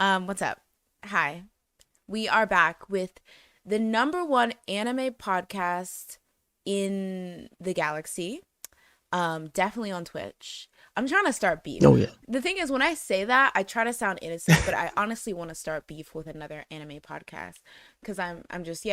What's up? Hi. We are back with the number one anime podcast in the galaxy. Definitely on Twitch. I'm trying to start beef. Oh yeah. The thing is, when I say that, I try to sound innocent, but I honestly want to start beef with another anime podcast because I'm just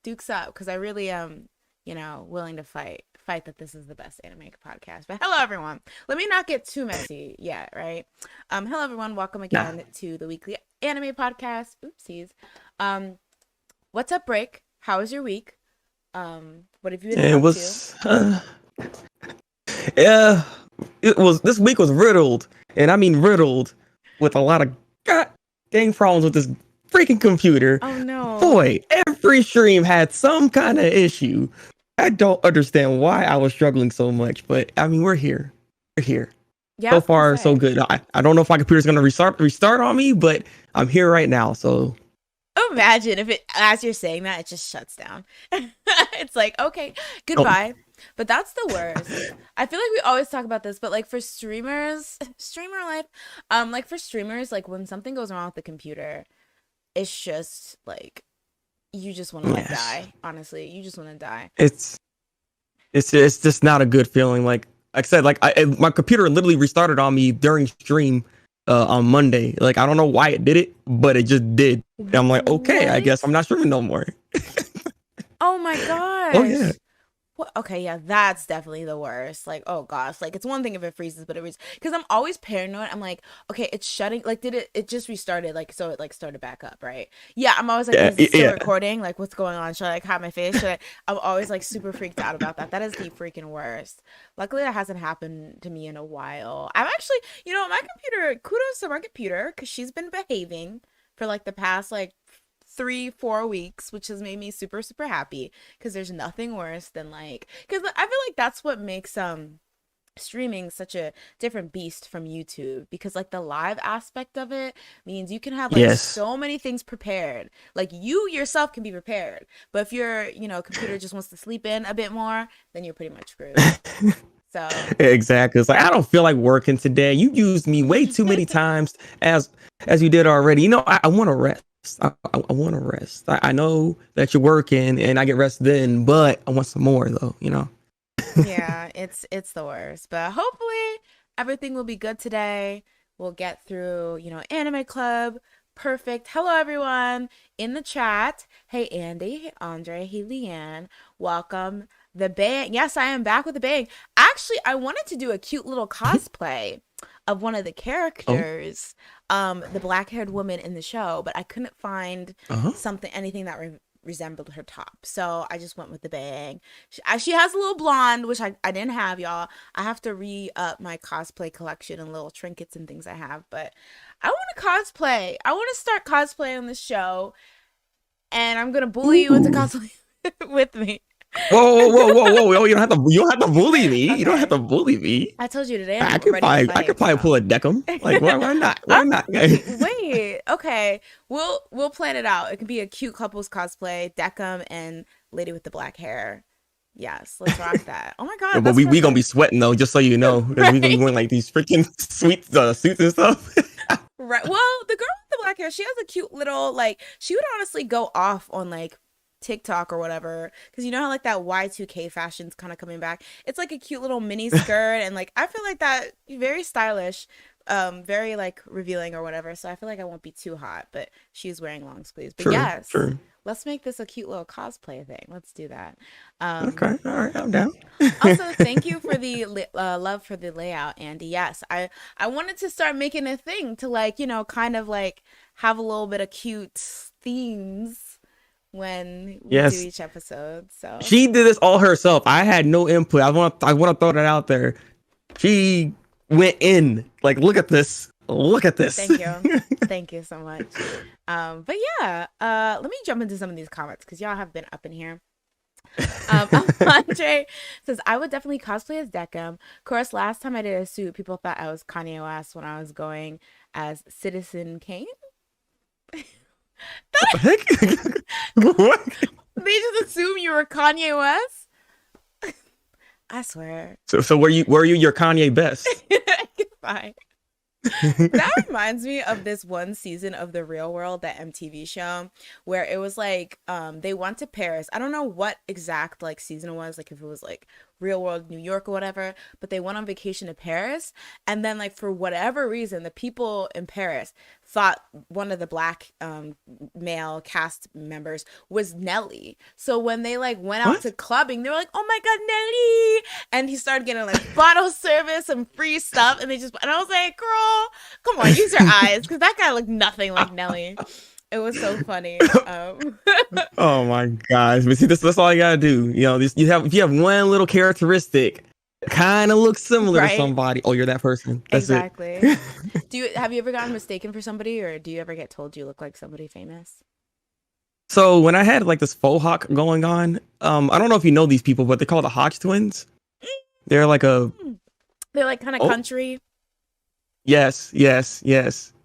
Duke's up because I really am, willing to fight that this is the best anime podcast. But hello everyone. Let me not get too messy yet, right? Hello everyone. Welcome Nah. again to the weekly anime podcast. Oopsies. Um, what's up, Break? How was your week? What have you been It up to? was yeah. It was this week was riddled, and I mean riddled with a lot of god dang problems with this freaking computer. Oh no. Boy, every stream had some kind of issue. I don't understand why I was struggling so much, but I mean we're here. We're here. Yeah, I So was gonna far, so say. good. I don't know if my computer's gonna restart on me, but I'm here right now. So Imagine if it, as you're saying that, it just shuts down. It's like, okay, oh, goodbye. But that's the worst. I feel like we always talk about this, but like for streamers, streamer life, like for streamers, like when something goes wrong with the computer, it's just like you just want to like yes. die. Honestly, you just want to die. It's it's just not a good feeling. Like I said, my computer literally restarted on me during stream on Monday. Like I don't know why it did it, but it just did. And I'm like, okay, I guess I'm What? not streaming no more. Oh my Oh yeah, gosh. What? Okay, yeah, that's definitely the worst. Like, oh gosh, like it's one thing if it freezes, but it was because I'm always paranoid. I'm like, okay, it's shutting. Like, did it? It just restarted. Like, so it like started back up, right? Yeah, I'm always like, yeah, is it still yeah. recording? Like, what's going on? Should I like hide my face? Should I? I'm always like super freaked out about that. That is the freaking worst. Luckily, that hasn't happened to me in a while. I'm actually, my computer. Kudos to my computer because she's been behaving for like the past like 3 4 weeks, which has made me super super happy because there's nothing worse than like because I feel like that's what makes streaming such a different beast from YouTube because like the live aspect of it means you can have like Yes, so many things prepared, like you yourself can be prepared, but if your computer just wants to sleep in a bit more, then you're pretty much screwed. So exactly. It's like I don't feel like working today. You used me way too many times as you did already. I want to rest. I want to rest. I know that you're working and I get rest then, but I want some more though. yeah, it's the worst. But hopefully everything will be good today. We'll get through, Anime Club. Perfect. Hello everyone in the chat. Hey Andy, hey Andre, hey Leanne. Welcome. The bang. Yes, I am back with the bang. Actually, I wanted to do a cute little cosplay of one of the Oh, characters, the black-haired woman in the show, but I couldn't find uh-huh. anything that resembled her top. So I just went with the bang. She has a little blonde, which I didn't have, y'all. I have to re up my cosplay collection and little trinkets and things I have. But I want to cosplay. I want to start cosplaying on this show, and I'm gonna bully you into Ooh. cosplay with me. Whoa. You don't have to bully me. You don't have Okay. to bully me. I told you today I I'm could ready to probably I fight. could probably So pull a Deckham. Like why not? Why not? wait. Okay. We'll plan it out. It can be a cute couples cosplay, Deckham and lady with the black hair. Yes, let's rock that. Oh my Yeah, god, but that's we gonna be perfect. sweating though, just so you know, because we gonna be Right. wearing like these freaking sweet suits and stuff. Right. Well, the girl with the black hair, she has a cute little like she would honestly go off on like TikTok or whatever because you know how like that Y2K fashion's kind of coming back. It's like a cute little mini skirt and like I feel like that very stylish, very like revealing or whatever. So I feel like I won't be too hot, but she's wearing long sleeves. But True, yes, true. let's make this a cute little cosplay thing. Let's do that. Okay, all right, I'm down. Also, thank you for the love for the layout, Andy. Yes, I wanted to start making a thing to like kind of like have a little bit of cute themes when we do Yes, each episode. So she did this all herself. I had no input. I want to throw that out there. She went in. Like, look at this. Look at this. thank you so much. But yeah, let me jump into some of these comments because y'all have been up in here. Andre says, I would definitely cosplay as Deckham. Of course, last time I did a suit, people thought I was Kanye West when I was going as Citizen Kane. What the heck? What? They just assume you were Kanye West. I swear. So were you your Kanye best? Fine. That reminds me of this one season of The Real World, that MTV show, where it was like they went to Paris. I don't know what exact like season it was, like if it was like Real World New York or whatever, but they went on vacation to Paris, and then like for whatever reason the people in Paris thought one of the black male cast members was Nelly. So when they like went out What? to clubbing, they were like, "Oh my god, Nelly!" And he started getting like bottle service and free stuff, and I was like, "Girl, come on, use your eyes," because that guy looked nothing like Nelly. It was so funny. Oh my gosh! But see, that's all you gotta do. You know, this if you have one little characteristic, kind of looks similar to Right? somebody. Oh, you're that person. That's Exactly. it. Have you ever gotten mistaken for somebody, or do you ever get told you look like somebody famous? So when I had like this faux hawk going on, I don't know if you know these people, but they're called the Hodge twins. They're like a They're like kind of oh country. yes,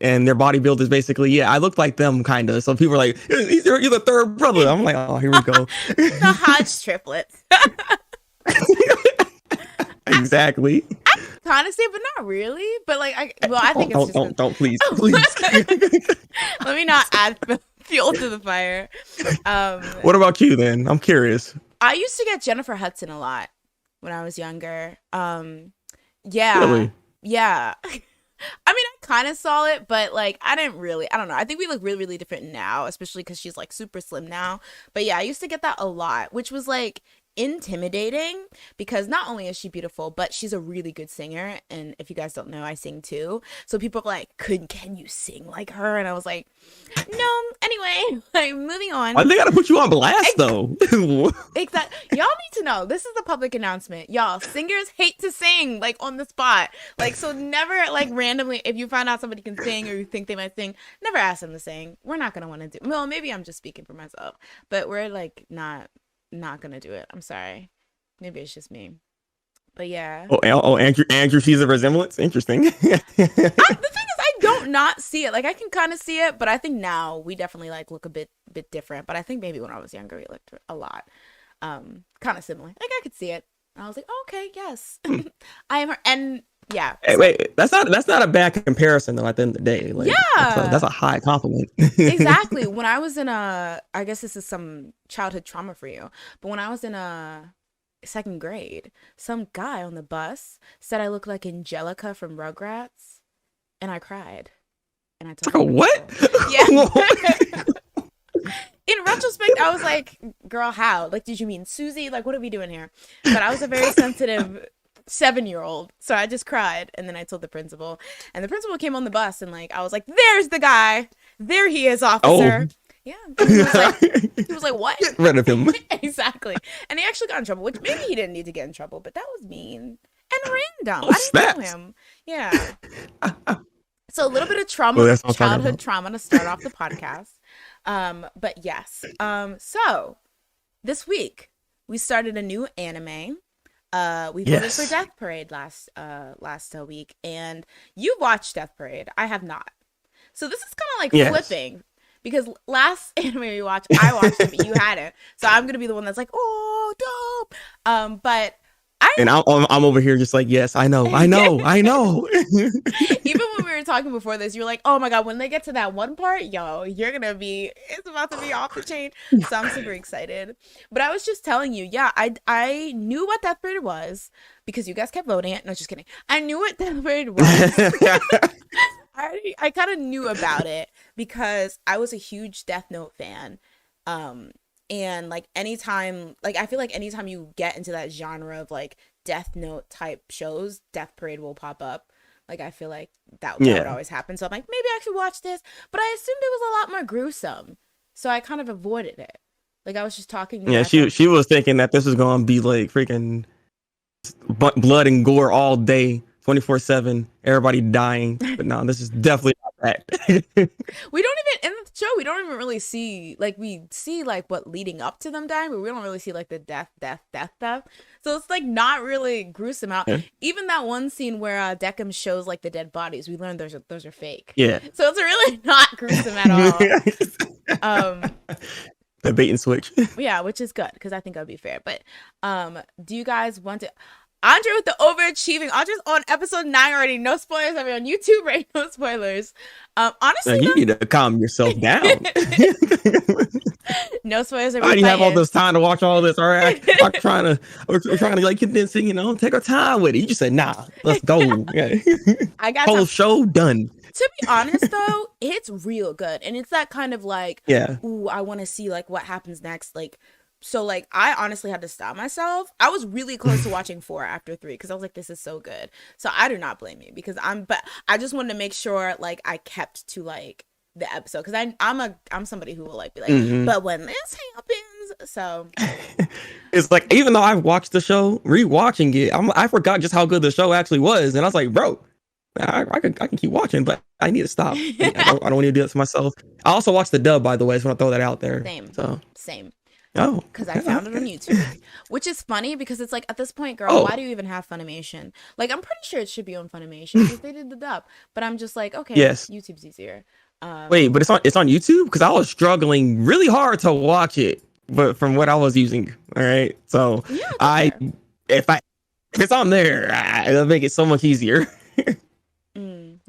and their bodybuilders basically. Yeah, I looked like them kind of. So people were like, You're the third brother." I'm like, "Oh, here we go." The Hodge triplets. Exactly. Kind of say, but not really. But like, I think it's just. Don't please, please. Let me not add fuel to the fire. What about you then? I'm curious. I used to get Jennifer Hudson a lot when I was younger. Yeah, Really? yeah. I mean, I kind of saw it, but like, I didn't really. I don't know. I think we look really, really different now, especially because she's like super slim now. But yeah, I used to get that a lot, which was like intimidating because not only is she beautiful, but she's a really good singer. And if you guys don't know, I sing too. So people are like, can you sing like her? And I was like, no. Anyway, like moving on. Why they gotta put you on blast though? Exactly. Y'all need to know. This is a public announcement. Y'all, singers hate to sing like on the spot. Like, so never like randomly, if you find out somebody can sing or you think they might sing, never ask them to sing. We're not gonna want to do. Well, maybe I'm just speaking for myself, but we're like not gonna do it. I'm sorry. Maybe it's just me. But yeah. Andrew sees a resemblance. Interesting. The thing is, I don't not see it. Like, I can kind of see it, but I think now we definitely like look a bit different. But I think maybe when I was younger, we looked a lot kind of similar. Like, I could see it. And I was like, oh, okay, yes, I am her. And yeah. Hey, wait, that's not a bad comparison though. At the end of the day, like, Yeah. that's a high compliment. Exactly. When I was in I guess this is some childhood trauma for you, but when I was in second grade, some guy on the bus said I look like Angelica from Rugrats, and I cried. And I told him What? Yeah. In retrospect, I was like, girl, how? Like, did you mean Susie? Like, what are we doing here? But I was a very sensitive 7-year-old, so I just cried, and then I told the principal, and the principal came on the bus, and like I was like, there's the guy, there he is, officer. Yeah. He was like, what? Get rid of him. Exactly. And he actually got in trouble, which maybe he didn't need to get in trouble, but that was mean and random. Oh, I didn't know snaps. him. Yeah. So a little bit of trauma, Well, that's what I'm talking childhood about. trauma to start off the podcast. But yes. So this week we started a new anime. We voted for Yes. Death Parade last week, and you watched Death Parade. I have not. So this is kind of like Yes. flipping, because last anime we watched, I watched it, but you hadn't. So I'm gonna be the one that's like, oh, dope. But And I'm over here just like, yes, I know. even Even when we were talking before this, you were like, oh my god, when they get to that one part, yo, it's about to be off the chain. So I'm super excited. But I was just telling you, yeah, I knew what Death Parade was because you guys kept voting it. No, just kidding. I knew what Death Parade was. I kind of knew about it because I was a huge Death Note fan. And like anytime, like I feel like anytime you get into that genre of like Death Note type shows, Death Parade will pop up. Like I feel like that would always happen. So I'm like, maybe I should watch this. But I assumed it was a lot more gruesome, so I kind of avoided it. Like I was just talking. yeah, she was thinking that this was gonna be like freaking blood and gore all day, 24/7, everybody dying. But no, this is definitely not that. We don't even in the show. We don't even really see we see like what leading up to them dying, but we don't really see like the death. So it's like not really gruesome out. Yeah. Even that one scene where Deckham shows like the dead bodies, we learned those are fake. Yeah. So it's really not gruesome at all. The bait and switch. Yeah, which is good because I think that'd be fair. But do you guys want to? Andre with the overachieving. Andre's on episode 9 already. No spoilers. I mean, on YouTube, right? No spoilers. Now, Honestly, you need to calm yourself down. no spoilers. Are Why we do you have all fighting? this time to watch all this? All right, we're trying to like condense it, take our time with it. You just said, nah, let's go. Yeah. I got Whole some. show done. To be honest, though, it's real good, and it's that kind of like, Yeah. ooh, I want to see like what happens next. Like, so like I honestly had to stop myself. I was really close to watching 4 after 3 because I was like, this is so good. So I do not blame you because but I just wanted to make sure like I kept to like the episode because I'm somebody who will like be like, but when this happens, so It's like, even though I've watched the show, rewatching it, I forgot just how good the show actually was, and I was like, bro, I can keep watching, but I need to stop. I don't want to do it to myself. I also watched the dub, by the way. I just want to throw that out there. Same. Oh, because I found it on YouTube, which is funny because it's like at this point, girl, why do you even have Funimation? Like, I'm pretty sure it should be on Funimation because they did the dub, but I'm just like, okay, yes, YouTube's easier. Wait, but it's on YouTube because I was struggling really hard to watch it, but from what I was using, all right. So yeah, if it's on there, it'll make it so much easier.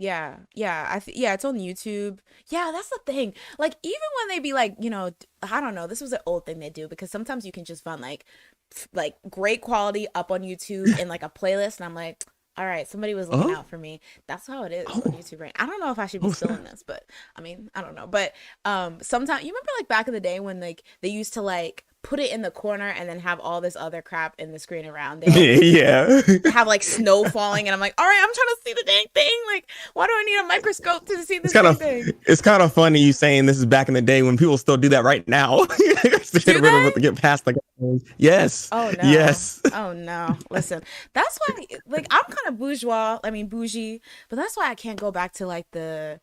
Yeah, it's on YouTube. Yeah, that's the thing. Like, even when they be like, I don't know, this was an old thing they do because sometimes you can just find like great quality up on YouTube in like a playlist, and I'm like, all right, somebody was looking out for me. That's how it is on YouTube, right? I don't know if I should be still in this, but I mean, I don't know. But sometimes you remember like back in the day when like they used to like put it in the corner and then have all this other crap in the screen around it. Yeah. Have like snow falling, and I'm like, all right, I'm trying to see the dang thing. Like, why do I need a microscope to see this thing? It's kind of funny you saying this is back in the day when people still do that right now. To get past the yes. Oh no. Yes. Oh no. Listen, that's why like I'm kind of bougie, but that's why I can't go back to like the,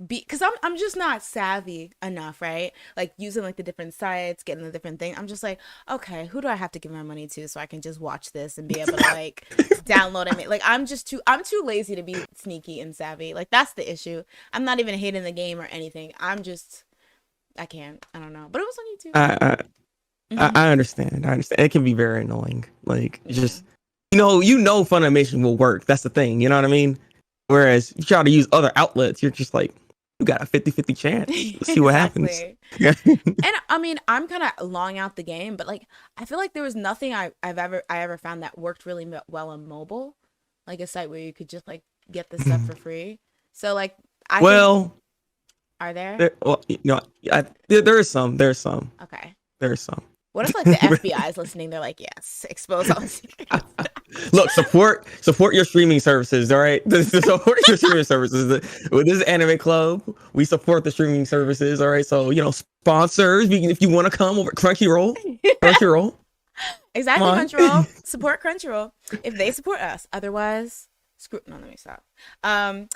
because I'm just not savvy enough, right? Like using like the different sites, getting the different thing. I'm just like, okay, who do I have to give my money to so I can just watch this and be able to like download it? Like I'm too lazy to be sneaky and savvy. Like that's the issue. I'm not even hating the game or anything. I can't. I don't know. But it was on YouTube. I understand. It can be very annoying. Like just Funimation will work. That's the thing. You know what I mean? Whereas you try to use other outlets, you're just like, you got a 50-50 chance. Let's see what happens. And I mean, I'm kind of long out the game, but like, I feel like there was nothing I ever found that worked really well on mobile, like a site where you could just like get the stuff for free. So like, are there? There is some. There's some. Okay. There's some. What if like the FBI is listening? They're like, yes, expose all the Look, support your streaming services. All right, support your streaming services. This is Anime Club. We support the streaming services. All right, so sponsors. If you want to come over, Crunchyroll. Exactly, Crunchyroll. Support Crunchyroll if they support us. Otherwise, screw. No, let me stop. Hey.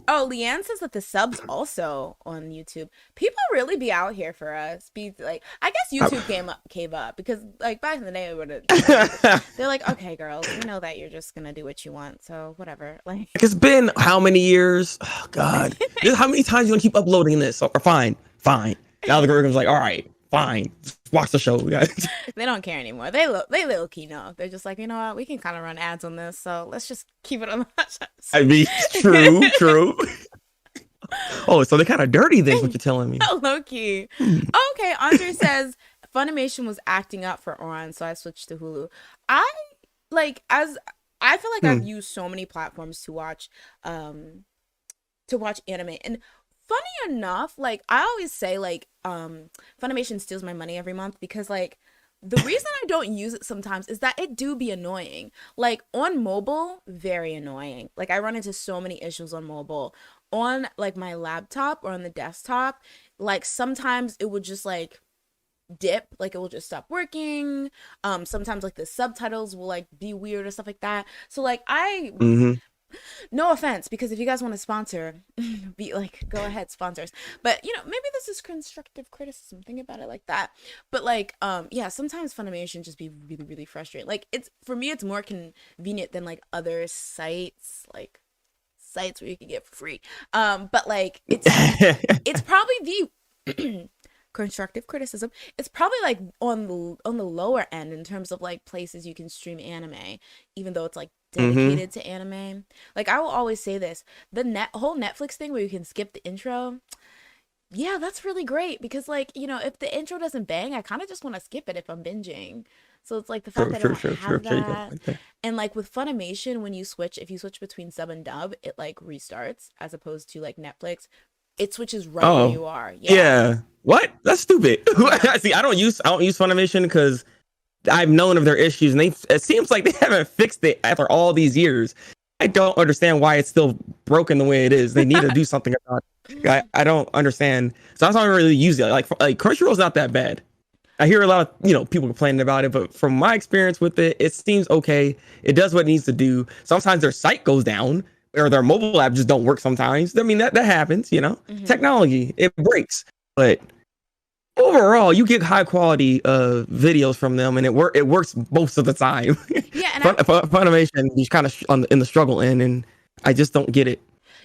Leanne says that the subs also on YouTube. People really be out here for us. Be like, I guess YouTube came up because like back in the day, they're like, okay, girls, we know that you're just gonna do what you want, so whatever. Like, it's been how many years? Oh God, how many times you gonna keep uploading this? Or fine. Now the algorithm's like, all right, fine, watch the show, guys. They don't care anymore. They low key know. They're just like, you know what? We can kind of run ads on this, so let's just keep it on the hush. I mean, true. Oh, so they're kind of dirty then, what you're telling me. Low key. Okay, Andre says Funimation was acting up for Oran, so I switched to Hulu. I feel like I've used so many platforms to watch anime, and funny enough, like I always say, like Funimation steals my money every month because like the reason I don't use it sometimes is that it do be annoying. Like on mobile, very annoying. Like I run into so many issues on mobile. On like my laptop or on the desktop, like sometimes it would just like dip, like it will just stop working. Sometimes like the subtitles will like be weird or stuff like that. So like no offense, because if you guys want to sponsor, be like, go ahead, sponsors. But maybe this is constructive criticism. Think about it like that. But like, sometimes Funimation just be really, really frustrating. Like for me, it's more convenient than like other sites, like sites where you can get for free. But like it's probably constructive criticism. It's probably like on the lower end in terms of like places you can stream anime, even though it's like Mm-hmm. dedicated to anime. Like I will always say this, the whole Netflix thing where you can skip the intro, yeah, that's really great because like, you know, if the intro doesn't bang, I kind of just want to skip it if I'm binging. So it's like the fact Sure, that I sure, don't sure, sure, have sure. You got a that. point there. And like with Funimation, when you switch, if you switch between sub and dub, it like restarts as opposed to like Netflix. It switches right where Oh, you are. Yeah. yeah. What? That's stupid. Yeah. See, I don't use Funimation because I've known of their issues, and it seems like they haven't fixed it after all these years. I don't understand why it's still broken the way it is. They need to do something about it. I don't understand. So that's why I don't really use it. Like Crunchyroll's not that bad. I hear a lot of people complaining about it, but from my experience with it, it seems okay. It does what it needs to do. Sometimes their site goes down or their mobile app just don't work sometimes. I mean that happens, Hmm. Technology, it breaks. But overall, you get high quality videos from them, and it works most of the time. Yeah, and I Funimation is kind of in the struggle end, and I just don't get it.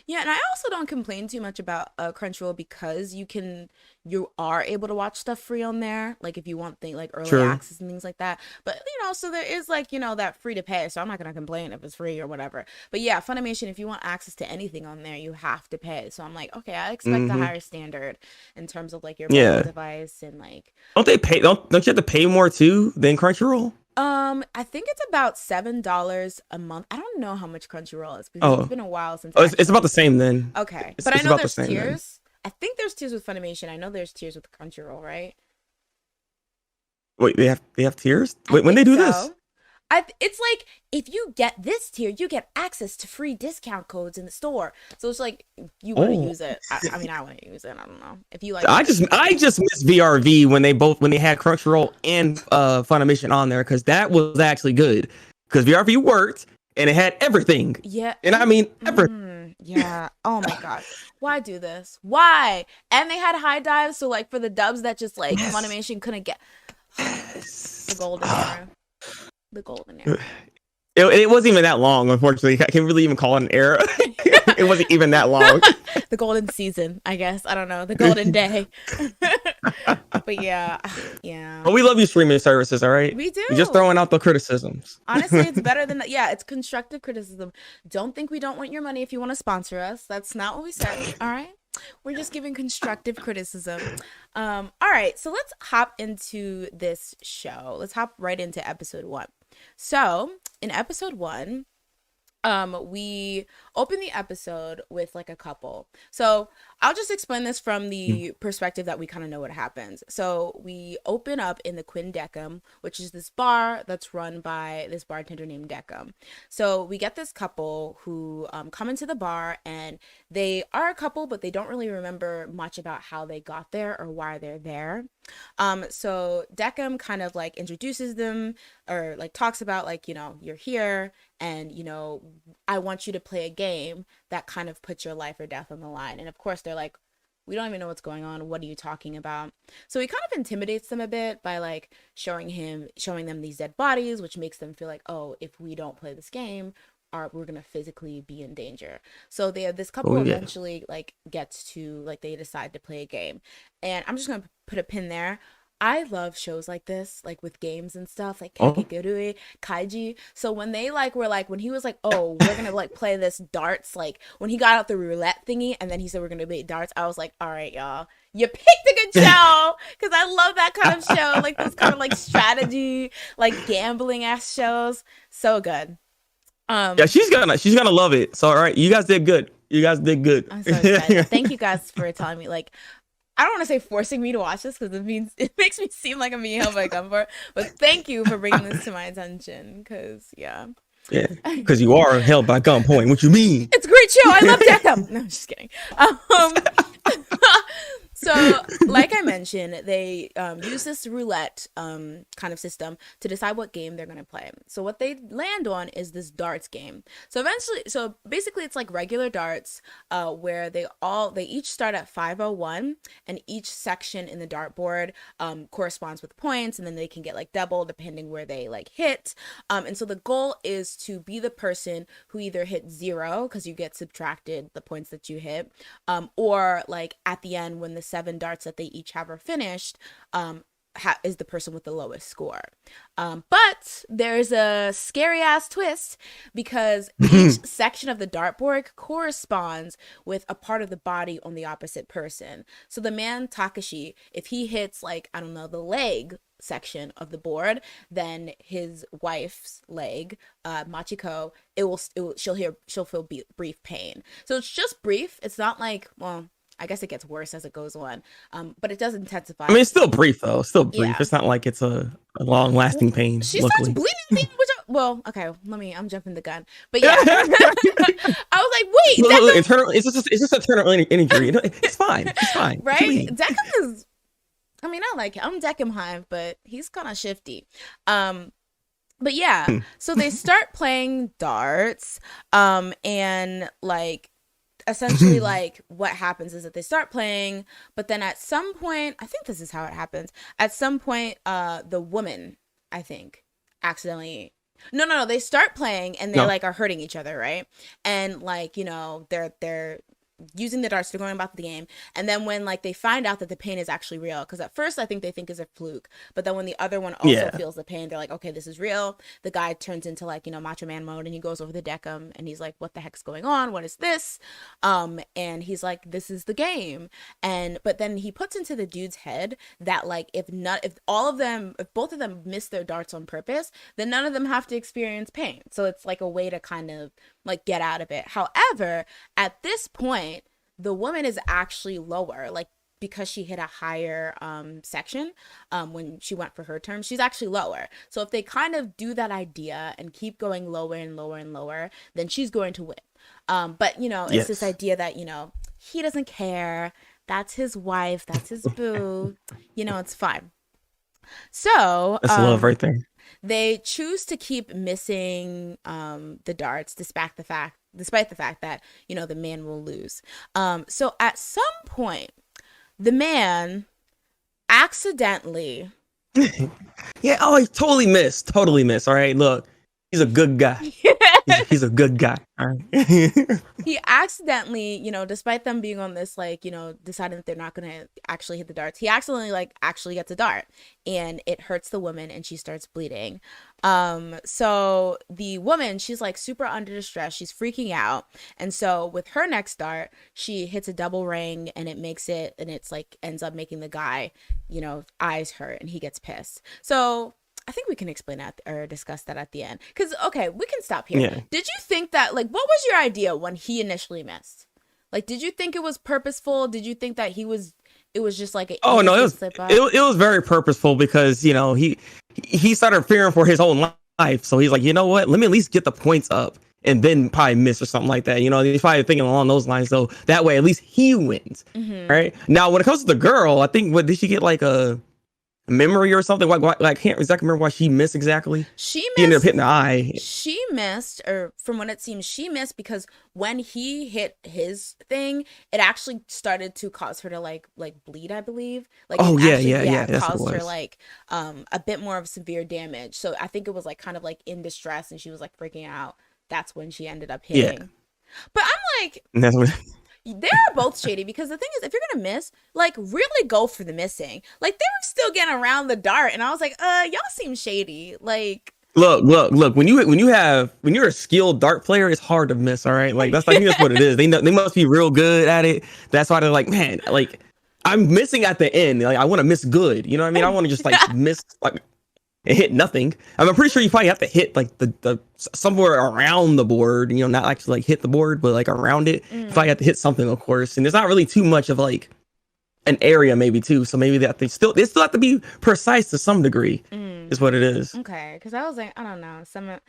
Yeah, and I also don't complain too much about Crunchyroll because you are able to watch stuff free on there, like if you want things like early Sure. access and things like that. But so there is like that free to pay, so I'm not gonna complain if it's free or whatever. But yeah, Funimation, if you want access to anything on there, you have to pay. So I'm like, okay, I expect a Hmm. higher standard in terms of like your mobile Yeah. device and like Don't they pay? Don't you have to pay more too than Crunchyroll? I think it's about $7 a month. I don't know how much Crunchyroll is because it's Oh, been a while since oh, I it's about actually the same paid. then. Okay. It's But I it's know about the there's same then. tiers. I think there's tiers with Funimation. I know there's tiers with Crunchyroll, right? Wait, they have tiers? I Wait, when they think do this? so. It's like if you get this tier, you get access to free discount codes in the store. So it's like you want to Oh, use it. I mean, I want to use it. I don't know if you like I it. just I just miss VRV when they had Crunchyroll and Funimation on there because that was actually good because VRV worked and it had everything, Yeah, and I mean everything. yeah. Oh my God. Why do this? Why? And they had high dives, so like for the dubs that just like Yes. Funimation couldn't get the Yes. golden era. The golden era. It wasn't even that long, unfortunately. I can't really even call it an era. It wasn't even that long. The golden season, I guess. I don't know. The golden day. But yeah, yeah. But we love you streaming services, all right? We We're just do. throwing out the criticisms. Honestly, it's better than that. Yeah, it's constructive criticism. Don't think we don't want your money if you want to sponsor us. That's not what we said. All right. We're just giving constructive criticism. All right, so let's hop into this show. Let's hop right into episode 1. So, in episode 1, we open the episode with like a couple. So I'll just explain this from the perspective that we kind of know what happens. So we open up in the Quinn Deckham, which is this bar that's run by this bartender named Deckham. So we get this couple who come into the bar, and they are a couple, but they don't really remember much about how they got there or why they're there. So Deckham kind of like introduces them or like talks about like, you're here, and I want you to play a game that kind of puts your life or death on the line. And of course they're like, we don't even know what's going on. What are you talking about? So he kind of intimidates them a bit by like showing them these dead bodies, which makes them feel like, oh, if we don't play this game, we're gonna physically be in danger. So this couple Oh yeah. eventually like gets to like they decide to play a game, and I'm just gonna put a pin there. I love shows like this, like with games and stuff, like Oh. Kakegurui, Kaiji. So when they like were like when he was like, "Oh, we're gonna like play this darts," like when he got out the roulette thingy, and then he said we're gonna play darts, I was like, "All right, y'all, you picked a good show," because I love that kind of show, like those kind of like strategy, like gambling ass shows. So good. Yeah, Um, she's gonna love it. So all right, you guys did good. You guys did good. I'm so excited. Thank you guys for telling me. Like, I don't want to say forcing me to watch this because it makes me seem like I'm being held by gunpoint. But thank you for bringing this to my attention. Because yeah, Yeah, because you are held by gunpoint. What you mean? it's a great show. I love Deckham. No, I'm just kidding. So, like I mentioned, they use this roulette kind of system to decide what game they're going to play. So, what they land on is this darts game. So basically, it's like regular darts where they each start at 501, and each section in the dartboard corresponds with points, and then they can get like double depending where they like hit. And so, the goal is to be the person who either hit 0 because you get subtracted the points that you hit, or like at the end when the 7 darts that they each have are finished, is the person with the lowest score. But there's a scary ass twist, because each section of the dartboard corresponds with a part of the body on the opposite person. So the man Takashi, if he hits, like, I don't know, the leg section of the board, then his wife's leg, Machiko, she'll feel brief pain. So it's just brief. It's not like, well, I guess it gets worse as it goes on, but it does intensify. I mean, it's still brief though. Still brief. Yeah. It's not like it's a long-lasting pain. She luckily. starts bleeding, well, okay. I'm jumping the gun, but yeah. I was like, wait, look, internal. It's just internal injury. It's fine. It's fine. Right? Decim is. I mean, I like him. I'm Decim Hive, but he's kind of shifty. But yeah. So they start playing darts, and like, essentially, like, what happens is that they start playing, but then at some point, I think this is how it happens. At some point, the woman, I think, accidentally. No. They start playing and they like are hurting each other, right? And like, you know, they're using the darts, they're going about the game, and then when like they find out that the pain is actually real, because at first I think they think it's a fluke, but then when the other one also feels the pain, they're like, okay, this is real. The guy turns into, like, you know, Macho Man mode, and he goes over the Decim and he's like, what the heck's going on? What is this? And he's like, this is the game. But then he puts into the dude's head that, like, if both of them miss their darts on purpose, then none of them have to experience pain. So it's like a way to kind of like get out of it. However, at this point, the woman is actually lower, like, because she hit a higher section when she went for her term, she's actually lower. So if they kind of do that idea and keep going lower and lower and lower, then she's going to win. But, you know, it's this idea that, you know, he doesn't care. That's his wife. That's his boo. You know, it's fine. So that's love right there. They choose to keep missing the darts, despite the fact that, you know, the man will lose. So at some point, the man accidentally. Yeah. Oh, he totally missed. All right. Look, he's a good guy. He's a good guy. All right. He accidentally, you know, despite them being on this, like, you know, deciding that they're not going to actually hit the darts, he accidentally, like, actually gets a dart, and it hurts the woman and she starts bleeding. So the woman, she's like super under distress. She's freaking out. And so with her next dart, she hits a double ring, and it's like ends up making the guy, you know, eyes hurt, and he gets pissed. So I think we can explain that or discuss that at the end. Because, okay, we can stop here. Yeah. Did you think that, like, what was your idea when he initially missed? Like, did you think it was purposeful? Did you think that it was just like a... Oh, no, it was very purposeful, because, you know, he started fearing for his own life. So he's like, you know what? Let me at least get the points up and then probably miss or something like that. You know, he's probably thinking along those lines. So that way, at least he wins. Mm-hmm. Right? Now, when it comes to the girl, I think, did she get like a memory or something? I can't exactly remember why she missed exactly. She ended up hitting the eye. She missed, or from what it seems, she missed because when he hit his thing, it actually started to cause her to like bleed, I believe. Like, it caused her like a bit more of severe damage. So I think it was like kind of like in distress, and she was like freaking out. That's when she ended up hitting. Yeah. But I'm like, they're both shady, because the thing is, if you're gonna miss, like, really go for the missing. Like, they were still getting around the dart, and I was like, y'all seem shady. Like, look. When you're a skilled dart player, it's hard to miss. All right, like I think that's what it is. They must be real good at it. That's why they're like, man, like, I'm missing at the end. Like, I want to miss good. You know what I mean? I want to just like miss like. Hit nothing. I'm pretty sure you probably have to hit like the somewhere around the board, you know, not actually like hit the board, but like around it. You probably have to hit something, of course. And there's not really too much of like an area, maybe too. So maybe that they still have to be precise to some degree, is what it is. Okay, because I was like, I don't know, some of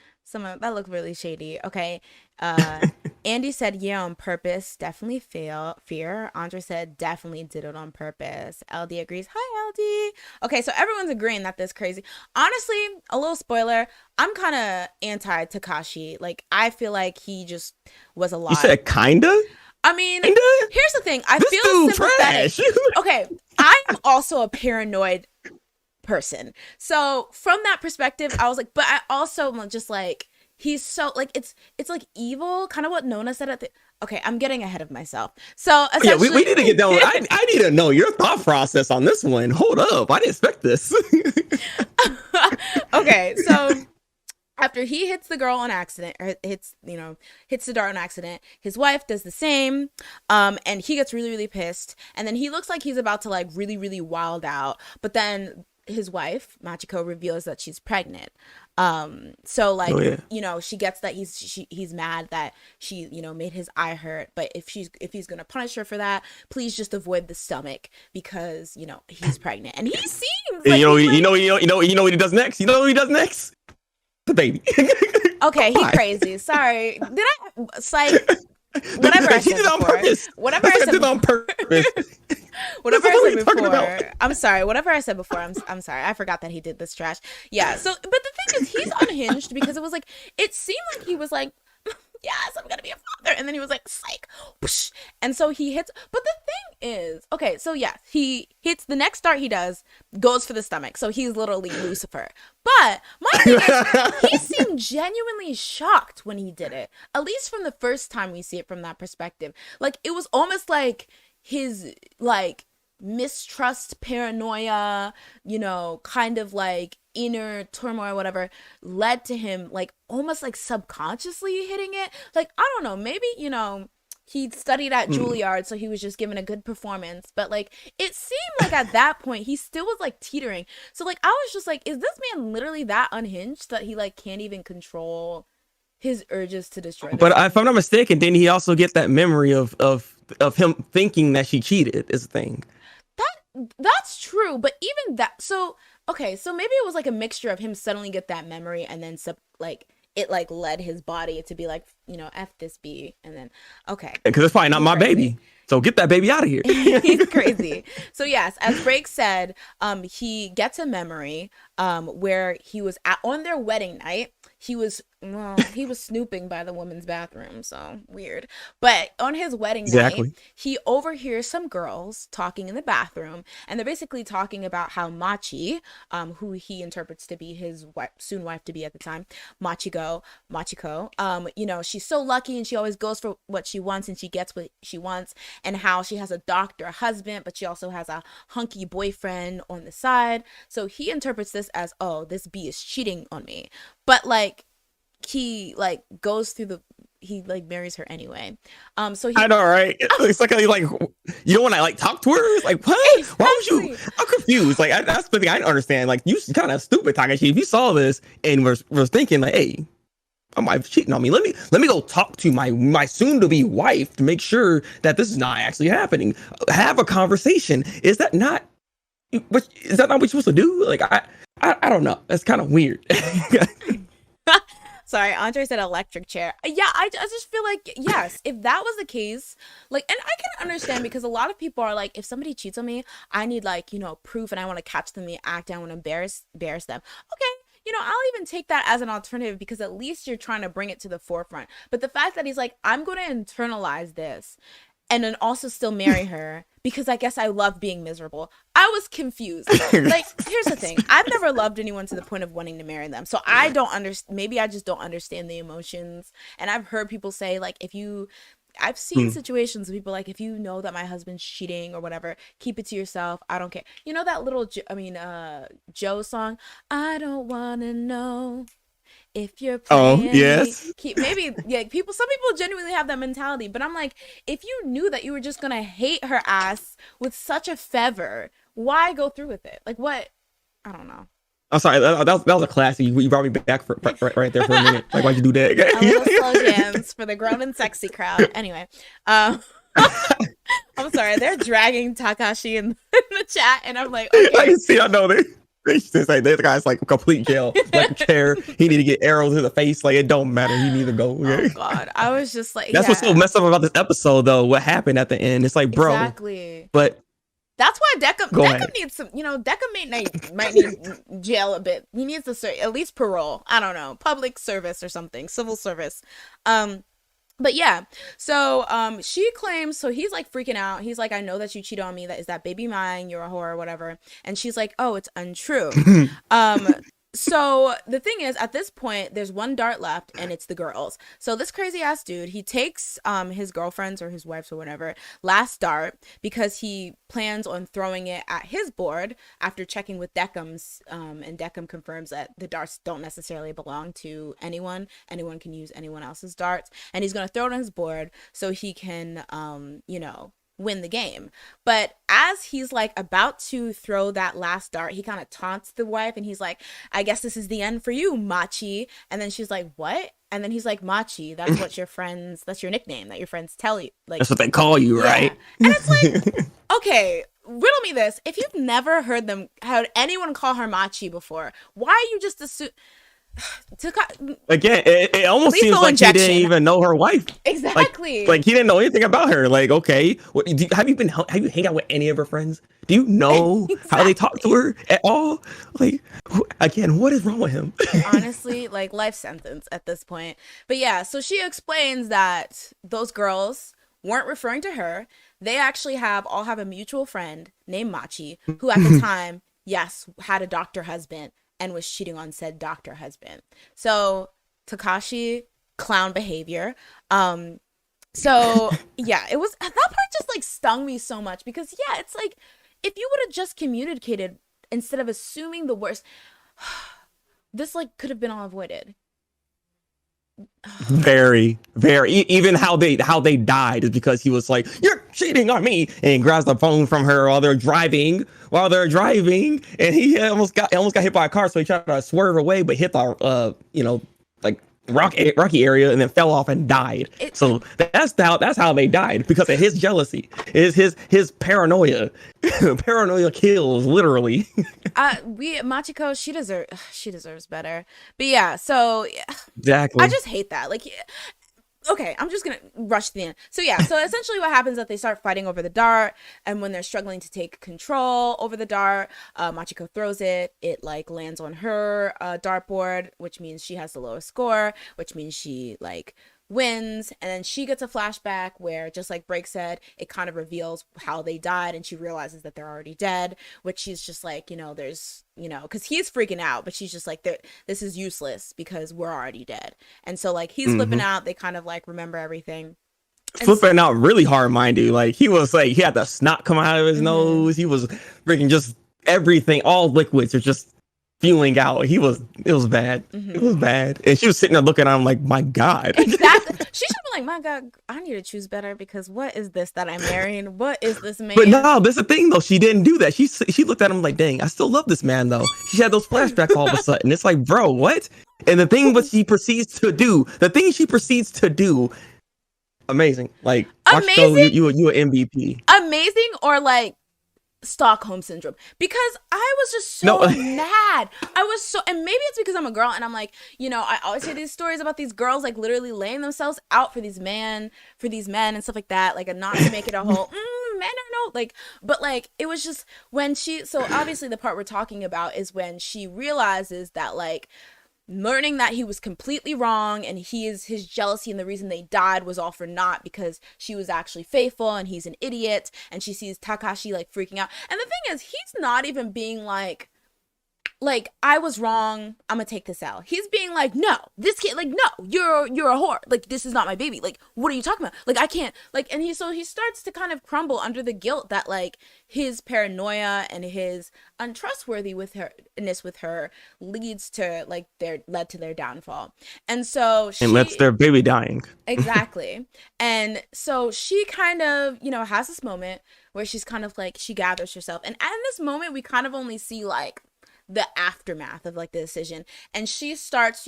that looked really shady. Okay, Andy said, yeah, on purpose, definitely fear. Andre said, definitely did it on purpose. LD agrees. Hi, LD. Okay, so everyone's agreeing that this crazy. Honestly, a little spoiler, I'm kind of anti Takashi. Like, I feel like he just was a lot. You said kinda? I mean, here's the thing. I feel sympathetic. Okay, I'm also a paranoid person. So from that perspective, I was like, but I also just like, he's so like it's like evil, kind of what Nona said at the. Okay, I'm getting ahead of myself. So Yeah, essentially, we need to get down. I need to know your thought process on this one. Hold up, I didn't expect this. okay, so after he hits the girl on accident, or hits the dart on accident, his wife does the same, and he gets really, really pissed, and then he looks like he's about to like really, really wild out, but then his wife Machiko reveals that she's pregnant. So like, Oh yeah. she gets that he's mad that she, made his eye hurt, but if he's gonna punish her for that, please just avoid the stomach because he's pregnant, and he seems And like you know what he does next. You know what he does next? The baby. okay, he Why? crazy. Sorry, did I psych? Whatever I He said did it on before. purpose. Whatever I He said did it on purpose. Whatever That's what I we're said talking before. about. I'm sorry. Whatever I said before. I'm sorry. I forgot that he did this trash. Yeah. So, but the thing is, he's unhinged because it was like it seemed like he was like, yes, I'm gonna be a father, and then he was like, psych, whoosh. And so he hits. But the thing is, okay, so yes, he hits the next dart he does goes for the stomach. So he's literally Lucifer. But my thing is, he seemed genuinely shocked when he did it. At least from the first time we see it from that perspective. Like it was almost like his like mistrust, paranoia, kind of like inner turmoil, whatever, led to him like almost like subconsciously hitting it. Like, I don't know, maybe, he studied at Juilliard, so he was just giving a good performance. But like, it seemed like at that point he still was like teetering. So like, I was just like, is this man literally that unhinged that he like can't even control his urges to destroy? But if I'm not mistaken, didn't he also get that memory of him thinking that she cheated? Is the thing. That's true, but even that, so okay, so maybe it was like a mixture of him suddenly get that memory and then like it like led his body to be like, F this B, and then okay. Because it's probably not my baby. So get that baby out of here. He's crazy. So yes, as Break said, he gets a memory where he was on their wedding night. He was snooping by the women's bathroom, so weird. But on his wedding night, he overhears some girls talking in the bathroom, and they're basically talking about how Machi, who he interprets to be his soon wife to be at the time, Machiko, she's so lucky and she always goes for what she wants and she gets what she wants, and how she has a doctor husband, but she also has a hunky boyfriend on the side. So he interprets this as, oh, this B is cheating on me. But like, he like goes through he like marries her anyway. So I know, right? It's like you don't want to like talk to her. It's like, what? Exactly. Why would you? I'm confused. Like that's the thing I don't understand. Like you kind of stupid Takashi. If you saw this and was thinking like, hey, my wife's cheating on me. Let me go talk to my soon to be wife to make sure that this is not actually happening. Have a conversation. Is that not what you're supposed to do? Like I don't know. That's kind of weird. Sorry, Andre said electric chair. Yeah, I just feel like, yes, if that was the case, like, and I can understand because a lot of people are like, if somebody cheats on me, I need like, proof, and I want to catch them in the act, and I want to embarrass them. Okay, I'll even take that as an alternative because at least you're trying to bring it to the forefront. But the fact that he's like, I'm going to internalize this and then also still marry her because I guess I love being miserable. I was confused. Like, here's the thing. I've never loved anyone to the point of wanting to marry them. So I don't understand. Maybe I just don't understand the emotions. And I've heard people say, like, I've seen situations where people like, if you know that my husband's cheating or whatever, keep it to yourself. I don't care. You know that little, Joe song? I don't want to know if you're playing yes. some people genuinely have that mentality, but I'm like, if you knew that you were just gonna hate her ass with such a favor, why go through with it? Like, what? I don't know. I'm sorry, that was a classic. You brought me back right there for a minute. Like, why'd you do that? A little slow jams for the grown and sexy crowd. Anyway, I'm sorry, they're dragging Takashi in the chat, and I'm like, okay. I can see, I know they say this guy's like complete jail, like chair. He need to get arrows in the face. Like it don't matter. He need to go. Okay? Oh God, I was just like, that's what's so messed up about this episode, though. What happened at the end? It's like, bro, exactly. But that's why Deca needs some. Deca might need jail a bit. He needs to serve at least parole. I don't know, public service or something, civil service. But yeah, so she claims, so he's like freaking out. He's like, I know that you cheated on me. Is that baby mine? You're a whore or whatever. And she's like, oh, it's untrue. So the thing is, at this point, there's one dart left, and it's the girls. So this crazy ass dude, he takes his girlfriend's or his wife's or whatever last dart because he plans on throwing it at his board after checking with Deckham's, and Deckham confirms that the darts don't necessarily belong to anyone. Anyone can use anyone else's darts, and he's gonna throw it on his board so he can, win the game. But as he's like about to throw that last dart, he kind of taunts the wife and he's like, I guess this is the end for you, Machi. And then she's like, what? And then he's like, Machi, that's what that's your nickname that your friends tell you. Like, that's what they call you, yeah. Right? And it's like, okay, riddle me this. If you've never heard anyone call her Machi before, why are you just assuming? Again, it almost seems like he didn't even know her wife. Exactly. Like he didn't know anything about her. Like, okay, have you hang out with any of her friends? Do you know how they talk to her at all? Like, again, what is wrong with him? Honestly, like life sentence at this point. But yeah, so she explains that those girls weren't referring to her. They actually all have a mutual friend named Machi, who at the time, yes, had a doctor husband and was cheating on said doctor husband. So Takashi, clown behavior. So yeah, it was, that part just like stung me so much because yeah, it's like, if you would have just communicated instead of assuming the worst, this like could have been all avoided. Very, very. Even how they died is because he was like, "You're cheating on me," and grabs the phone from her while they're driving, and he almost got hit by a car, so he tried to swerve away, but hit the like rocky area, and then fell off and died. So that's how they died, because of his jealousy, is his paranoia. Paranoia kills, literally. Machiko, she deserves better. But yeah, so exactly. I just hate that. Like, okay, I'm just gonna rush to the end. So yeah, so essentially what happens is that they start fighting over the dart, and when they're struggling to take control over the dart, Machiko throws it. It like lands on her dartboard, which means she has the lowest score, which means she like wins. And then she gets a flashback where, just like Break said, it kind of reveals how they died, and she realizes that they're already dead, which she's just like, there's, because he's freaking out, but she's just like, this is useless because we're already dead. And so like he's flipping out. They kind of like remember everything. Flipping out really hard, mind you. Like he was like, he had the snot come out of his nose. He was freaking just everything, all liquids are just feeling out. It was bad. It was bad. And she was sitting there looking at him like, my God. Exactly. She should be like, my God, I need to choose better, because what is this that I'm marrying? What is this man? But no, that's the thing though. She didn't do that. She looked at him like, dang, I still love this man though. She had those flashbacks all of a sudden. It's like, bro, what? And the thing she proceeds to do, amazing. Like, amazing. You an MVP. Amazing, or like Stockholm syndrome, because I was just so mad. I was so, and maybe it's because I'm a girl and I'm like, I always hear these stories about these girls like literally laying themselves out for these men and stuff like that, like, not to make it a whole men are no, like, but like it was just when so obviously the part we're talking about is when she realizes that, like, learning that he was completely wrong, and his jealousy and the reason they died was all for naught, because she was actually faithful and he's an idiot, and she sees Takashi like freaking out. And the thing is, he's not even being like I was wrong, I'm gonna take this out. He's being like, no, this kid, like, no, you're a whore, like, this is not my baby, like, what are you talking about, like, I can't, like, and he starts to kind of crumble under the guilt that, like, his paranoia and his untrustworthiness with her leads to, like, led to their downfall. And so and lets their baby dying. Exactly. And so she kind of, has this moment where she's kind of like, she gathers herself, and in this moment we kind of only see like the aftermath of like the decision. And she starts,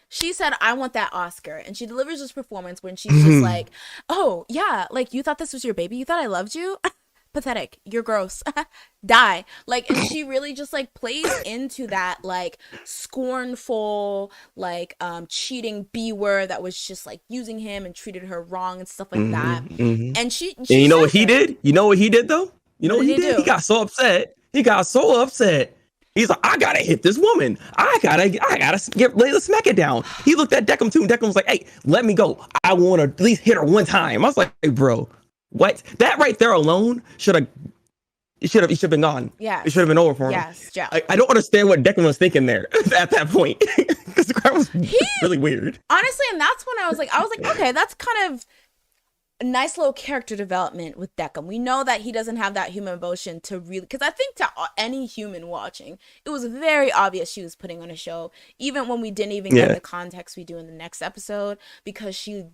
she said, I want that Oscar. And she delivers this performance when she's just like, oh yeah, like, you thought this was your baby? You thought I loved you? Pathetic. You're gross. Die. Like, and she really just like plays into that like scornful, like cheating B-word that was just like using him and treated her wrong and stuff like that. And she and you know what he did? You know what he did though? You know what he did? He got so upset. He's like, I gotta hit this woman. I gotta smack it down. He looked at Deckham too, and Deckham was like, hey, let me go. I want to at least hit her one time. I was like, hey, bro, what? That right there alone should have it should have been gone. Yes. It should have been over for him. Yes, Joe. I don't understand what Declan was thinking there at that point, because the crowd was really weird. Honestly, and that's when I was like, okay, that's kind of a nice little character development with Declan. We know that he doesn't have that human emotion to really, because I think to any human watching, it was very obvious she was putting on a show, even when we didn't even get the context we do in the next episode, because she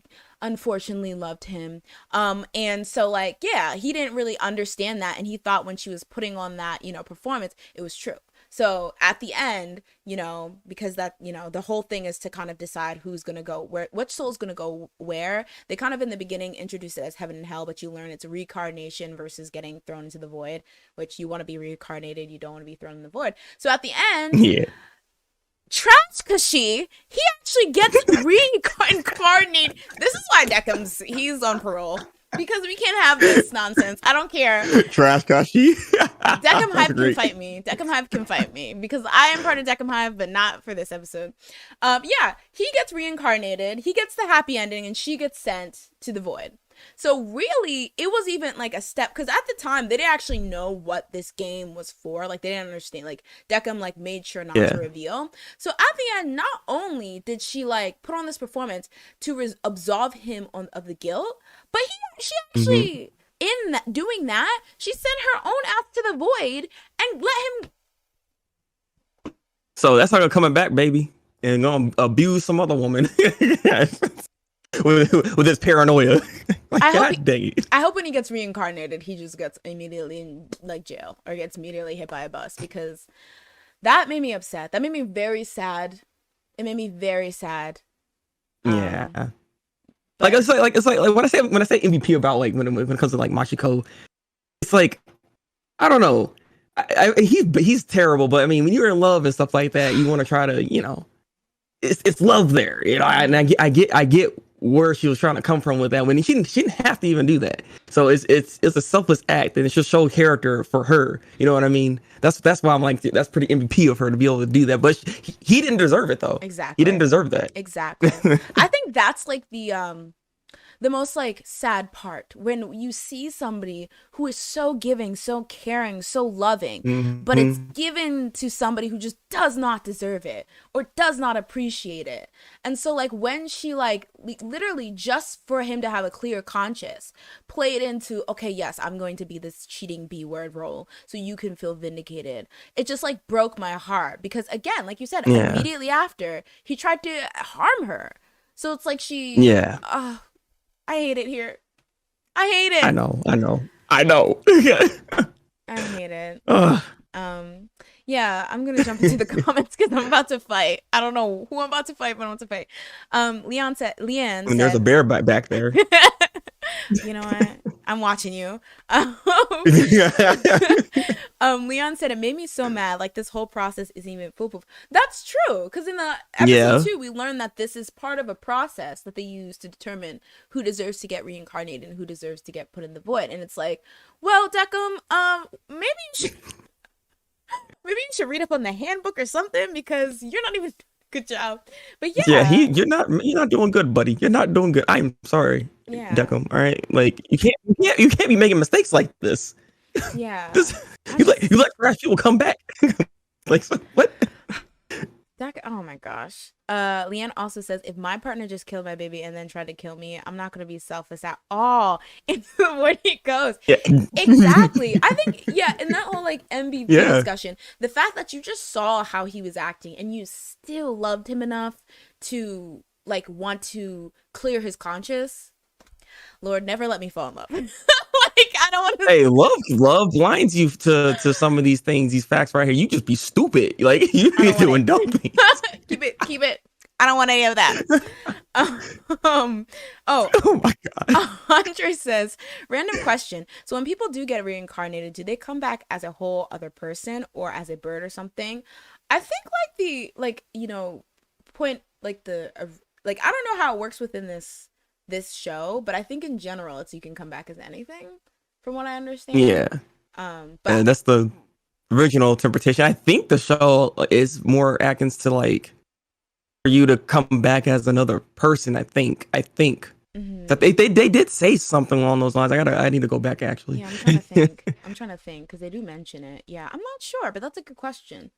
unfortunately loved him. And so like, yeah, he didn't really understand that, and he thought when she was putting on that, you know, performance, it was true. So at the end, you know, because that, you know, the whole thing is to kind of decide who's going to go where, which soul's going to go where. They kind of in the beginning introduce it as heaven and hell, but you learn it's reincarnation versus getting thrown into the void, which you want to be reincarnated. You don't want to be thrown in the void. So at the end, Trash Kashi, he actually gets reincarnated. This is why he's on parole. Because we can't have this nonsense. I don't care. Trash Kashi. Deckham Hive can fight me. Deckham Hive can fight me. Because I am part of Deckham Hive, but not for this episode. Yeah, he gets reincarnated. He gets the happy ending, and she gets sent to the void. So really, it was even like a step, because at the time they didn't actually know what this game was for. Like they didn't understand. Like Deckham like made sure not to reveal. So at the end, not only did she like put on this performance to absolve him of the guilt, but she actually in doing that, she sent her own ass to the void and let him. So that's how they're coming back, baby, and gonna abuse some other woman. with his paranoia. Like, I hope when he gets reincarnated, he just gets immediately in like jail or gets immediately hit by a bus, because that made me upset. That made me very sad. It made me very sad. Yeah. Like it's like when I say MVP about like when it comes to like Machiko, it's like I don't know. He's terrible, but I mean when you're in love and stuff like that, you want to try to, you know, it's love there, you know. And I get where she was trying to come from with that, when she didn't have to even do that. So it's a selfless act, and it should show character for her. You know what I mean? That's why I'm like, that's pretty MVP of her to be able to do that. But he didn't deserve it though. Exactly. He didn't deserve that. Exactly. I think that's like the most like sad part, when you see somebody who is so giving, so caring, so loving, but it's given to somebody who just does not deserve it or does not appreciate it. And so like when she like literally just for him to have a clear conscience played into, okay, yes, I'm going to be this cheating B-word role so you can feel vindicated. It just like broke my heart, because again, like you said, immediately after he tried to harm her. So it's like I hate it here. I hate it. I know. I hate it. Yeah, I'm gonna jump into the comments because I'm about to fight. I don't know who I'm about to fight, but I'm about to fight. Leanne said, there's a bear back there. You know what? I'm watching you. Leon said, it made me so mad. Like this whole process isn't even foolproof. That's true, because in the episode 2, we learned that this is part of a process that they use to determine who deserves to get reincarnated and who deserves to get put in the void. And it's like, well, Deckham, maybe you should read up on the handbook or something, because you're not even. Good job. But you're not doing good, buddy. You're not doing good. I'm sorry, Deckham. All right, like you can't be making mistakes like this. Yeah. You let trash people come back. Like what? Oh my gosh. Leanne also says, if my partner just killed my baby and then tried to kill me, I'm not going to be selfless at all. Into where he goes. Yeah. Exactly. I think, in that whole like MVP discussion, the fact that you just saw how he was acting and you still loved him enough to like want to clear his conscience. Lord, never let me fall in love. Like, I don't want to. Hey, love blinds you to some of these things, these facts right here. You just be stupid. Like, you be doing dumb things. Keep it. I don't want any of that. Oh my God. Andre says, random question. So when people do get reincarnated, do they come back as a whole other person or as a bird or something? I think like point, like I don't know how it works within this show, but I think in general it's you can come back as anything, from what I understand. Yeah. But that's the original interpretation. I think the show is more akin to like for you to come back as another person. I think. That they did say something along those lines. I need to go back actually. Yeah, I'm trying to think. I'm trying to think because they do mention it. Yeah, I'm not sure, but that's a good question.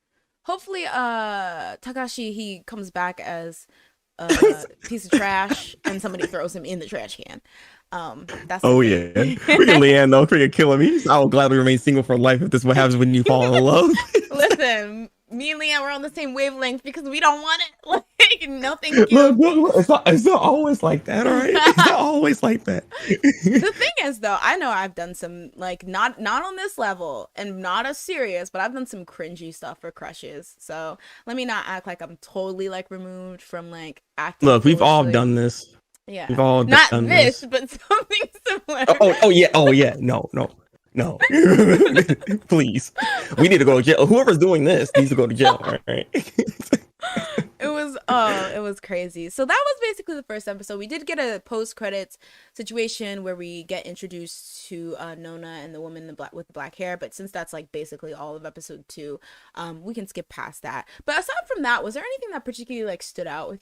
Hopefully, Takashi he comes back as a piece of trash and somebody throws him in the trash can. That's the Oh thing. yeah, freaking Leanne though, freaking killing me. I will gladly remain single for life if this is what happens when you fall in love. Listen, me and Leanne were on the same wavelength because we don't want it. Like, no, thank Look, you. look, it's not always like that, all right? It's not always like that. The thing is, though, I know I've done some like not on this level and not as serious, but I've done some cringy stuff for crushes. So let me not act like I'm totally like removed from like acting Look, we've all foolishly. done this. We've Yeah, all not done this, this. but something similar. Oh yeah. No. Please, we need to go to jail. Whoever's doing this needs to go to jail. All right. It was crazy. So that was basically the first episode. We did get a post credits situation where we get introduced to Nona and the woman with the black hair, but since that's like basically all of episode 2, we can skip past that. But aside from that, was there anything that particularly like stood out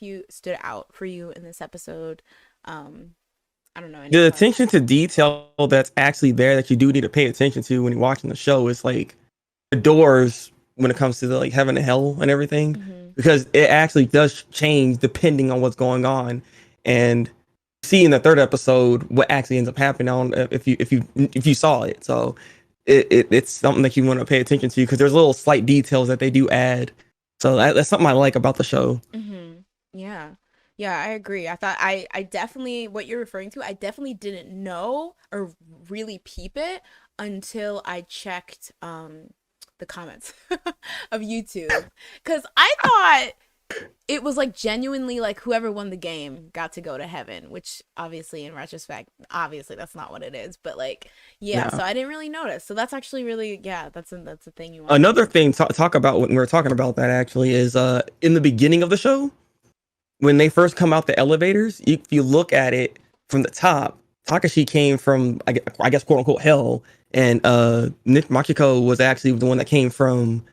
for you in this episode? I don't know. The attention to detail that's actually there that you do need to pay attention to when you're watching the show is like the doors when it comes to the like heaven and hell and everything, because it actually does change depending on what's going on. And see in the third episode what actually ends up happening on if you saw it. So it's something that you want to pay attention to because there's little slight details that they do add. So that's something I like about the show. Yeah. Yeah, I agree. I thought I definitely, what you're referring to, I definitely didn't know or really peep it until I checked the comments of YouTube. Because I thought it was like genuinely like whoever won the game got to go to heaven, which obviously in retrospect, obviously that's not what it is. But like, yeah, so I didn't really notice. So that's actually really, yeah, that's a thing you want. Another thing to talk about when we're talking about that actually is in the beginning of the show, when they first come out the elevators, if you look at it from the top, Takashi came from, I guess, quote unquote, hell. And Nick Machiko was actually the one that came from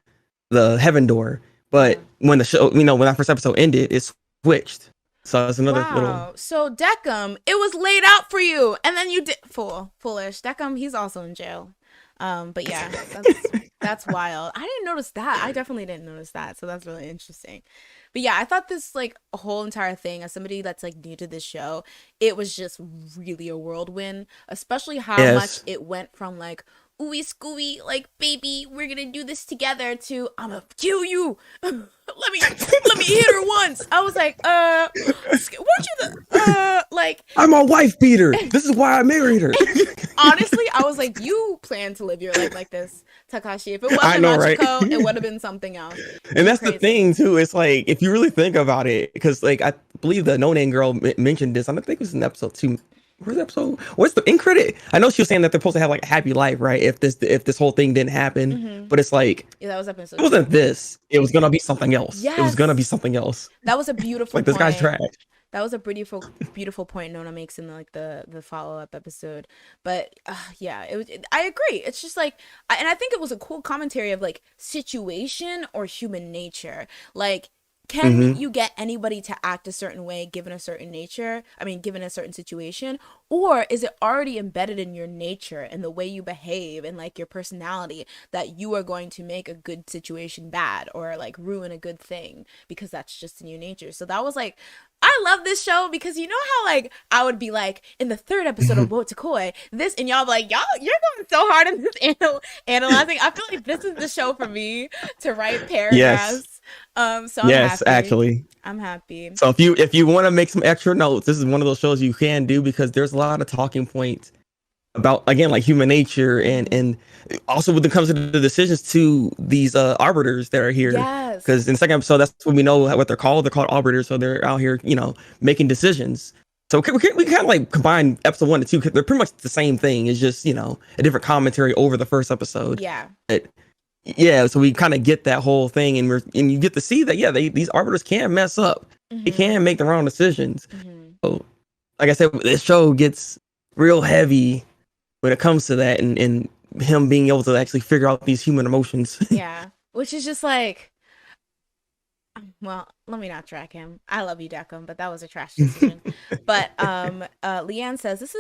the heaven door. But when the show, when that first episode ended, it switched. So it's another little. So Decim, it was laid out for you. And then you did. Foolish. Decim, he's also in jail. But yeah, that's wild. I didn't notice that. I definitely didn't notice that. So that's really interesting. But yeah, I thought this like a whole entire thing, as somebody that's like new to this show, it was just really a whirlwind, especially how much it went from like ooey scooey, like baby, we're gonna do this together to I'm gonna kill you. let me hit her once. I was like, weren't you like I'm a wife beater. This is why I married her. Honestly, I was like, you plan to live your life like this, Takashi. If it wasn't Machiko, right? It would have been something else. And that's crazy. The thing too. It's like if you really think about it, because like I believe the No Name Girl mentioned this. I think it was in episode 2. Where's the episode? What's the end credit? I know she was saying that they're supposed to have like a happy life, right? If this whole thing didn't happen, but it's like that was episode. It wasn't this. It was gonna be something else. Yes. It was gonna be something else. That was a beautiful. Like this guy's trash. That was a beautiful point Nona makes in like the follow-up episode. But yeah, I agree. It's just like, and I think it was a cool commentary of like situation or human nature. Like, can you get anybody to act a certain way given a certain nature? I mean, given a certain situation? Or is it already embedded in your nature and the way you behave and like your personality that you are going to make a good situation bad or like ruin a good thing because that's just in your nature? So that was like, I love this show because you know how like I would be like in the third episode of Boat to Koi, this, and y'all be like, you're going so hard in this analyzing. I feel like this is the show for me to write paragraphs. So I'm happy. Actually, I'm happy. So if you want to make some extra notes, this is one of those shows you can do because there's a lot of talking points about, again, like human nature and also when it comes to the decisions to these arbiters that are here. Yes. Because in the second episode, that's when we know what they're called. They're called arbiters, so they're out here, making decisions. So we kind of like combine episode 1 to 2 because they're pretty much the same thing. It's just a different commentary over the first episode. Yeah. Yeah, so we kind of get that whole thing, and you get to see that these arbiters can mess up. They can make the wrong decisions. So, like I said, this show gets real heavy when it comes to that, and him being able to actually figure out these human emotions. Yeah, which is just like, well, let me not track him. I love you, Deckham, but that was a trash decision. But Leanne says this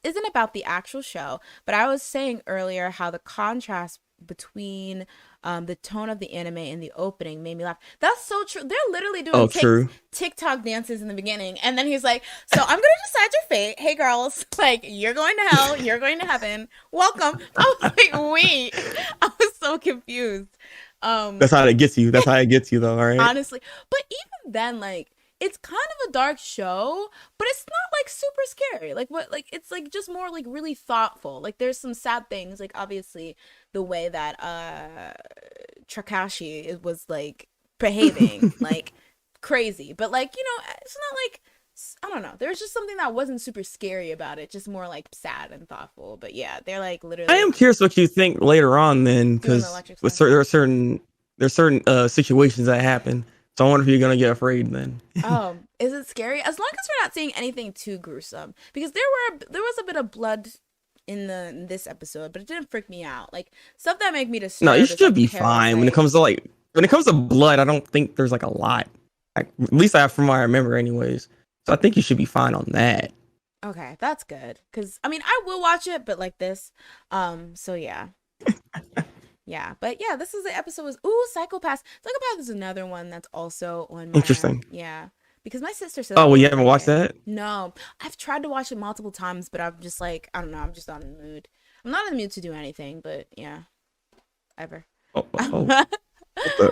isn't about the actual show, but I was saying earlier how the contrast between the tone of the anime and the opening made me laugh. That's so true. They're literally doing Oh, true. TikTok dances in the beginning, and then he's like, "So I'm gonna decide your fate. Hey, girls, like you're going to hell, you're going to heaven. Welcome." I was like, "Wait," I was so confused. That's how it gets you. That's how it gets you, though. All right. Honestly, but even then, like it's kind of a dark show, but it's not like super scary. Like what, like it's like just more like really thoughtful. Like there's some sad things, like obviously the way that Trakashi was like behaving like crazy, but like it's not like, I don't know, there's just something that wasn't super scary about it, just more like sad and thoughtful. But yeah, they're like I literally am curious what you think later on, then, doing the because electric there's certain situations that happen. So I wonder if you're gonna get afraid then. Oh, is it scary? As long as we're not seeing anything too gruesome, because there was a bit of blood in this episode, but it didn't freak me out. Like stuff that make me No, you disturbed is should like be fine when it Parasite. comes to blood. I don't think there's like a lot. Like, at least from what I remember, anyways. So I think you should be fine on that. Okay, that's good. Cause I mean, I will watch it, but like this. So yeah. Yeah, but yeah, this is the episode was Psychopath. Psychopath is another one that's also on my Interesting. yeah. Because my sister says Oh, I well, you really haven't like watched it. that? No, I've tried to watch it multiple times, but I'm just like, I don't know, I'm just not in the mood. I'm not in the mood to do anything, but yeah, ever. Oh,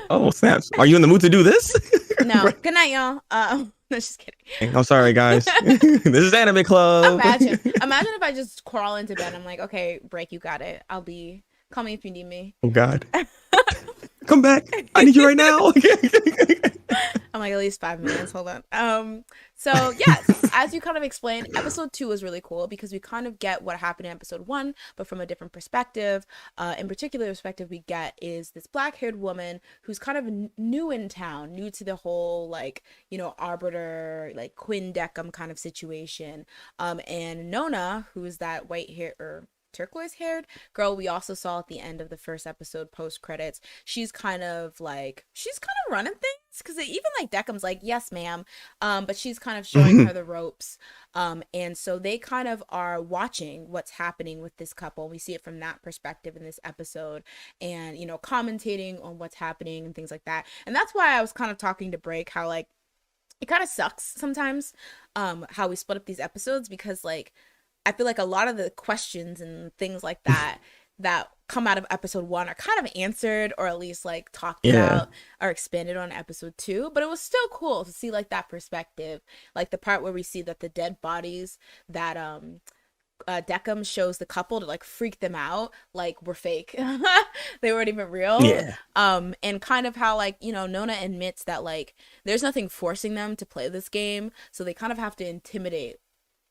oh, snaps! Are you in the mood to do this? No, good night, y'all. No, just kidding. I'm sorry, guys. This is Anime Club. Imagine if I just crawl into bed. I'm like, okay, break, you got it. Call me if you need me. Oh God, come back! I need you right now. I'm like, at least 5 minutes. Hold on. So yes, as you kind of explained, episode 2 was really cool because we kind of get what happened in episode 1, but from a different perspective. In particular, the perspective we get is this black-haired woman who's kind of new in town, new to the whole like, arbiter, like Quinn Deckham kind of situation. And Nona, who is that white hair or turquoise haired girl we also saw at the end of the first episode post credits, she's kind of running things because even like Deckham's like, yes ma'am, but she's kind of showing her the ropes, and so they kind of are watching what's happening with this couple. We see it from that perspective in this episode, and commentating on what's happening and things like that. And that's why I was kind of talking to Break how like it kind of sucks sometimes how we split up these episodes, because like I feel like a lot of the questions and things like that that come out of episode 1 are kind of answered, or at least like talked about or expanded on episode 2. But it was still cool to see like that perspective, like the part where we see that the dead bodies that Deckham shows the couple to like freak them out, like were fake. They weren't even real. Yeah. And kind of how like Nona admits that like there's nothing forcing them to play this game, so they kind of have to intimidate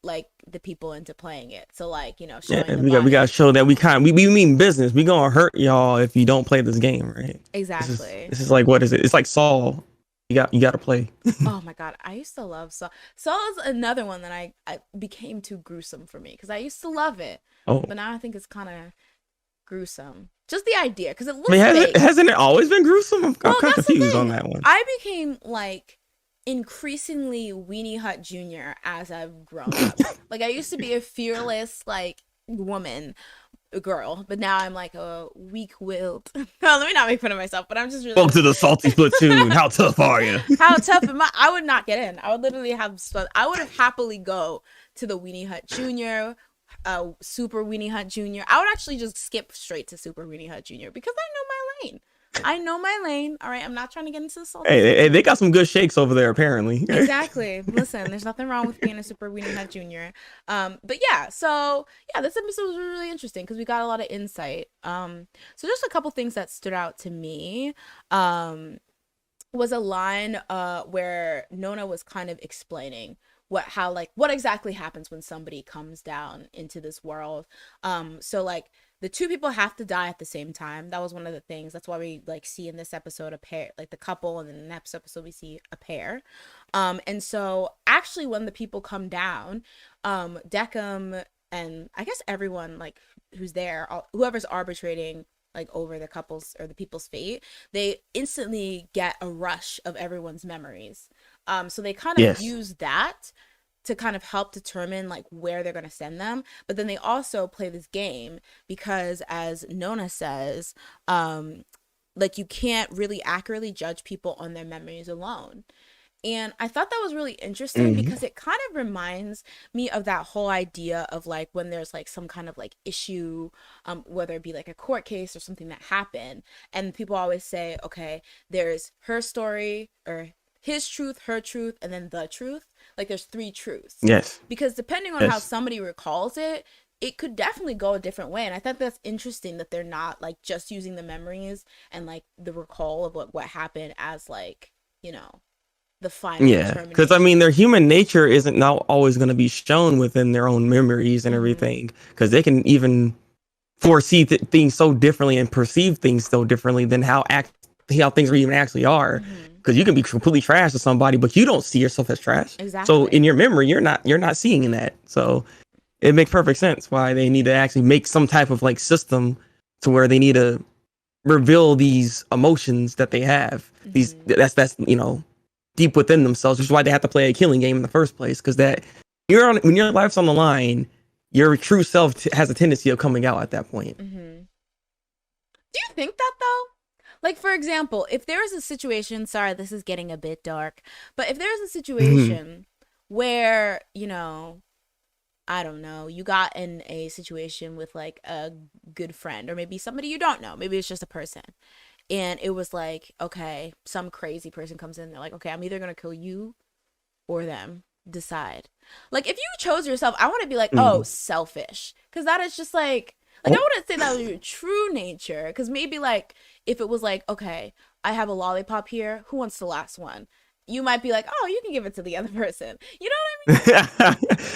like the people into playing it. So like showing we gotta show that we mean business. We gonna hurt y'all if you don't play this game, right? Exactly. This is like, what is it? It's like Saul. You gotta play. Oh my god, I used to love Saul. Saul is another one that I became too gruesome for me because I used to love it, but now I think it's kind of gruesome. Just the idea, because it looks fake. Hasn't it always been gruesome? I'm kind of confused on that one. I became like increasingly Weenie Hut Jr. as I've grown up. Like I used to be a fearless like girl, but now I'm like a weak-willed. Well, let me not make fun of myself, but I'm just really. Welcome to the Salty Platoon. How tough are you? How tough am I? I would not get in. I would literally I would happily go to the Weenie Hut Jr., Super Weenie Hut Jr. I would actually just skip straight to Super Weenie Hut Jr. because I know my lane. All right, I'm not trying to get into the salty. Hey, they got some good shakes over there, apparently. Exactly. Listen, there's nothing wrong with being a Super Weenie Hut Jr. But yeah, so yeah, this episode was really interesting because we got a lot of insight. So just a couple things that stood out to me. Was a line where Nona was kind of explaining what exactly happens when somebody comes down into this world. So like the two people have to die at the same time. That was one of the things. That's why we like see in this episode a pair, like the couple, and then in the next episode we see a pair. And so actually when the people come down, Deckham and I guess everyone like who's there, whoever's arbitrating like over the couple's or the people's fate, they instantly get a rush of everyone's memories. So they kind of Yes. use that to kind of help determine like where they're going to send them, but then they also play this game because, as Nona says, like you can't really accurately judge people on their memories alone. And I thought that was really interesting Hmm. because it kind of reminds me of that whole idea of like when there's like some kind of like issue, whether it be like a court case or something that happened. And people always say, okay, there's her story or his truth, her truth, and then the truth. Like there's three truths. Yes. Because depending on how Yes. somebody recalls it, it could definitely go a different way. And I thought that's interesting that they're not like just using the memories and like the recall of what happened as like, you know, the final Yeah, because I determination. mean, their human nature isn't not always going to be shown within their own memories and Mm-hmm. everything, because they can even foresee things so differently and perceive things so differently than how things even actually are. Mm-hmm. Because you can be completely trash to somebody, but you don't see yourself as trash. So in Exactly. your memory, you're not seeing that. So it makes perfect sense why they need to actually make some type of like system to where they need to reveal these emotions that they have. These Mm-hmm. that's deep within themselves, which is why they have to play a killing game in the first place. Because that you're on when your life's on the line, your true self has a tendency of coming out at that point. Mm-hmm. Do you think that though? Like for example, if there is a situation, sorry, this is getting a bit dark, but if there's a Mhm. situation where, you know, I don't know, you got in a situation with like a good friend or maybe somebody you don't know, maybe it's just a person. And it was like, okay, some crazy person comes in, they're like, okay, I'm either going to kill you or them. Decide. Like if you chose yourself, I want to be like, oh, Mhm. selfish. Cuz that is just like I Oh, wouldn't say that was your true nature cuz maybe like if it was like, okay, I have a lollipop here, who wants the last one? You might be like, "Oh, you can give it to the other person." You know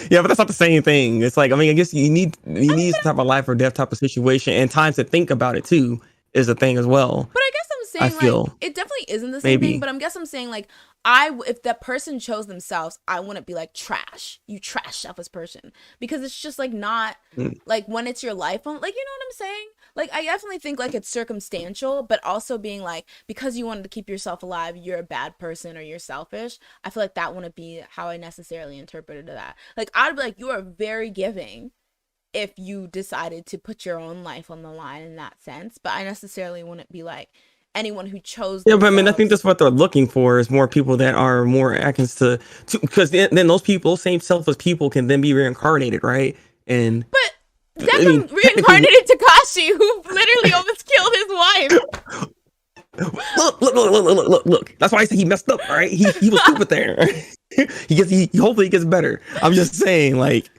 yeah, but that's not the same thing. It's like I mean, I guess you need some type of life or death type of situation and time to think about it too is a thing as well. But I guess I'm I saying like feel it definitely isn't the same thing. maybe. But I'm saying like I if that person chose themselves, I wouldn't be like trash. You trash selfish person because it's just like not Mm. like when it's your life. Like you know what I'm saying? Like I definitely think like it's circumstantial, but also being like because you wanted to keep yourself alive, you're a bad person or you're selfish. I feel like that wouldn't be how I necessarily interpreted that. Like I'd be like you are very giving if you decided to put your own life on the line in that sense. But I necessarily wouldn't be like anyone who chose Yeah, but I mean, I think themselves. that's what they're looking for is more people that are more akin to because then those people, same selfless people, can then be reincarnated, right? And But I mean, Deca technically, reincarnated Takashi, who literally almost killed his wife. look. That's why I say he messed up. All right, he was stupid there. He hopefully he gets better. I'm just saying, like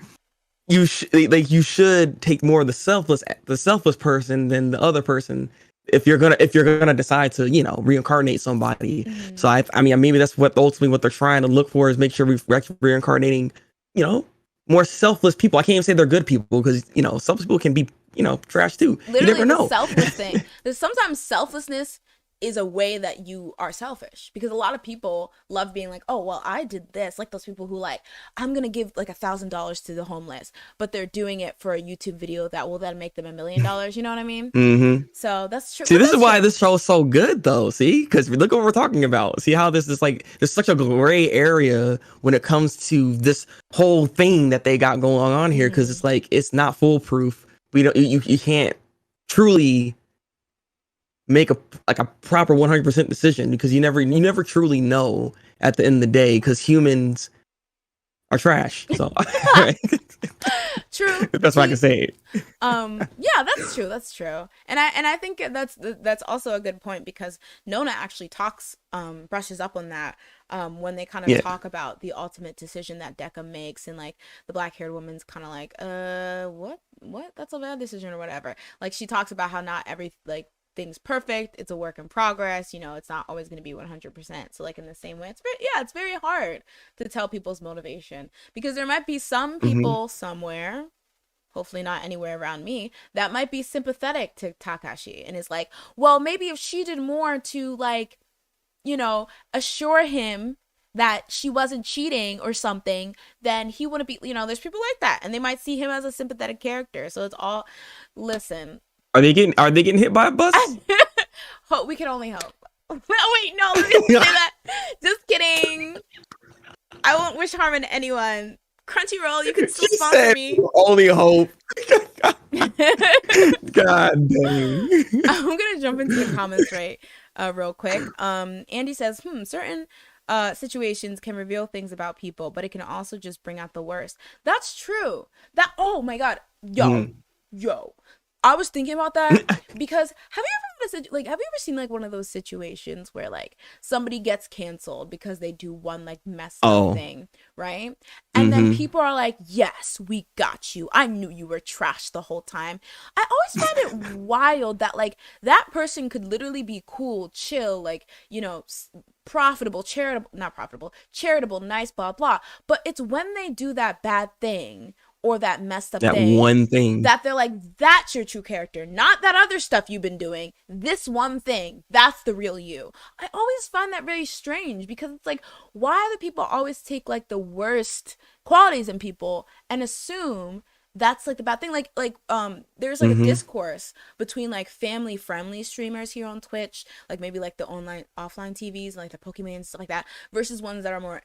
you should take more of the selfless person than the other person if you're gonna decide to reincarnate somebody. So Mm-hmm. I mean maybe that's what ultimately what they're trying to look for is make sure we're actually reincarnating you know more selfless people. I can't even say they're good people because some people can be trash too. You Literally never the know. selfless thing. There's sometimes selflessness is a way that you are selfish because a lot of people love being like, oh well, I did this, like those people who like I'm gonna give like $1,000 to the homeless, but they're doing it for a YouTube video that will then make them $1 million. You know what I mean? Hmm. So that's true, See, but this is that's why true. this show is so good, though. See, because look what we're talking about. See how this is like there's such a gray area when it comes to this whole thing that they got going on here. Because Mm-hmm. it's like it's not foolproof. We don't. You can't truly make a proper 100% decision because you never truly know at the end of the day because humans are trash. So True. that's why I can See, say it. yeah, that's true. That's true. And I think that's also a good point because Nona actually talks brushes up on that when they kind of Yeah. talk about the ultimate decision that Deca makes and like the black-haired woman's kind of like what that's a bad decision or whatever. Like she talks about how not every like thing's perfect. It's a work in progress. You know, it's not always going to be 100%. So like in the same way, it's very hard to tell people's motivation because there might be some Hmm. people somewhere, hopefully not anywhere around me, that might be sympathetic to Takashi and is like, well, maybe if she did more to like, assure him that she wasn't cheating or something, then he wouldn't be, there's people like that and they might see him as a sympathetic character. So it's all, listen. Are they getting hit by a bus? Hope we can only hope. No, wait, no, let me say that. Just kidding. I won't wish harm on anyone. Crunchyroll, you can still She sponsor said me. only hope. I'm God dang. gonna jump into the comments real quick. Andy says, certain situations can reveal things about people, but it can also just bring out the worst. That's true. Oh my god. Yo. I was thinking about that because have you ever seen like one of those situations where like somebody gets canceled because they do one like messed up thing, right? And then people are like, "Yes, we got you. I knew you were trash the whole time." I always find it wild that like that person could literally be cool, chill, like, profitable, charitable, nice, blah blah. But it's when they do that bad thing or that messed up That thing, one thing that they're like, that's your true character, not that other stuff you've been doing. This one thing, that's the real you. I always find that very strange because it's like, why do people always take like the worst qualities in people and assume that's like the bad thing? There's like a discourse between like family friendly streamers here on Twitch, like maybe like the offline TVs, like the Pokemon and stuff like that, versus ones that are more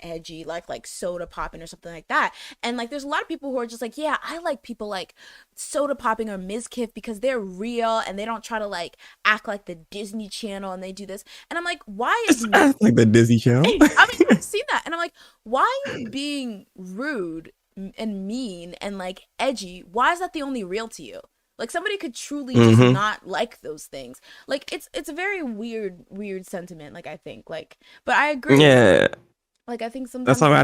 edgy, like soda popping or something like that. And like there's a lot of people who are just like, yeah, I like people like soda popping or Mizkif because they're real and they don't try to like act like the Disney Channel and they do this. And I'm like, why is like the Disney Channel? I mean, I've seen that and I'm like, why are you being rude and mean and like edgy? Why is that the only real to you? Like somebody could truly just not like those things. Like it's a very weird sentiment, like I think. Like, but I agree. Yeah. Like I think sometimes That's why I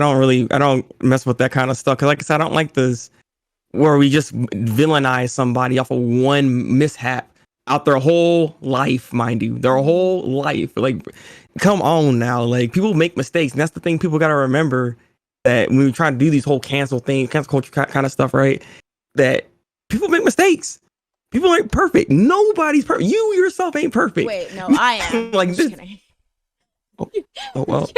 don't mess with that kind of stuff. Cause like I said, I don't like this where we just villainize somebody off of one mishap out their whole life, mind you, their whole life. Like, come on now. Like people make mistakes. And that's the thing people got to remember, that when we try to do these whole cancel culture kind of stuff, right? That people make mistakes. People aren't perfect. Nobody's perfect. You yourself ain't perfect. Wait, no, I am. Like I'm this. just kidding. Well,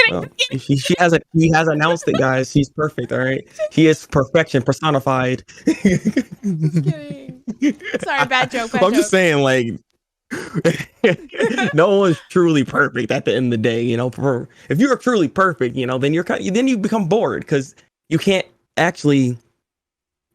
she has announced it, guys. She's perfect. All right, she is perfection personified. Just kidding. Sorry, bad joke. I'm just saying, like, no one's truly perfect at the end of the day. If you're truly perfect, then you become bored because you can't actually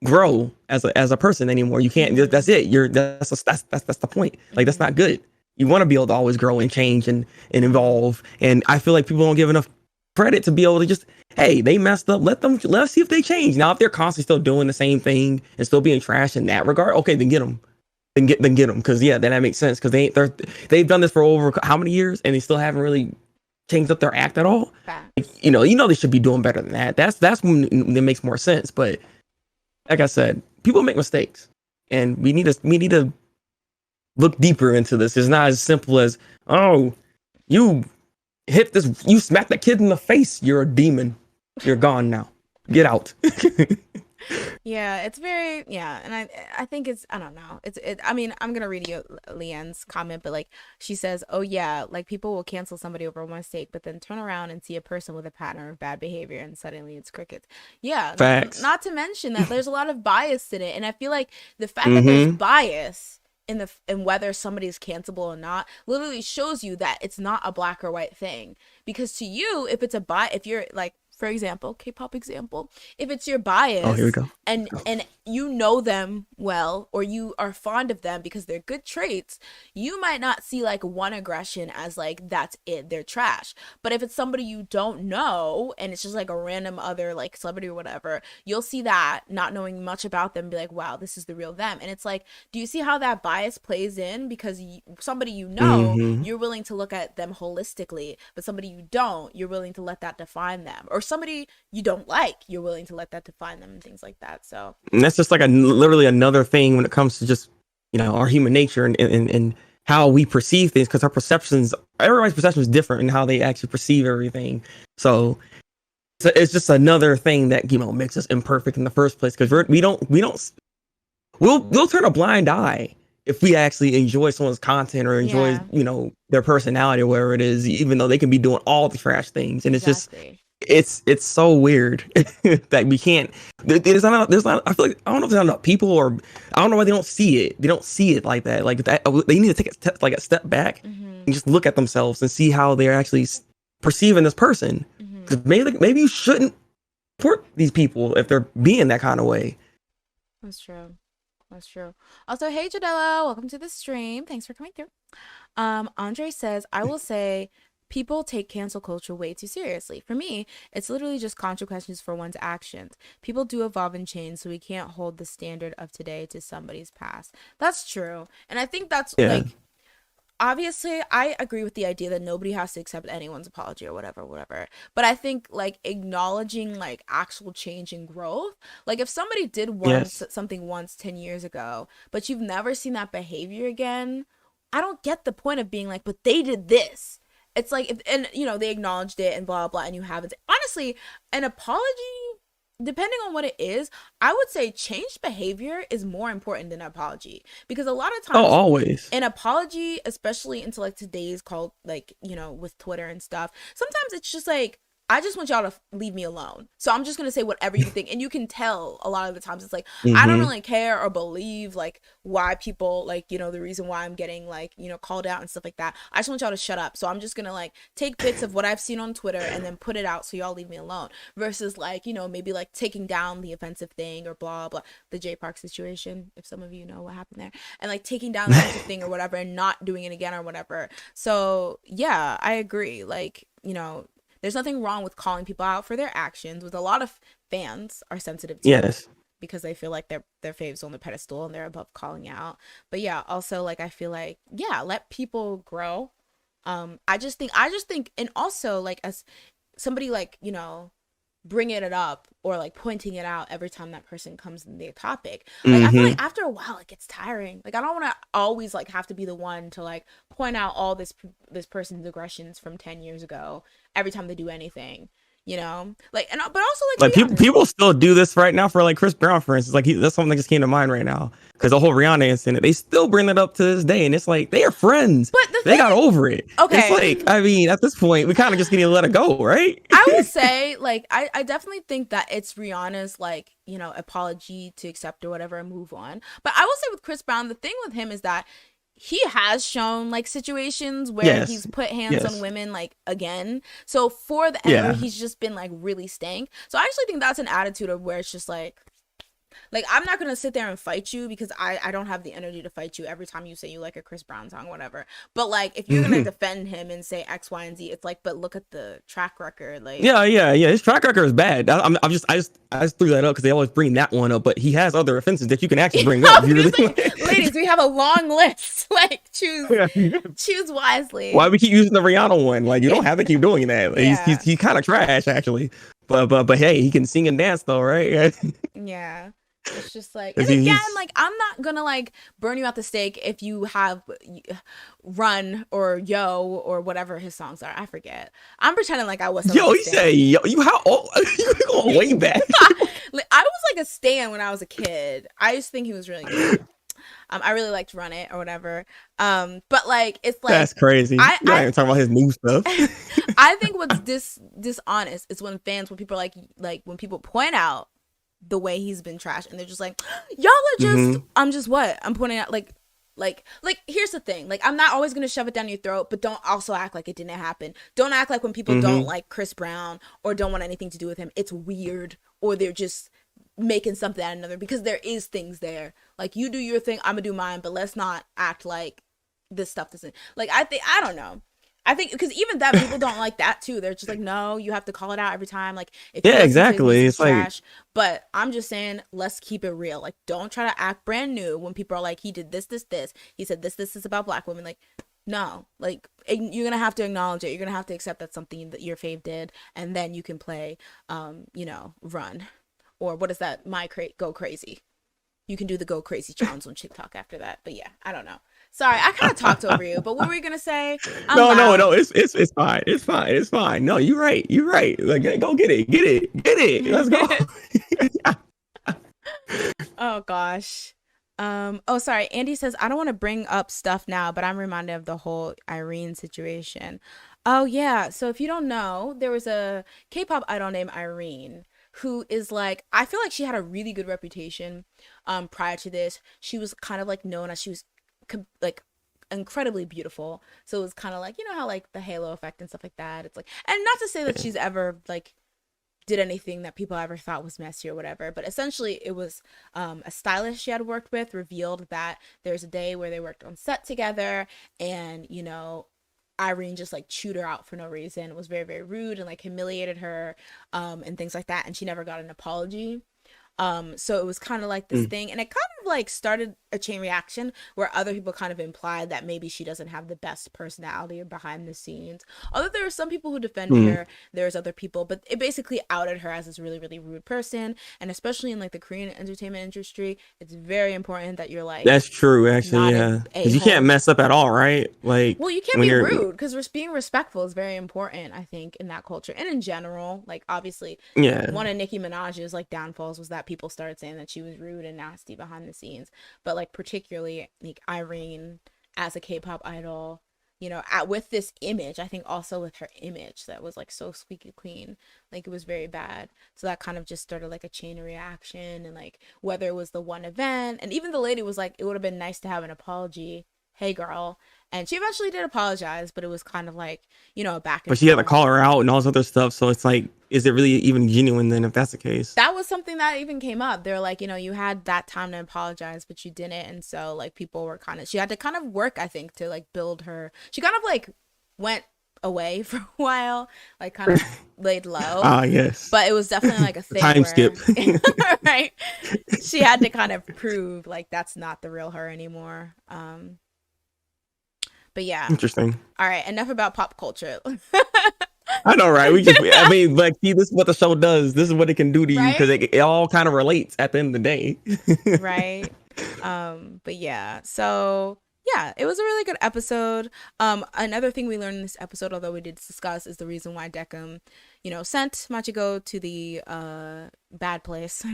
grow as a person anymore. You can't. That's it. That's the point. Like that's not good. You want to be able to always grow and change and evolve. And I feel like people don't give enough credit to be able to just, hey, they messed up. Let's see if they change. Now, if they're constantly still doing the same thing and still being trash in that regard, okay, then get them. Then get them. Because yeah, then that makes sense. Because they've done this for over how many years and they still haven't really changed up their act at all. Like, they should be doing better than that. That's when it makes more sense. But like I said, people make mistakes, and we need to look deeper into this. It's not as simple as, oh, you smacked that kid in the face, you're a demon, you're gone now, get out. Yeah, it's very, and I think it's, I don't know, I mean, I'm gonna read you Leanne's comment, but like she says, oh yeah, like people will cancel somebody over one mistake but then turn around and see a person with a pattern of bad behavior and suddenly it's crickets. Yeah, facts. Not to mention that there's a lot of bias in it, and I feel like the fact that there's bias in whether somebody's cancelable or not literally shows you that it's not a black or white thing. Because to you, if you're like, for example, K-pop example, if it's your bias, here we go. and you know them well, or you are fond of them because they're good traits, you might not see like one aggression as like, that's it, they're trash. But if it's somebody you don't know and it's just like a random other like celebrity or whatever, you'll see that, not knowing much about them, be like, wow, this is the real them. And it's like, do you see how that bias plays in? Because somebody you're willing to look at them holistically, but somebody you don't, you're willing to let that define them. Or somebody you don't like, you're willing to let that define them, and things like that. So, and that's just like literally another thing when it comes to just our human nature and how we perceive things, because everybody's perception is different in how they actually perceive everything. So it's just another thing that makes us imperfect in the first place, because we'll turn a blind eye if we actually enjoy someone's content or enjoy their personality or whatever it is, even though they can be doing all the trash things. And it's just it's so weird that we can't. There's not. I feel like I don't know if there's not enough people, or I don't know why they don't see it. They don't see it like that. Like that, they need to take like a step back Mm-hmm. and just look at themselves and see how they're actually perceiving this person. Mm-hmm. Because maybe you shouldn't support these people if they're being that kind of way. That's true. That's true. Also, hey Jadella, welcome to the stream. Thanks for coming through. Andre says, I will say people take cancel culture way too seriously. For me, it's literally just consequences for one's actions. People do evolve and change, so we can't hold the standard of today to somebody's past. That's true. And I think that's Yeah. like, obviously I agree with the idea that nobody has to accept anyone's apology or whatever, but I think like acknowledging like actual change and growth, like if somebody did once something once 10 years ago but you've never seen that behavior again, I don't get the point of being like, but they did this. It's like, if, and you know, they acknowledged it and blah blah, and you haven't. Honestly, an apology, depending on what it is, I would say changed behavior is more important than an apology, because a lot of Oh, times always. an apology, especially into like today's called, like, you know, with Twitter and stuff, sometimes it's just like, I just want y'all to leave me alone, so I'm just gonna say whatever you think. And you can tell a lot of the times it's like, I don't really care or believe like why people, like, you know, the reason why I'm getting like, you know, called out and stuff like that. I just want y'all to shut up, so I'm just gonna like take bits of what I've seen on Twitter and then put it out so y'all leave me alone, versus like, you know, maybe like taking down the offensive thing or blah blah, the J Park situation, if some of you know what happened there, and like taking down the offensive thing or whatever and not doing it again or whatever. So yeah, I agree. Like, you know, there's nothing wrong with calling people out for their actions, with a lot of fans are sensitive to Yes. because they feel like their faves on the pedestal and they're above calling out. But yeah, also like I feel like, yeah, let people grow. I just think and also like as somebody like, you know, bringing it up or like pointing it out every time that person comes in the topic, like I feel like after a while it gets tiring. Like I don't want to always like have to be the one to like point out all this person's aggressions from 10 years ago every time they do anything, you know, like, and but also Like like people still do this right now for like Chris Brown, for instance. Like that's something that just came to mind right now because the whole Rihanna incident, they still bring it up to this day, and it's like they are friends. But They got over it. Okay. It's like, I mean, at this point, we kind of just need to let it go, right? I will say, like, I definitely think that it's Rihanna's, like, you know, apology to accept or whatever and move on. But I will say with Chris Brown, the thing with him is that he has shown like situations where he's put hands on women like again. So for the end, he's just been like really stank. So I actually think that's an attitude of where it's just like I'm not gonna sit there and fight you because I don't have the energy to fight you every time you say you like a Chris Brown song, whatever. But like if you're gonna defend him and say X, Y, and Z, it's like, but look at the track record. Like yeah, his track record is bad. I just threw that up because they always bring that one up, but he has other offenses that you can actually bring up. Ladies, we have a long list. Like choose wisely. Why we keep using the Rihanna one? Like you don't have to keep doing that. He's kind of trash actually. But hey, he can sing and dance though, right? Yeah. It's just like, and again, like I'm not gonna like burn you at the stake if you have Run or Yo or whatever his songs are. I forget. I'm pretending like I wasn't. Yo, he said yo. You how old? You going way back? Like, I was like a stan when I was a kid. I used to think he was really good. I really liked Run It or whatever. But like it's like that's crazy. I ain't even talking about his new stuff. I think what's dishonest is when people are like when people point out the way he's been trashed and they're just like, y'all are just I'm just what I'm pointing out like here's the thing, like I'm not always gonna shove it down your throat, but don't also act like it didn't happen. Don't act like when people don't like Chris Brown or don't want anything to do with him, it's weird or they're just making something out of another, because there is things there. Like you do your thing, I'm gonna do mine, but let's not act like this stuff doesn't, like I don't know. I think because even that people don't like that too. They're just like, no, you have to call it out every time. Like, if exactly. It's trash. But I'm just saying, let's keep it real. Like, don't try to act brand new when people are like, he did this. He said this is about Black women. Like, no, like you're gonna have to acknowledge it. You're gonna have to accept that's something that your fave did, and then you can play, you know, Run, or what is that? Go Crazy. You can do the Go Crazy challenge on TikTok after that. But yeah, I don't know. Sorry, I kind of talked over you, but what were you gonna say? No, it's fine. It's fine. No, you're right. Like, go get it. Let's go. Oh gosh. Oh, sorry. Andy says, I don't want to bring up stuff now, but I'm reminded of the whole Irene situation. Oh yeah. So if you don't know, there was a K-pop idol named Irene who is like, I feel like she had a really good reputation prior to this. She was kind of like known as she was like incredibly beautiful. So it was kind of like, you know how like the halo effect and stuff like that. It's like, and not to say that she's ever like did anything that people ever thought was messy or whatever, but essentially it was a stylist she had worked with revealed that there's a day where they worked on set together, and Irene just like chewed her out for no reason, was very very rude and like humiliated her, and things like that, and she never got an apology. So it was kind of like this Mm. thing, and it kind of like started a chain reaction where other people kind of implied that maybe she doesn't have the best personality or behind the scenes. Although there were some people who defended Mm. her, there's other people, but it basically outed her as this really, really rude person. And especially in like the Korean entertainment industry, it's very important that you're like That's true, actually. not an Yeah, a because you can't hole. mess up at all, right? Like Well, you can't when be you're, rude because being respectful is very important, I think, in that culture and in general. Like, obviously, yeah, one of Nicki Minaj's like downfalls was that people started saying that she was rude and nasty behind the scenes. But like, particularly like Irene as a K-pop idol, with this image, I think also with her image that was like so squeaky clean, like it was very bad. So that kind of just started like a chain of reaction, and like whether it was the one event, and even the lady was like, it would have been nice to have an apology. Hey, girl. And she eventually did apologize, but it was kind of like, a back and but she had to forth. call her out and all this other stuff. So it's like, is it really even genuine then if that's the case? That was something that even came up. They're like, you had that time to apologize, but you didn't. And so, like, people were she had to kind of work, I think, to like build her. She kind of like went away for a while, like kind of laid low. Ah, yes. But it was definitely like a thing Time where, skip. right? She had to kind of prove like that's not the real her anymore. But yeah. Interesting. All right. Enough about pop culture. I know, right? I mean, like, see, this is what the show does. This is what it can do to you because Right? it all kind of relates at the end of the day. Right. But yeah, so yeah, it was a really good episode. Another thing we learned in this episode, although we did discuss, is the reason why Deckham, sent Machiko to the bad place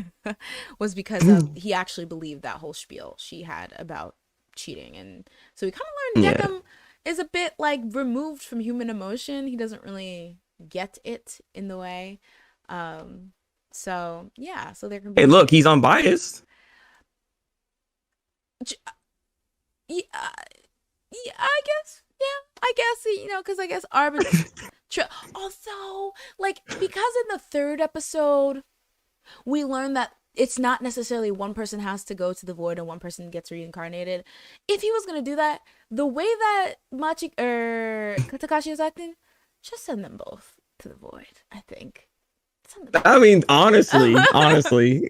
was because of he actually believed that whole spiel she had about cheating. And so we kind of learned Yeah. Deckham is a bit like removed from human emotion. He doesn't really get it in the way. So yeah, so there can Hey, be look, he's unbiased. yeah, yeah, I guess. Yeah, I guess, because I guess also, like, because in the third episode, we learned that it's not necessarily one person has to go to the void and one person gets reincarnated. If he was going to do that, the way that Takashi is acting, just send them both to the void, I think. Send them I mean, honestly, both.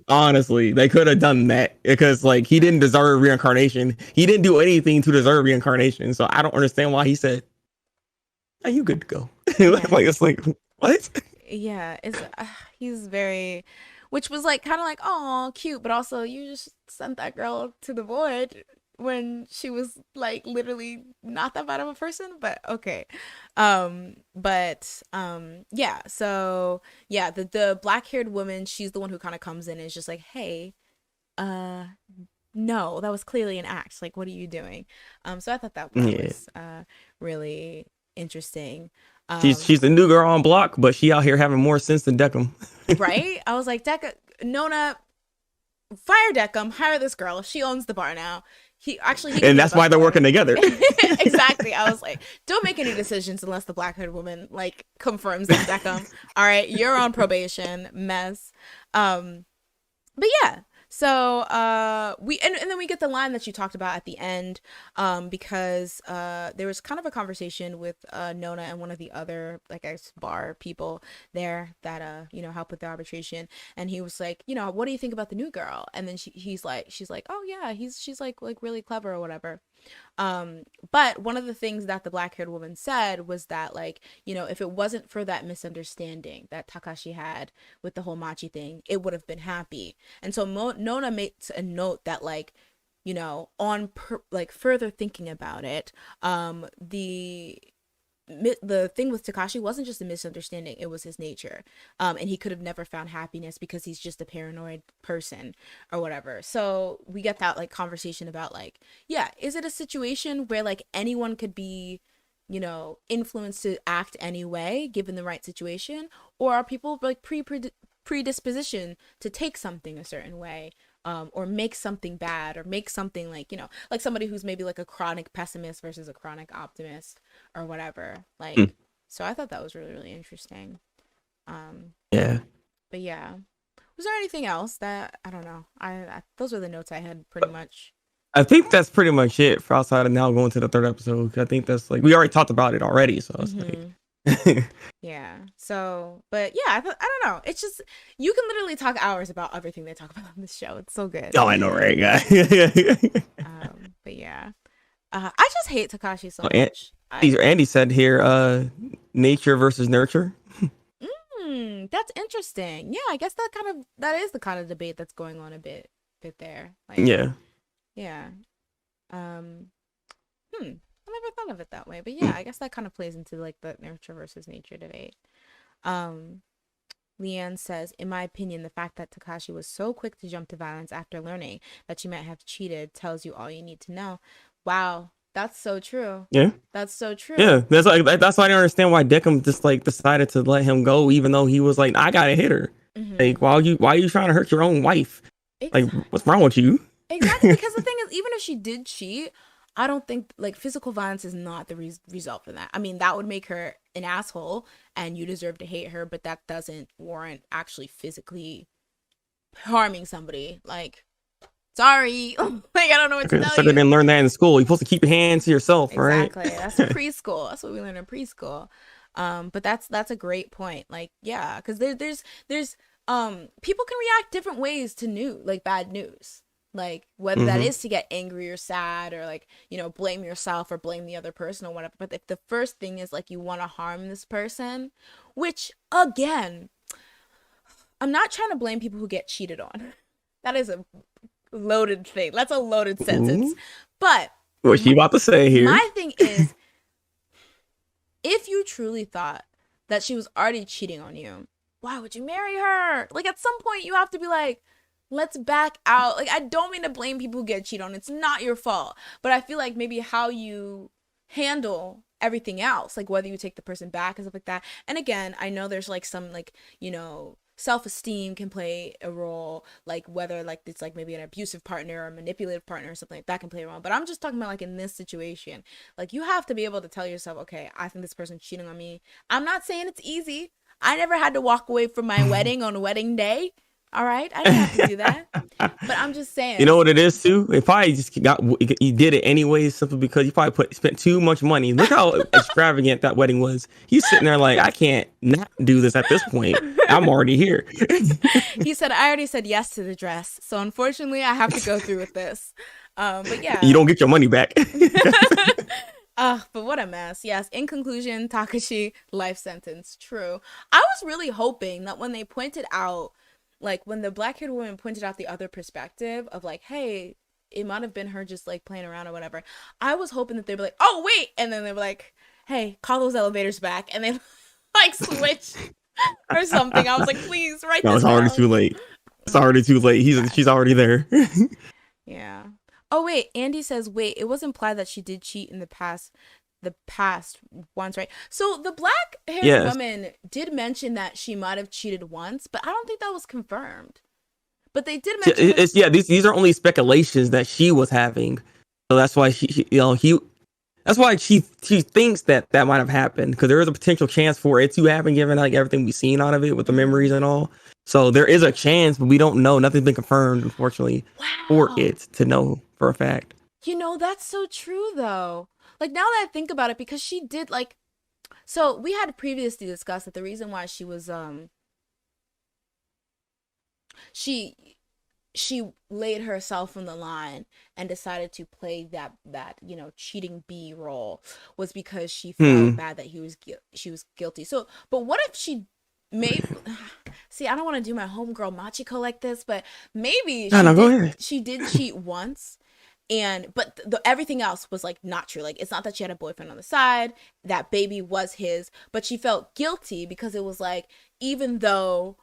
honestly, they could have done that because, like, he didn't deserve reincarnation. He didn't do anything to deserve reincarnation. So I don't understand why he said, "Are you good to go?" Yeah. Like, it's like, what? Yeah, he's very, which was like kind of like, oh, cute, but also you just sent that girl to the void when she was like literally not that bad of a person, but okay. Yeah, so yeah, the black-haired woman, she's the one who kind of comes in and is just like, "Hey, uh no, that was clearly an act. Like, what are you doing?" So I thought that Yeah, was really interesting. she's the new girl on block, but she out here having more sense than Deckham. Right? I was like, Nona, fire Deckham, hire this girl. She owns the bar now. He can And be the that's why they're busboy. working together. Exactly. I was like, don't make any decisions unless the black haired woman like confirms it's Deckham. All right, you're on probation, mess. Um, but yeah, so we and then we get the line that you talked about at the end, because there was kind of a conversation with Nona and one of the other, like, I guess, bar people there that help with the arbitration, and he was like, what do you think about the new girl? And then she's like, oh yeah, she's like really clever or whatever. But one of the things that the black-haired woman said was that, like, if it wasn't for that misunderstanding that Takashi had with the whole Machi thing, it would have been happy. And so Nona makes a note that, like, like further thinking about it, the thing with Takashi wasn't just a misunderstanding, it was his nature, and he could have never found happiness because he's just a paranoid person or whatever. So we get that like conversation about, like, yeah, is it a situation where like anyone could be influenced to act anyway given the right situation, or are people like predisposition to take something a certain way, or make something bad, or make something like, like somebody who's maybe like a chronic pessimist versus a chronic optimist or whatever. Mm. Like, so I thought that was really, really interesting. Yeah. But yeah, was there anything else that, I don't know? I those were the notes I had pretty much. I think that's pretty much it for outside of now going to the third episode. I think that's like we already talked about it already, so it's like Yeah. So, but yeah, I don't know. It's just, you can literally talk hours about everything they talk about on this show. It's so good. oh, I know, right, guy. But yeah, I just hate Takashi so much. Andy said here, nature versus nurture. That's interesting. Yeah, I guess that is the kind of debate that's going on a bit there. Like, yeah. Yeah. I never thought of it that way, but yeah, I guess that kind of plays into like the nurture versus nature debate. Leanne says, in my opinion, the fact that Takashi was so quick to jump to violence after learning that she might have cheated tells you all you need to know. Wow, that's so true. Yeah, that's so true. Yeah, that's why I don't understand why Deckham just like decided to let him go, even though he was like, I gotta hit her. Like, why are you trying to hurt your own wife? Exactly. Like, what's wrong with you? Exactly, because the thing is, even if she did cheat, I don't think like physical violence is not the result for that. I mean, that would make her an asshole and you deserve to hate her, but that doesn't warrant actually physically harming somebody. Like, sorry. Like, I don't know what to tell you. They didn't learn that in school. You're supposed to keep your hands to yourself, right? Exactly. That's preschool. That's what we learn in preschool. But that's a great point. Like, yeah, because there's people can react different ways to like bad news. Like, whether that is to get angry or sad or like, blame yourself or blame the other person or whatever. But if the first thing is like you want to harm this person, which again, I'm not trying to blame people who get cheated on. That is a loaded thing. That's a loaded sentence. But what's she about to say here? My thing is, if you truly thought that she was already cheating on you, why would you marry her? Like, at some point you have to be like, let's back out. Like, I don't mean to blame people who get cheated on. It's not your fault. But I feel like maybe how you handle everything else, like whether you take the person back and stuff like that. And again, I know there's like some like, self-esteem can play a role, like whether like it's like maybe an abusive partner or a manipulative partner or something like that can play a role. But I'm just talking about like in this situation, like you have to be able to tell yourself, okay, I think this person's cheating on me. I'm not saying it's easy. I never had to walk away from my wedding on wedding day. All right, I didn't have to do that, but I'm just saying. You know what it is too? It probably just you did it anyways, simply because you probably spent too much money. Look how extravagant that wedding was. He's sitting there like, I can't not do this at this point. I'm already here. He said, I already said yes to the dress, so unfortunately, I have to go through with this. But yeah, you don't get your money back. But what a mess. Yes. In conclusion, Takashi, life sentence. True. I was really hoping that when they pointed out. Like, when the black-haired woman pointed out the other perspective of, like, hey, it might have been her just, like, playing around or whatever, I was hoping that they'd be like, oh, wait! And then they were like, hey, call those elevators back. And they, like, switch or something. I was like, please, write this down. It's already too late. It's already too late. She's already there. Yeah. Oh, wait. Andy says, wait, it was implied that she did cheat in the past once, right? So the black-haired woman did mention that she might have cheated once, but I don't think that was confirmed. But they did mention these are only speculations that she was having. So that's why that's why she thinks that might have happened, because there is a potential chance for it to happen given like everything we've seen out of it with the memories and all. So there is a chance, but we don't know. Nothing's been confirmed, unfortunately, for it to know for a fact. That's so true though. Like, now that I think about it, because she did, like, so we had previously discussed that the reason why she was, she laid herself on the line and decided to play that cheating B role was because she felt bad that she was guilty. So, but what if she see, I don't want to do my homegirl Machiko like this, but maybe she did cheat once. But everything else was like not true. Like, it's not that she had a boyfriend on the side, that baby was his, but she felt guilty because it was like, even though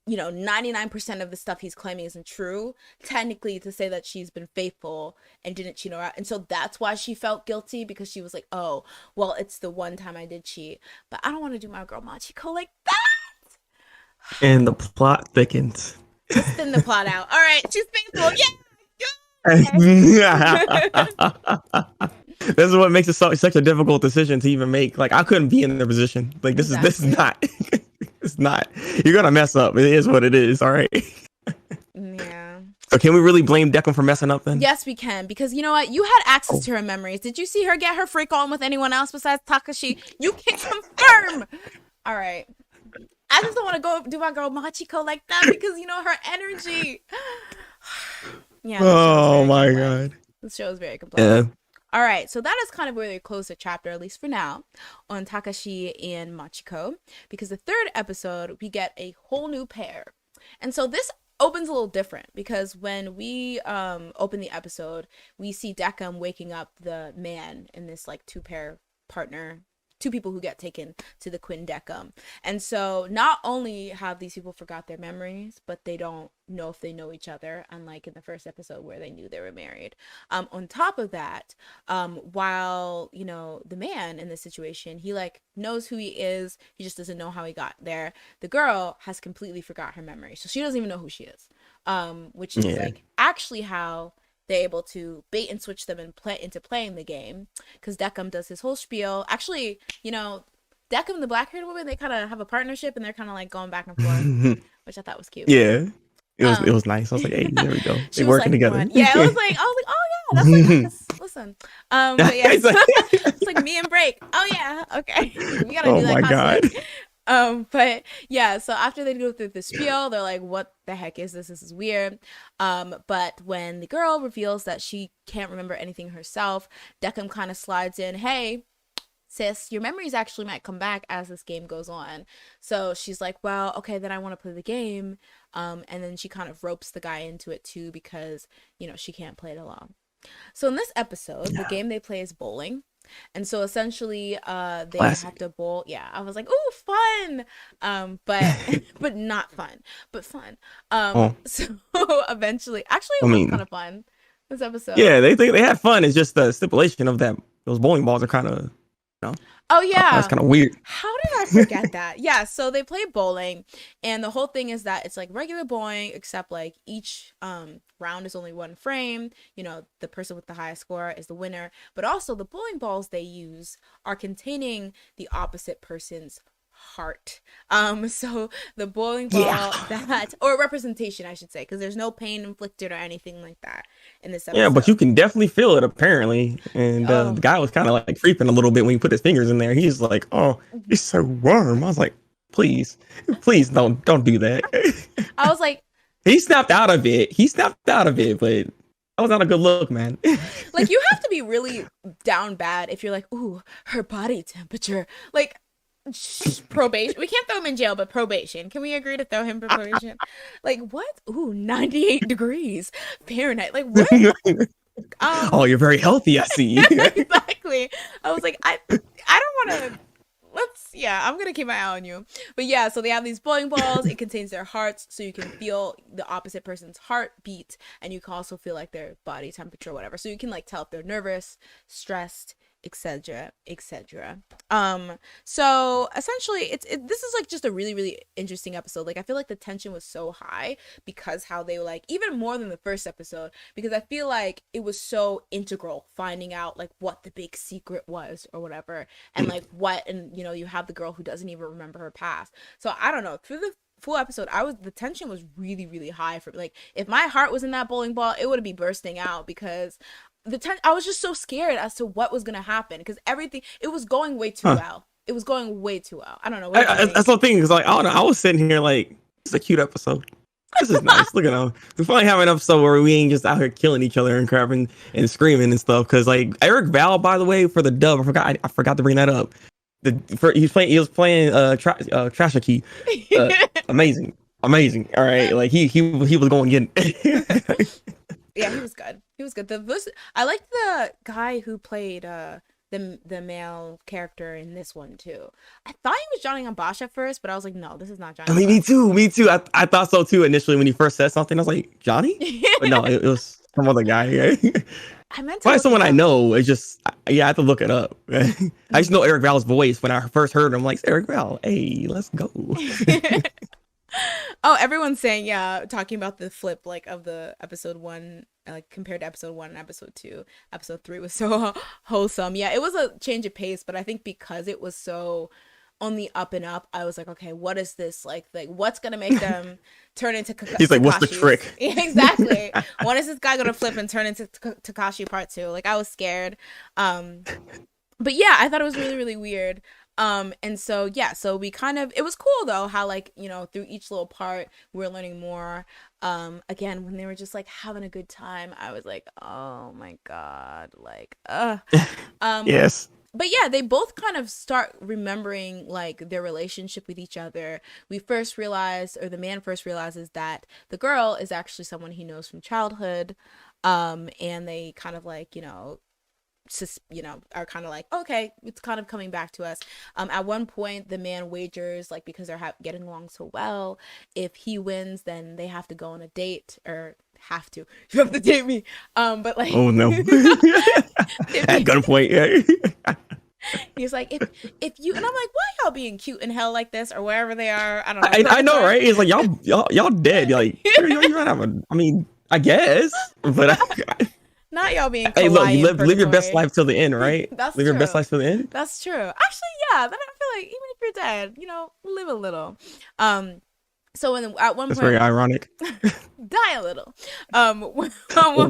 99% of the stuff he's claiming isn't true, technically, to say that she's been faithful and didn't cheat her out. And so that's why she felt guilty, because she was like, oh, well, it's the one time I did cheat. But I don't want to do my girl Machiko like that. And the plot thickens. Let's thin the plot out. All right, she's faithful. Yeah. This is what makes it such a difficult decision to even make. Like, I couldn't be in their position. Like, this is not. It's not. You're gonna mess up. It is what it is. All right. Yeah. So can we really blame Declan for messing up then? Yes, we can, because you know what? You had access to her memories. Did you see her get her freak on with anyone else besides Takashi? You can confirm. All right. I just don't want to go do my girl Machiko like that, because her energy. Yeah. Oh my god. This show is very complex. Yeah. All right, so that is kind of where they close the chapter, at least for now, on Takashi and Machiko, because the third episode, we get a whole new pair. And so this opens a little different, because when we open the episode, we see Decim waking up the man in this like two-pair partner, two people who get taken to the Queen Decim. And so not only have these people forgot their memories, but they don't know if they know each other, unlike in the first episode where they knew they were married. On top of that, while the man in this situation, he like knows who he is, he just doesn't know how he got there. The girl has completely forgot her memory, so she doesn't even know who she is, which is like actually how they're able to bait and switch them and into playing the game, because Decim does his whole spiel. Actually, Decim and the black-haired woman, they kind of have a partnership, and they're kind of like going back and forth, which I thought was cute. Yeah, it was nice. I was like, hey, there we go. They're working together. Fun. Yeah, I was like, oh yeah, that's like us. Listen, but yeah, it's like me and Break. Oh yeah, okay, we gotta do that. Oh my god. But yeah, so after they go through the spiel, they're like, what the heck is this? This is weird. But when the girl reveals that she can't remember anything herself, Decim kind of slides in, hey, sis, your memories actually might come back as this game goes on. So she's like, well, okay, then I want to play the game. And then she kind of ropes the guy into it too, because, she can't play it alone. So in this episode, the game they play is bowling. And so essentially they have to bowl. Yeah, I was like, ooh, fun. But not fun, but fun. So eventually, actually it was kind of fun, this episode. Yeah, they had fun. It's just the stipulation of that those bowling balls are kind of oh yeah, that's kind of weird. How did I forget that? Yeah, so they play bowling, and the whole thing is that it's like regular bowling, except like each round is only one frame. The person with the highest score is the winner, but also the bowling balls they use are containing the opposite person's heart. So the bowling ball or representation, I should say, because there's no pain inflicted or anything like that in this episode. Yeah, but you can definitely feel it apparently. And the guy was kind of like creeping a little bit when he put his fingers in there. He's like, oh, it's so warm. I was like, please don't do that. I was like, he snapped out of it, but that was not a good look, man. Like, you have to be really down bad if you're like, ooh, her body temperature, like, probation. We can't throw him in jail, but probation. Can we agree to throw him for probation? Like, what? Ooh, 98 degrees Fahrenheit. Like, what? Oh, you're very healthy, I see. Exactly. I was like, I don't want to. I'm gonna keep my eye on you. But yeah, so they have these bowling balls. It contains their hearts, so you can feel the opposite person's heartbeat, and you can also feel like their body temperature or whatever. So you can like tell if they're nervous, stressed, etc., etc. So essentially this is like just a really, really interesting episode. Like, I feel like the tension was so high because how they were like, even more than the first episode, because I feel like it was so integral finding out like what the big secret was or whatever, and like what, and you have the girl who doesn't even remember her past. So I don't know, through the full episode, the tension was really, really high for me. Like, if my heart was in that bowling ball, it would be bursting out, because I was just so scared as to what was gonna happen, because it was going way too well. It was going way too well. I don't know. That's the thing. Because like, I don't know. I was sitting here like, it's a cute episode. This is nice. Look at them. We finally have an episode where we ain't just out here killing each other and crapping and screaming and stuff. Because like Eric Val, by the way, for the dub, I forgot to bring that up. He was playing Trashaki. Amazing. All right, like he was going to get. Yeah, he was good. I liked the guy who played the the male character in this one too. I thought he was Johnny on Bosch at first, but I was like, no, this is not Johnny. I mean, me too. Me too. I thought so too initially when he first said something. I was like, Johnny? But no, it was some other guy. I meant to Probably look someone it I up. know. It's just, yeah, I have to look it up. I just know Eric Val's voice. When I first heard him, I'm like, Eric Val, hey, let's go. Oh, everyone's saying, yeah, talking about the flip like of the episode 1, like compared to episode 1 and episode 2. Episode 3 was so wholesome. Yeah, it was a change of pace, but I think because it was so on the up and up, I was like, okay, what is this like what's gonna make them turn into He's like, what's the Takashi's? trick? Yeah, exactly. When is this guy gonna flip and turn into Takashi Part 2? Like, I was scared. But yeah, I thought it was really, really weird. And so yeah, so we kind of, it was cool though how, like, you know, through each little part we were learning more. Again, when they were just like having a good time, I was like, oh my god, like Yes. but yeah, they both kind of start remembering like their relationship with each other. We first realize, or the man first realizes, that the girl is actually someone he knows from childhood. And they kind of like, are kind of like, okay, it's kind of coming back to us. At one point the man wagers, like, because they're getting along so well, if he wins then they have to go on a date, or you have to date me, but like, Oh no. At gunpoint. Yeah. he's like, if you, and I'm like, why y'all being cute in hell like this, or wherever they are, I don't know. I know, right? It's like y'all dead. You're like, you're not having. I mean, I guess, but not y'all being hey, look, you kawaii live your best purgatory. life till the end, right? That's Live your best true. life till the end. That's true. Actually, yeah. Then I feel like even if you're dead, live a little. So at one That's point, very ironic. die a little. At one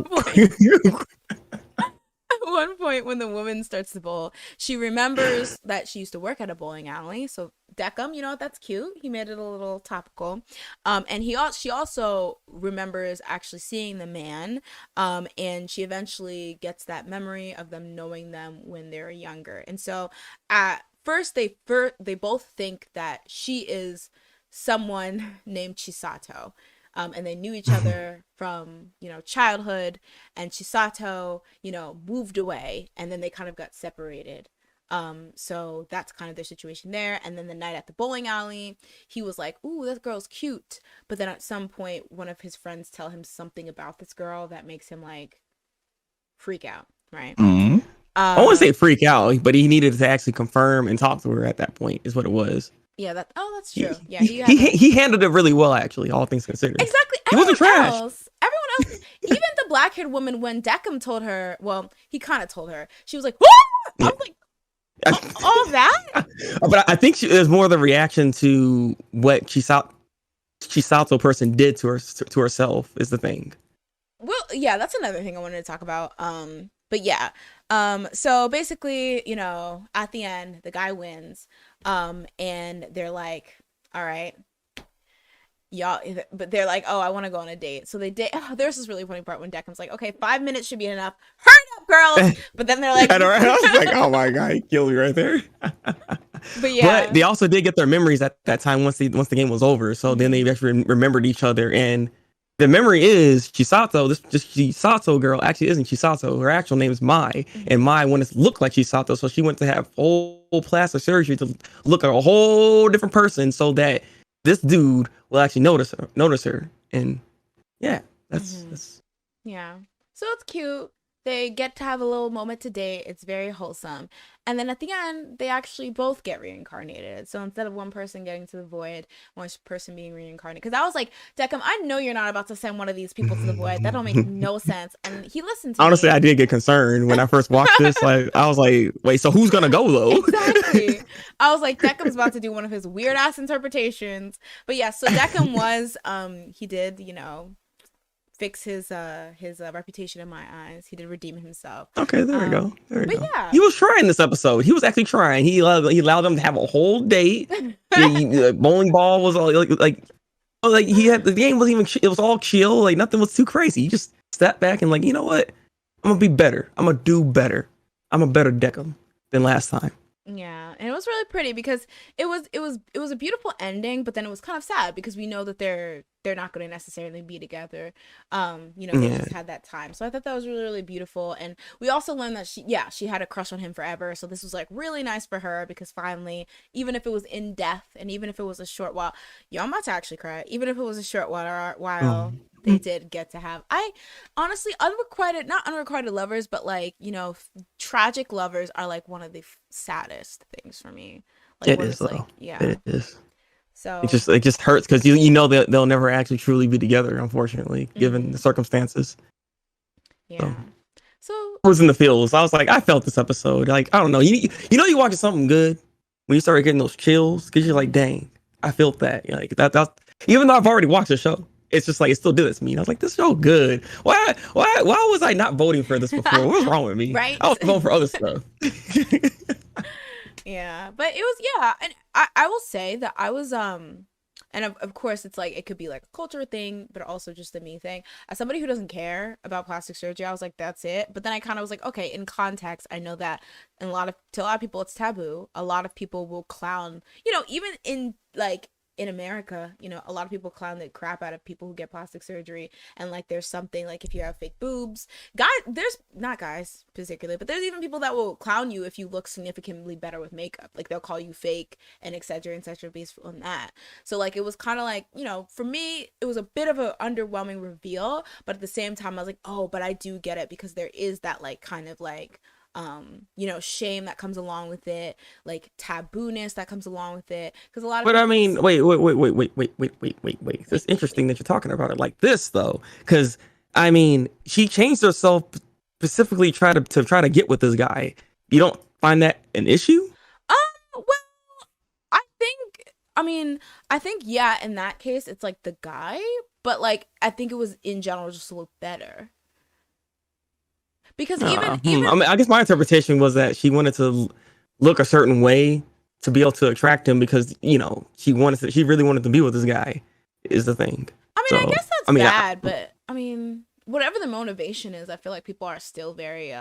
point, at one point when the woman starts to bowl, she remembers that she used to work at a bowling alley. So Deckham, that's cute. He made it a little topical. And she also remembers actually seeing the man. And she eventually gets that memory of them knowing them when they were younger. And so at first they both think that she is someone named Chisato. And they knew each other from, childhood, and Chisato, moved away, and then they kind of got separated. So that's kind of their situation there. And then the night at the bowling alley, he was like, ooh, this girl's cute. But then at some point, one of his friends tell him something about this girl that makes him like freak out, right? Mm-hmm. I wouldn't say freak out, but he needed to actually confirm and talk to her at that point, is what it was. Yeah, that's true. Yeah, he handled it really well, actually, all things considered. Exactly. He wasn't trash. Everyone else, even the black-haired woman, when Deckham told her, well, he kind of told her, she was like, what? I was like, all of that? But I think it was more the reaction to what Chisato person did to herself is the thing. Well, yeah, that's another thing I wanted to talk about. But yeah. So basically, at the end, the guy wins. And they're like, all right, y'all, but they're like, oh, I want to go on a date. So they date. Oh, there's this really funny part when Deckham's like, okay, 5 minutes should be enough. Hurry up, girls. But then they're like, I was like, oh my god, he killed me right there. But yeah, but they also did get their memories at that time once the game was over. So then they actually remembered each other, and the memory is Chisato. This Chisato girl actually isn't Chisato. Her actual name is Mai, and Mai wanted to look like Chisato, so she went to have whole plastic surgery to look like a whole different person, so that this dude will actually notice her. And yeah, that's yeah. So it's cute. They get to have a little moment to date. It's very wholesome. And then at the end, they actually both get reincarnated. So instead of one person getting to the void, one person being reincarnated. Because I was like, Deckham, I know you're not about to send one of these people to the void. That don't make no sense. And he listened to honestly, me. I did get concerned when I first watched this. Like, I was like, wait, so who's gonna go though? Exactly. I was like, Deckham's about to do one of his weird ass interpretations. But yeah, so Deckham was, he did, fix his reputation in my eyes. He did redeem himself. Okay, there we go. Yeah, he was trying this episode. He was actually trying. He allowed them to have a whole date. The bowling ball was all like he had, the game wasn't even. It was all chill. Like nothing was too crazy. He just stepped back and like, you know what? I'm gonna be better. I'm gonna do better. I'm a better Deckham than last time. Yeah, and it was really pretty because it was a beautiful ending, but then it was kind of sad because we know that they're not going to necessarily be together. They Yeah, just had that time. So I thought that was really really beautiful, and we also learned that she had a crush on him forever. So this was like really nice for her because finally, even if it was in death and even if it was a short while, yo, I'm about to actually cry. Even if it was a short while um, they did get to have. I honestly unrequited, not unrequited lovers, but like tragic lovers are like one of the saddest things for me. Like it when is it's like, though. yeah. It is. So, It just hurts because you know they'll never actually truly be together, unfortunately, given the mhm, circumstances. So yeah. So, I was in the feels. I was like, I felt this episode. Like, I don't know. You watching something good when you start getting those chills because you're like, mhm. dang, I felt that. Like that. Even though I've already watched the show, it's just like it still did this to me. And I was like, this show good. Why was I not voting for this before? What was wrong with me? I Right? was voting for other stuff. Yeah. But it was, yeah. And I will say that I was, and of course it's like it could be like a culture thing, but also just a me thing. As somebody who doesn't care about plastic surgery, I was like, that's it. But then I kind of was like, okay, in context, I know that to a lot of people it's taboo. A lot of people will clown, even in like in America, a lot of people clown the crap out of people who get plastic surgery. And like there's something like if you have fake boobs, there's not guys particularly, but there's even people that will clown you if you look significantly better with makeup. Like they'll call you fake and etc based on that. So like it was kind of like, for me, it was a bit of an underwhelming reveal, but at the same time I was like, oh, but I do get it because there is that like kind of like shame that comes along with it, like taboo-ness that comes along with it. Because a lot of But I people mean, wait. It's wait, interesting that you're talking about it like this, though, because I mean, she changed herself specifically try to get with this guy. You don't find that an issue? well, I mean, I think yeah, in that case it's like the guy, but like I think it was in general just to look better. Because even I mean, I guess my interpretation was that she wanted to look a certain way to be able to attract him because she really wanted to be with this guy. Is the thing. I mean, I So guess that's I mean, bad, but I mean, whatever the motivation is, I feel like people are still very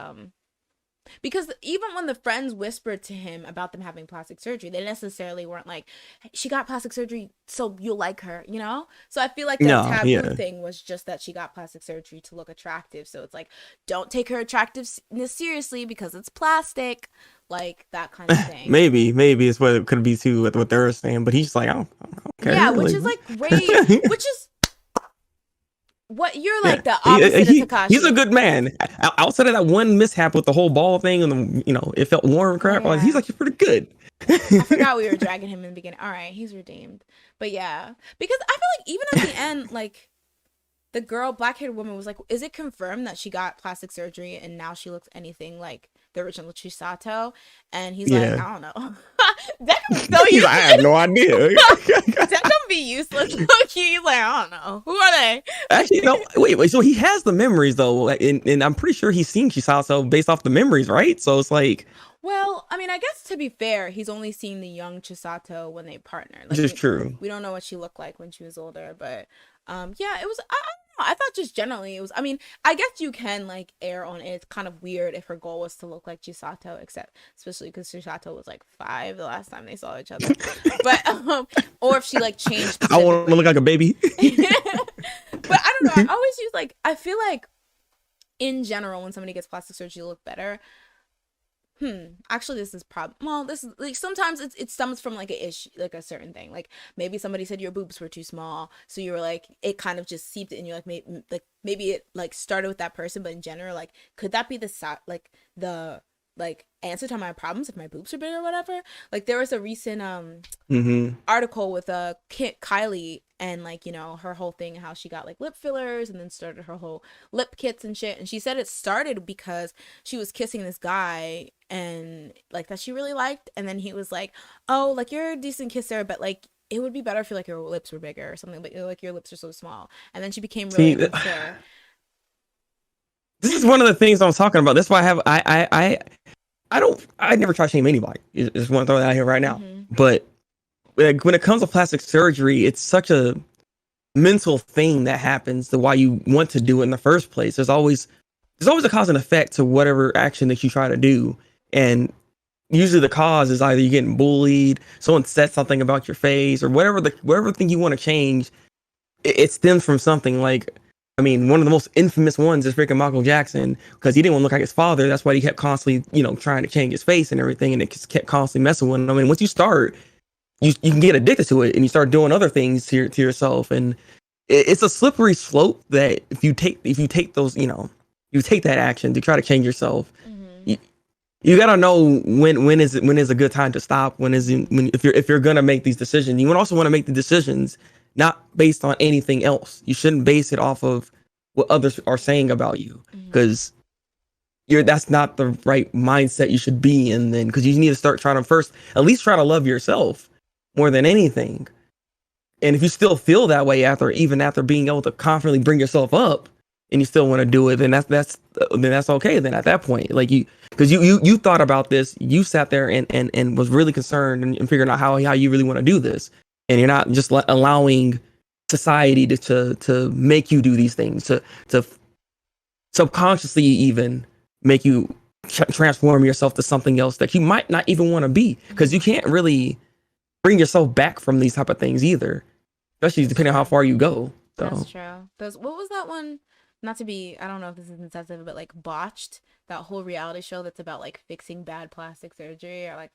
because even when the friends whispered to him about them having plastic surgery, they necessarily weren't like, she got plastic surgery, so you'll like her. So I feel like the no, taboo yeah. thing was just that she got plastic surgery to look attractive. So it's like, don't take her attractiveness seriously because it's plastic, like that kind of thing. Maybe it's what it could be too with what they're saying, but he's like, I don't Yeah, care. which Like, is like great, which is what you're like the opposite of he's a Takashi. good man. Outside of that one mishap with the whole ball thing, and it felt warm and Oh crap. Like, he's yeah. like, he's pretty good. I forgot we were dragging him in the beginning. All right, he's redeemed. But yeah, because I feel like even at the end, like the girl, black-haired woman was like, "Is it confirmed that she got plastic surgery and now she looks anything like the original Chisato?" And he's like, Yeah. "I don't know." That could be so He's like, I have useless. no idea. That could be useless. He's like, "I don't know. Who are they?" Actually, no, wait. So he has the memories though, like, and I'm pretty sure he's seen Chisato based off the memories, right? So it's like, Well, I mean, I guess to be fair, he's only seen the young Chisato when they partnered. which Like is true. we don't know what she looked like when she was older, but yeah, it was I don't know. I thought just generally it was I mean, I guess you can like err on it. It's kind of weird if her goal was to look like Chisato, except especially because Chisato was like 5 the last time they saw each other. But or if she like changed I want to specifically. look like a baby. But I don't know. I always use like I feel like in general when somebody gets plastic surgery to look better, actually this is this is like sometimes it stems from like a issue, like a certain thing, like maybe somebody said your boobs were too small, so you were like it kind of just seeped in, you're maybe it like started with that person, but in general, like could that be the like answer to my problems if my boobs are big or whatever. Like there was a recent hmm article with Kylie and like her whole thing, how she got like lip fillers and then started her whole lip kits and shit, and she said it started because she was kissing this guy and like that she really liked, and then he was like, oh, like you're a decent kisser, but like it would be better if like your lips were bigger or something, like your lips are so small, and then she became really See, insecure. this is one of the things I'm talking about. That's why I never try to shame anybody. Just want to throw that out here right now. Hmm. But like when it comes to plastic surgery, it's such a mental thing that happens to why you want to do it in the first place. There's always a cause and effect to whatever action that you try to do. And usually the cause is either you getting bullied, someone said something about your face, or whatever thing you want to change. It stems from something like, I mean, one of the most infamous ones is freaking Michael Jackson because he didn't want to look like his father. That's why he kept constantly, trying to change his face and everything, and it just kept constantly messing with him. I mean, once you start, you can get addicted to it, and you start doing other things to yourself, and it's a slippery slope that if you take those, you take that action to try to change yourself. Mm-hmm. You gotta know when is a good time to stop. If you're gonna make these decisions, you also want to make the decisions not based on anything else. You shouldn't base it off of what others are saying about you, because that's not the right mindset you should be in then. Because you need to start trying to first at least try to love yourself more than anything. And if you still feel that way after being able to confidently bring yourself up, and you still want to do it, then that's okay. Then at that point, like because you thought about this, you sat there and was really concerned and figuring out how you really want to do this, and you're not just allowing society to make you do these things, to subconsciously even make you transform yourself to something else that you might not even want to be, because you can't really bring yourself back from these type of things either, especially depending on how far you go. So. That's true. What was that one? Not to be, I don't know if this is insensitive, but like Botched, that whole reality show that's about like fixing bad plastic surgery or like,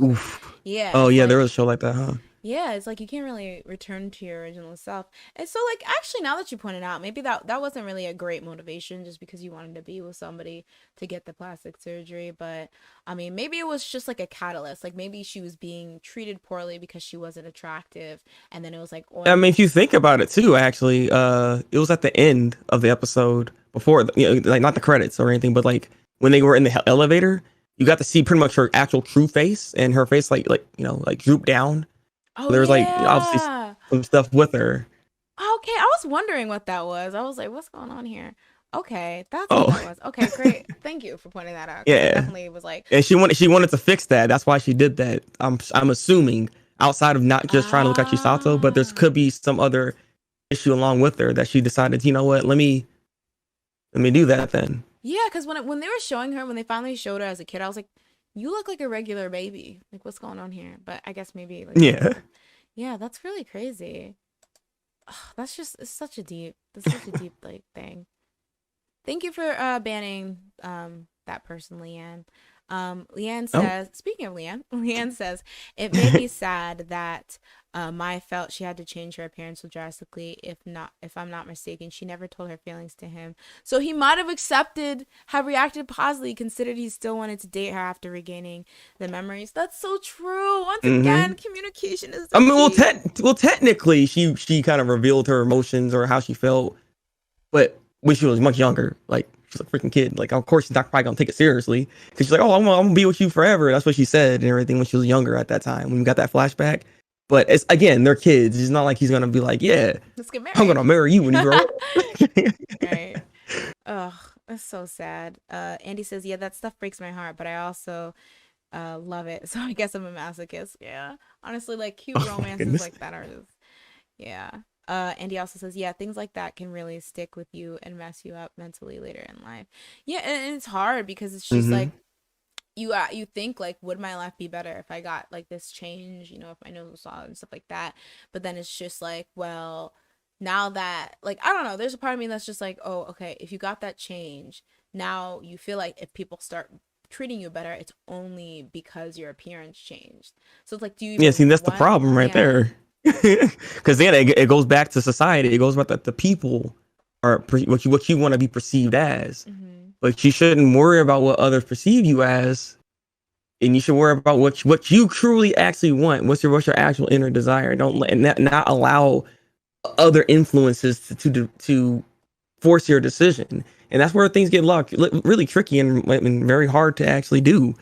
Oof. yeah. Oh yeah, like, there was a show like that, huh? Yeah, it's like you can't really return to your original self. And so like actually now that you pointed out, maybe that wasn't really a great motivation just because you wanted to be with somebody to get the plastic surgery, but I mean maybe it was just like a catalyst. Like maybe she was being treated poorly because she wasn't attractive, and then it was like, oh, I mean, if you think about it too, actually, it was at the end of the episode before, like not the credits or anything, but like when they were in the elevator, you got to see pretty much her actual true face, and her face like drooped down. oh There was like obviously yeah. some stuff with her. Okay, I was wondering what that was. I was like, what's going on here? Okay, that's what Oh that was. Okay, great. Thank you for pointing that out. 'Cause I yeah, definitely was like, and she wanted to fix that. That's why she did that. I'm assuming, outside of not just trying to look like Chisato, but there ah. could be some other issue along with her that she decided, you know what, let me do that then. Yeah, because when they were showing her, when they finally showed her as a kid, I was like, you look like a regular baby. Like, what's going on here? But I guess maybe like, Yeah. yeah, that's really crazy. Ugh, that's such a deep like thing. Thank you for banning that person, Leanne. Leanne Oh. says, speaking of Leanne, Leanne says, it made me sad that Maya felt she had to change her appearance so drastically. If I'm not mistaken, she never told her feelings to him. So he might have reacted positively, considered he still wanted to date her after regaining the memories. That's so true. Once again, communication is the I mean, key. technically, she kind of revealed her emotions or how she felt, but when she was much younger, like she's a freaking kid. Like, of course, she's not probably gonna take it seriously because she's like, "Oh, I'm gonna be with you forever." That's what she said and everything when she was younger at that time when we got that flashback. But it's again, they're kids. It's not like he's gonna be like, "Yeah, Let's get I'm married. gonna marry you when you grow up." Right. Ugh, that's so sad. Andy says, yeah, that stuff breaks my heart, but I also love it. So I guess I'm a masochist. Yeah. Honestly, like cute Oh my romances goodness. like that are just, yeah. Andy also says, yeah, things like that can really stick with you and mess you up mentally later in life. Yeah, and it's hard because it's just Mm-hmm. like you think like, would my life be better if I got like this change, if my nose was solid and stuff like that. But then it's just like, well, now that like I don't know, there's a part of me that's just like, oh, okay, if you got that change, now you feel like if people start treating you better, it's only because your appearance changed. So it's like, do you Yeah, see, even that's the want? problem right Yeah. there. Because then it goes back to society. It goes back that the people are what you want to be perceived as. Mm-hmm. But you shouldn't worry about what others perceive you as, and you should worry about what you truly actually want. What's your actual inner desire? Don't let not allow other influences to force your decision. And that's where things get really tricky and very hard to actually do.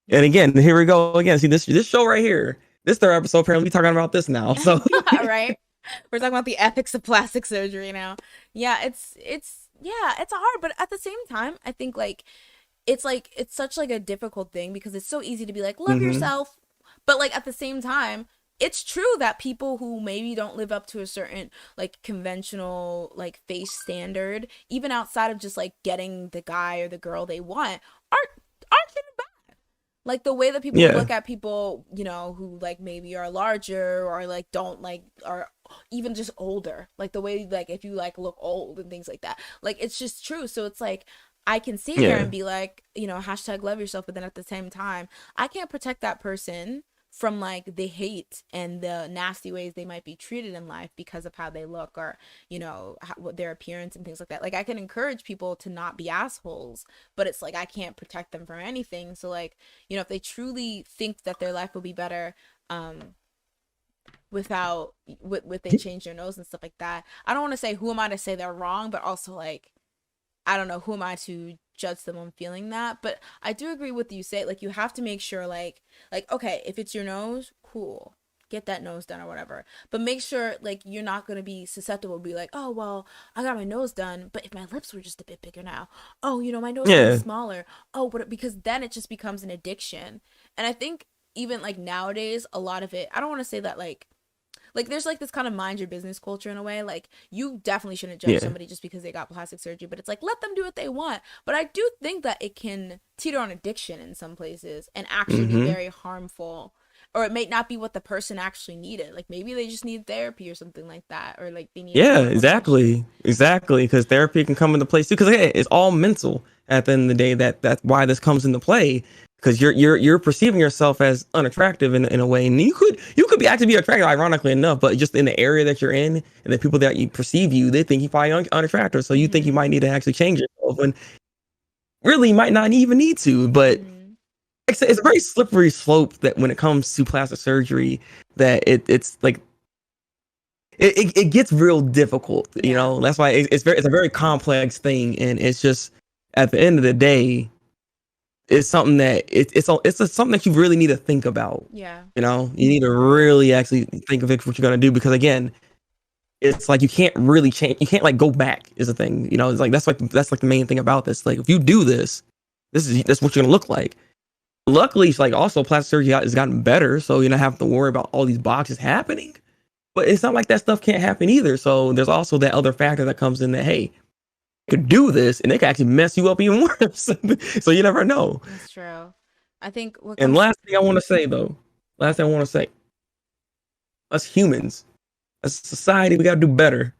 And again, here we go again. See this show right here. This third episode apparently we talking about this now. So Right. We're talking about the ethics of plastic surgery now. Yeah, it's yeah, it's hard, but at the same time, I think like it's such like a difficult thing because it's so easy to be like love hmm yourself, but like at the same time, it's true that people who maybe don't live up to a certain like conventional like face standard, even outside of just like getting the guy or the girl they want, aren't getting back. Like the way that people Yeah. look at people, who like maybe are larger or like don't like are even just older. Like the way like if you like look old and things like that. Like it's just true. So it's like I can sit here Yeah. and be like, hashtag love yourself, but then at the same time, I can't protect that person from like the hate and the nasty ways they might be treated in life because of how they look or what their appearance and things like that. Like I can encourage people to not be assholes, but it's like I can't protect them from anything. So like if they truly think that their life will be better without with they change their nose and stuff like that, I don't want to say who am I to say they're wrong, but also like I don't know, who am I to judge them on feeling that. But I do agree with you say, like you have to make sure like okay, if it's your nose, cool, get that nose done or whatever, but make sure like you're not going to be susceptible to be like, oh well, I got my nose done, but if my lips were just a bit bigger now, oh my nose could be Yeah. smaller, oh but because then it just becomes an addiction. And I think even like nowadays a lot of it, I don't want to say that like there's like this kind of mind your business culture in a way. Like you definitely shouldn't judge Yeah. somebody just because they got plastic surgery, but it's like let them do what they want. But I do think that it can teeter on addiction in some places and actually be Mm-hmm. very harmful, or it may not be what the person actually needed. Like maybe they just need therapy or something like that, or like they need a Yeah, medical attention. exactly. Because therapy can come into place too. Because again, it's all mental. At the end of the day, that's why this comes into play. Because you're perceiving yourself as unattractive in a way, and you could be actually be attractive, ironically enough, but just in the area that you're in, and the people that you perceive you, they think you probably unattractive. So you think you Mm-hmm. might need to actually change yourself, when really you might not even need to. But Mm-hmm. it's a very slippery slope that when it comes to plastic surgery, that it's like it gets real difficult. Yeah. That's why it's a very complex thing, and it's just at the end of the day, it's something that something that you really need to think about. Yeah. You need to really actually think of it what you're gonna do, because again, it's like you can't really change. You can't like go back. Is the thing. It's like that's like the main thing about this. Like if you do this, that's what you're gonna look like. Luckily, it's like also plastic surgery has gotten better, so you don't have to worry about all these boxes happening. But it's not like that stuff can't happen either. So there's also that other factor that comes in that, hey, you could do this and they could actually mess you up even worse. So you never know. That's true. I think what And comes. last thing I want to say though, last thing I want to say, us humans, as a society, we got to do better.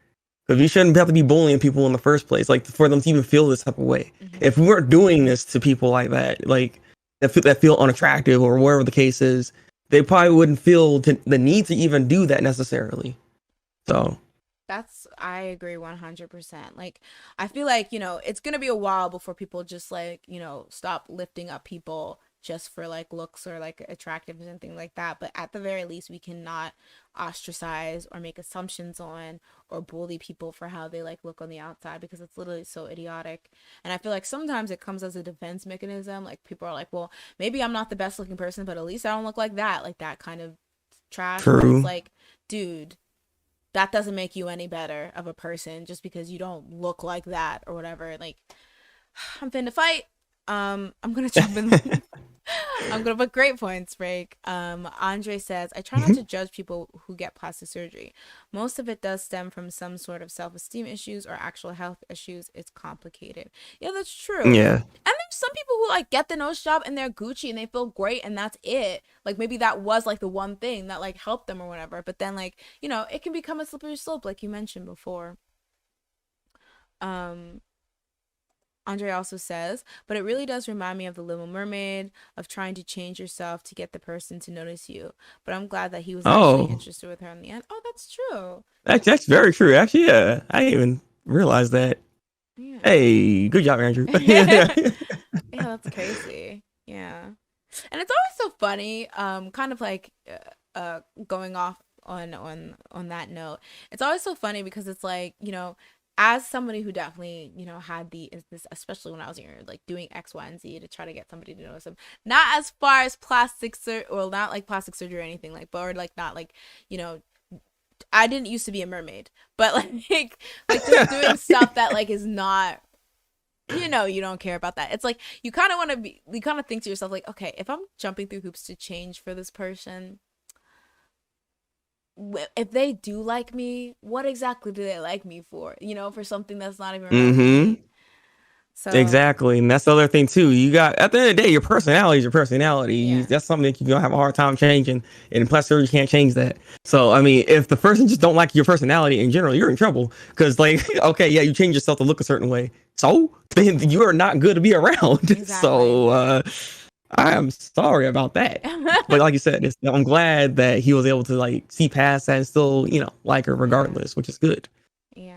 Because we shouldn't have to be bullying people in the first place, like for them to even feel this type of way. Mm-hmm. If we weren't doing this to people like that, like that feel unattractive or whatever the case is, they probably wouldn't feel the need to even do that necessarily. So I agree 100%. Like, I feel like, it's going to be a while before people just like, stop lifting up people just for like looks or like attractiveness and things like that. But at the very least, we cannot ostracize or make assumptions on or bully people for how they like look on the outside, because it's literally so idiotic. And I feel like sometimes it comes as a defense mechanism. Like, people are like, well, maybe I'm not the best looking person, but at least I don't look like that kind of trash. But it's true. like, dude, that doesn't make you any better of a person just because you don't look like that or whatever. Like, I'm finna fight. I'm gonna jump in. I'm gonna put great points, break. Andre says, I try not to judge people who get plastic surgery. Most of it does stem from some sort of self-esteem issues or actual health issues. It's complicated. Yeah, that's true. Yeah. And there's some people who like get the nose job and they're Gucci and they feel great and that's it. Like maybe that was like the one thing that like helped them or whatever. But then like, it can become a slippery slope like you mentioned before. Um Andre also says, but it really does remind me of the Little Mermaid, of trying to change yourself to get the person to notice you. But I'm glad that he was actually Oh, interested with her in the end. Oh, that's true. that's very true. Actually, yeah, I didn't even realize that. Yeah. Hey, good job, Andrew. Yeah, that's crazy. Yeah. And it's always so funny, kind of like going off on that note. It's always so funny because it's like, as somebody who definitely, had this, especially when I was younger, like doing X, Y, and Z to try to get somebody to notice them. Not as far as plastic surgery, well, not like plastic surgery or anything like, but or like not like, you know, I didn't used to be a mermaid, but like just doing stuff that like is not, you don't care about that. It's like you kind of want to be, you kind of think to yourself like, okay, if I'm jumping through hoops to change for this person, if they do like me, what exactly do they like me for? For something that's not even really Mm-hmm. me. So Exactly, and that's the other thing too. You got at the end of the day, your personality is your personality. yeah, That's something that you're gonna have a hard time changing, and plus, you can't change that. So, I mean, if the person just don't like your personality in general, you're in trouble. Because, like, okay, yeah, you change yourself to look a certain way, so then you are not good to be around. exactly. So, I am sorry about that. But like you said, I'm glad that he was able to like see past that and still, like her Yeah. regardless, which is good. Yeah.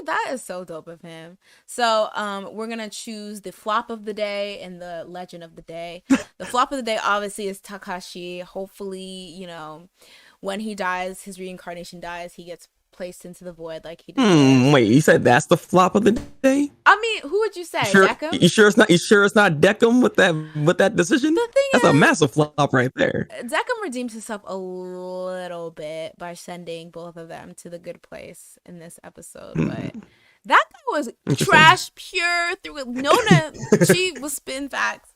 That is so dope of him. So we're gonna choose the flop of the day and the legend of the day. The flop of the day obviously is Takashi. Hopefully, when he dies, his reincarnation dies, he gets placed into the void like he deserves. Wait, you said that's the flop of the day? I mean, who would you You say? sure? Dekum? You sure it's not? You sure it's not Deckham with that decision? The thing That's a is, massive flop right there. Dekum redeems himself a little bit by sending both of them to the good place in this episode, but Hmm, that guy was interesting. trash pure through it. Nona, she was spitting facts.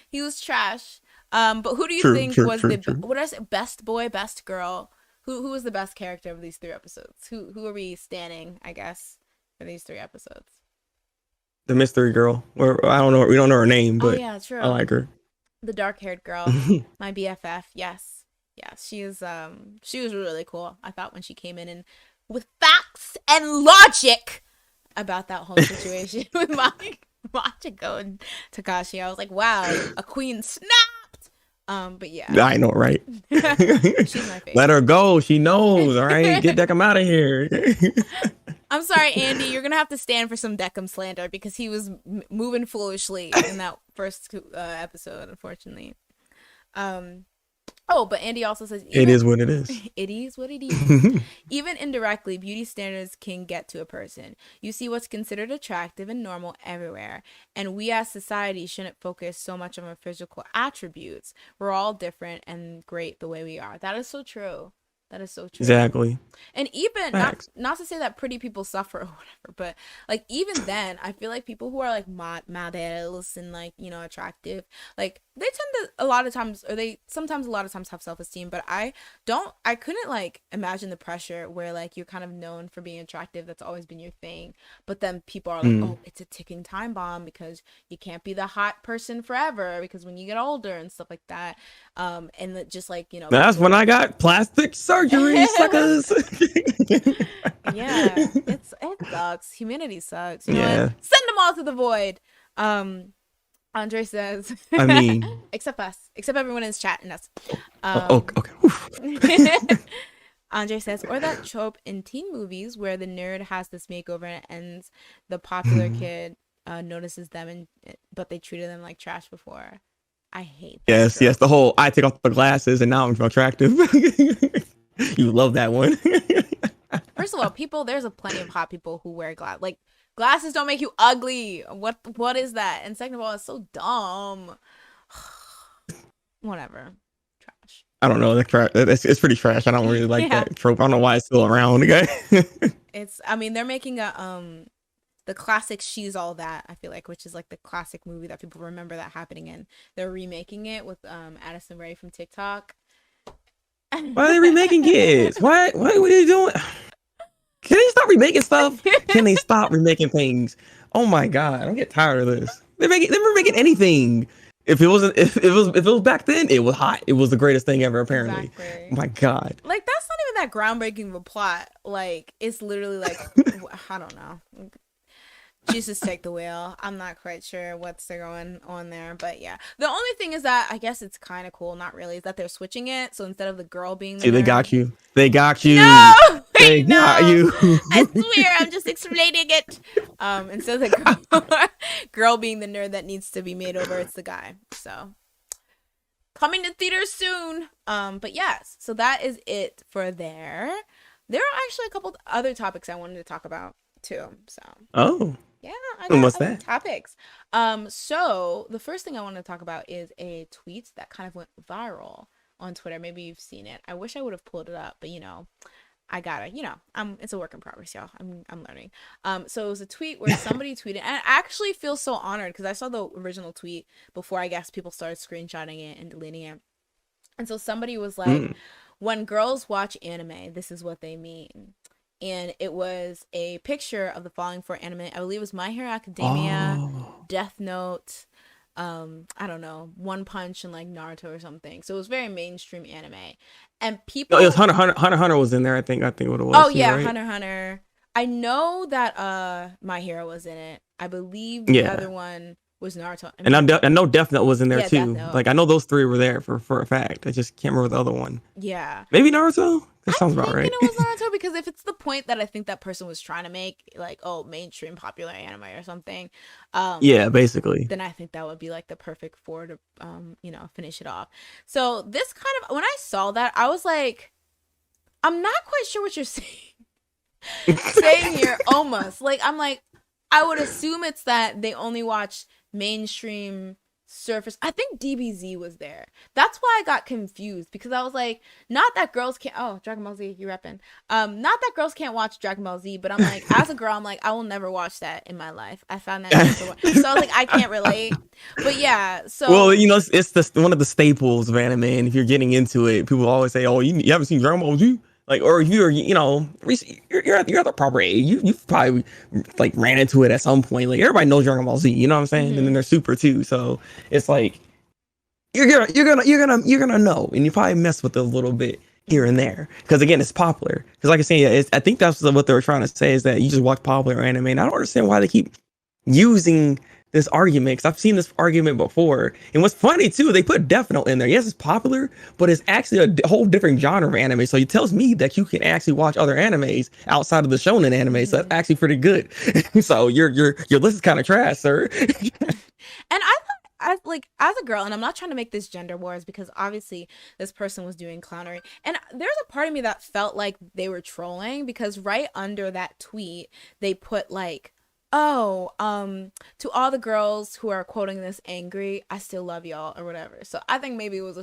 He was trash. But who do you True, think true, was true, the true. what did I say? Best boy, best girl? Who was the best character of these 3 episodes? Who are we standing? I guess for these 3 episodes. The mystery girl, or I don't know. We don't know her name, Oh but yeah, I true. like her. The dark-haired girl, my BFF. Yes, yes, she was really cool. I thought when she came in and with facts and logic about that whole situation with Machiko and Takashi, I was like, wow, a queen snapped. But yeah, I know, right? she's my Let her favorite. go. She knows. All right, get Deckham out of here. I'm sorry, Andy. You're gonna have to stand for some Deckham slander because he was moving foolishly in that first episode, unfortunately. Um, Oh, but Andy also says It even is what it is. it is what it is. Even indirectly, beauty standards can get to a person. You see what's considered attractive and normal everywhere. And we as society shouldn't focus so much on our physical attributes. We're all different and great the way we are. That is so true. That is so true. Exactly. And even Facts. not to say that pretty people suffer or whatever, but like even then, I feel like people who are like models and like attractive, like they tend to a lot of times, or they sometimes a lot of times have self esteem. But I couldn't like imagine the pressure where like you're kind of known for being attractive. That's always been your thing, but then people are like, Mm. oh, it's a ticking time bomb because you can't be the hot person forever because when you get older and stuff like that, and just like That's when people. I got plastic surgery, suckers. Yeah, it sucks. Humanity sucks. You know what? Yeah. Send them all to the void. Um, Andre says, I mean, except us, except everyone in this chat and us. okay. Oof. Andre says, or that trope in teen movies where the nerd has this makeover and it ends, the popular kid notices them and but they treated them like trash before. I hate that Yes, yes. trope. The whole I take off the glasses and now I'm attractive. You love that one. First of all, there's a plenty of hot people who wear glass. Like glasses don't make you ugly. What is that? And second of all, it's so dumb. Whatever. Trash. I don't know. It's pretty trash. I don't really like Yeah. that trope. I don't know why it's still around. Okay. I mean, they're making the classic She's All That, I feel like, which is like the classic movie that people remember that happening in. They're remaking it with Addison Rae from TikTok. Why are they remaking kids? What are you doing? Can they stop remaking stuff? Can they stop remaking things? Oh my god, I get tired of this. They're making anything. If it was back then, it was hot. It was the greatest thing ever, apparently. Exactly. My god. Like that's not even that groundbreaking of a plot. Like it's literally like I don't know. Jesus take the wheel. I'm not quite sure what's going on there, but yeah. The only thing is that I guess it's kind of cool, not really, is that they're switching it. So instead of the girl being the See, they nerd, got you. They got you. no, They no, got you. I swear, I'm just explaining it. Instead of the girl being the nerd that needs to be made over, it's the guy. So coming to theaters soon. But yes, so that is it for there. There are actually a couple other topics I wanted to talk about too. So Oh, yeah, I and got what's other that? topics. So the first thing I want to talk about is a tweet that kind of went viral on Twitter. Maybe you've seen it. I wish I would have pulled it up, but I gotta, it's a work in progress, y'all. I'm learning. So it was a tweet where somebody tweeted, and I actually feel so honored because I saw the original tweet before I guess people started screenshotting it and deleting it. And so somebody was like, Mm. when girls watch anime, this is what they mean. and it was a picture of the following four anime. I believe it was My Hero Academia, Oh. Death Note, I don't know, One Punch, and like Naruto or something. So it was very mainstream anime. And No, it was people, Hunter was in there. I think what it oh was too, yeah, right? Hunter x Hunter. I know that My Hero was in it. I believe the Yeah. other one was Naruto. And And I know Death Note was in there yeah, Death too. Note. Like I know those three were there for a fact. I just can't remember the other one. Yeah. Maybe Naruto. That I'm sounds about thinking right. it was Naruto because if it's the point that I think that person was trying to make, like, oh, mainstream popular anime or something, Yeah, basically. then I think that would be like the perfect four to, finish it off. So this kind of, when I saw that, I was like, I'm not quite sure what you're saying. Saying here, almost like I'm like, I would assume it's that they only watch mainstream surface. I think DBZ was there. That's why I got confused because I was like, not that girls can't. Oh, Dragon Ball Z, you repping? Not that girls can't watch Dragon Ball Z, but I'm like, as a girl, I'm like, I will never watch that in my life. I found that so I was like, I can't relate. But yeah, so Well, it's the one of the staples of anime, and if you're getting into it, people always say, "Oh, you haven't seen Dragon Ball Z?" Like, or if you're at the proper age, you've probably like ran into it at some point. Like everybody knows Dragon Ball Z, you know what I'm saying? And then they're Super too, so it's like you're gonna know, and you probably mess with it a little bit here and there because again, it's popular. Because like I say, I think that's what they were trying to say is that you just watch popular anime, and I don't understand why they keep using this argument because I've seen this argument before. And what's funny too, they put Death Note in there. Yes, it's popular, but it's actually a whole different genre of anime. So it tells me that you can actually watch other animes outside of the shonen anime. So that's actually pretty good. So your list is kind of trash, sir. And I thought, like as a girl, and I'm not trying to make this gender wars because obviously this person was doing clownery, and there's a part of me that felt like they were trolling because right under that tweet they put like, oh, to all the girls who are quoting this angry, I still love y'all or whatever. So I think maybe it was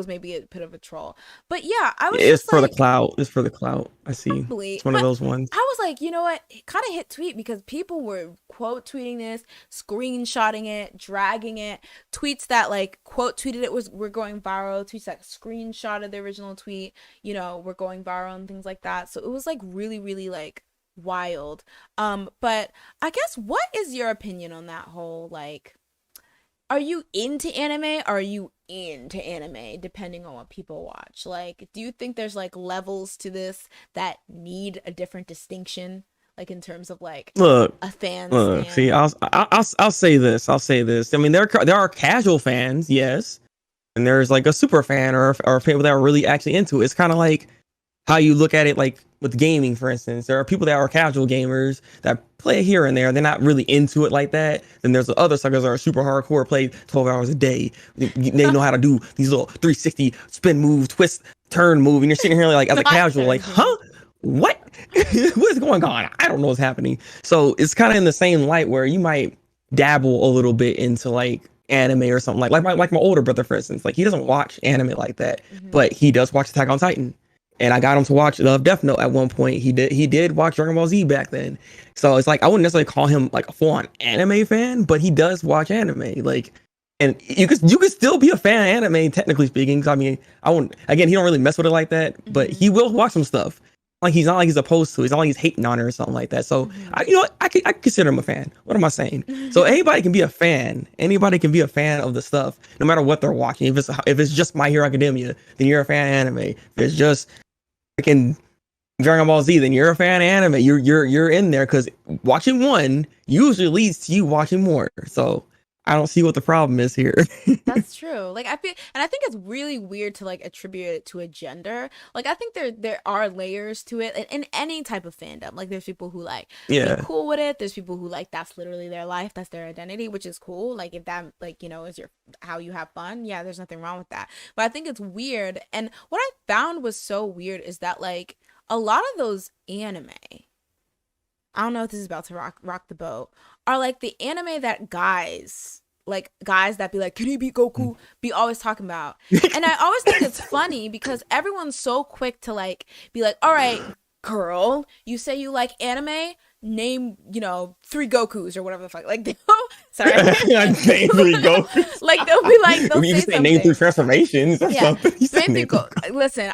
maybe a bit of a troll. But yeah, I was It's just for the like, clout. It's for the clout. I see. probably, It's one of but those ones. I was like, you know what? It kind of hit tweet because people were quote tweeting this, screenshotting it, dragging it. Tweets that like quote tweeted it were going viral. Tweets that screenshotted the original tweet, were going viral and things like that. So it was like really, really like wild. But I guess what is your opinion on that whole like? Are you into anime or are you into anime depending on what people watch? Like, do you think there's like levels to this that need a different distinction, like in terms of like Look, a fan look. See, stand? I'll say this. I'll say this. I mean, there are casual fans, yes, and there's like a super fan or people that are really actually into it. It's kind of like how you look at it, like with gaming, for instance. There are people that are casual gamers that play here and there. They're not really into it like that. Then there's the other suckers that are super hardcore, play 12 hours a day. They know how to do these little 360 spin move, twist, turn move. And you're sitting here like as a Not casual, like, certain. huh? What? What is going on? I don't know what's happening. So it's kind of in the same light where you might dabble a little bit into like anime or something like my older brother, for instance. Like he doesn't watch anime like that, but he does watch Attack on Titan. And I got him to watch Death Note at one point. He did watch Dragon Ball Z back then. So it's like I wouldn't necessarily call him like a full-on anime fan, but he does watch anime. Like, and you could still be a fan of anime, technically speaking. 'Cause I mean, I won't. Again, he don't really mess with it like that, but he will watch some stuff. Like he's not like he's opposed to. He's not like he's hating on it or something like that. So I consider him a fan. What am I saying? So anybody can be a fan. Anybody can be a fan of the stuff, no matter what they're watching. If it's just My Hero Academia, then you're a fan of anime. If it's just freaking Dragon Ball Z, then you're a fan of anime. You're in there because watching one usually leads to you watching more. So I don't see what the problem is here. That's true. Like I feel, and I think it's really weird to like attribute it to a gender. Like I think there are layers to it in any type of fandom. Like there's people who like Yeah. be cool with it. There's people who like that's literally their life, that's their identity, which is cool. Like if that like is your how you have fun, yeah, there's nothing wrong with that. But I think it's weird. And what I found was so weird is that like a lot of those anime, I don't know if this is about to rock the boat, are like the anime that guys that be like, can he beat Goku? Be always talking about. And I always think it's funny because everyone's so quick to like be like, all right, girl, you say you like anime, name, 3 Gokus or whatever the fuck. Like, sorry. Name 3 Gokus. Like they'll be like, You just say name 3 transformations or yeah. something. You say Name 3 name Listen,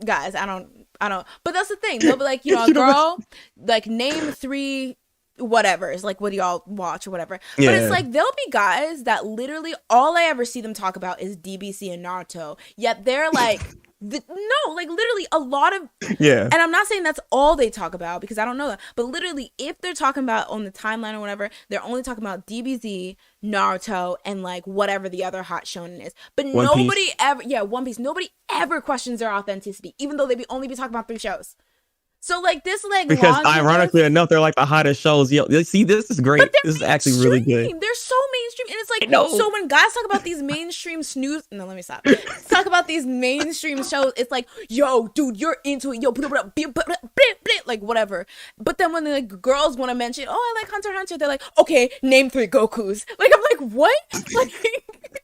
guys, I don't I don't. But that's the thing. They'll be like, you know, a You know what? girl, like name 3 whatever. It's like, what do y'all watch or whatever. But it's Yeah. like there'll be guys that literally all I ever see them talk about is DBC and Naruto. Yet they're like, no, like literally a lot of, Yeah. and I'm not saying that's all they talk about because I don't know that, but literally if they're talking about on the timeline or whatever, they're only talking about DBZ, Naruto, and like whatever the other hot shonen is. But One nobody Piece. ever, yeah, One Piece, nobody ever questions their authenticity, even though they only be talking about 3 shows. So like this like Because laundry ironically list, enough, they're like the hottest shows. Yo, see, this is great. but they're This is actually really good. mainstream. They're so mainstream, and it's I like know. so when guys talk about these mainstream snooze. No, let me stop. Talk about these mainstream shows. It's like, yo, dude, you're into it. Yo, like whatever. But then when the like, girls want to mention, oh, I like Hunter x Hunter, they're like, okay, name 3 Gokus. Like I'm like, what? Like,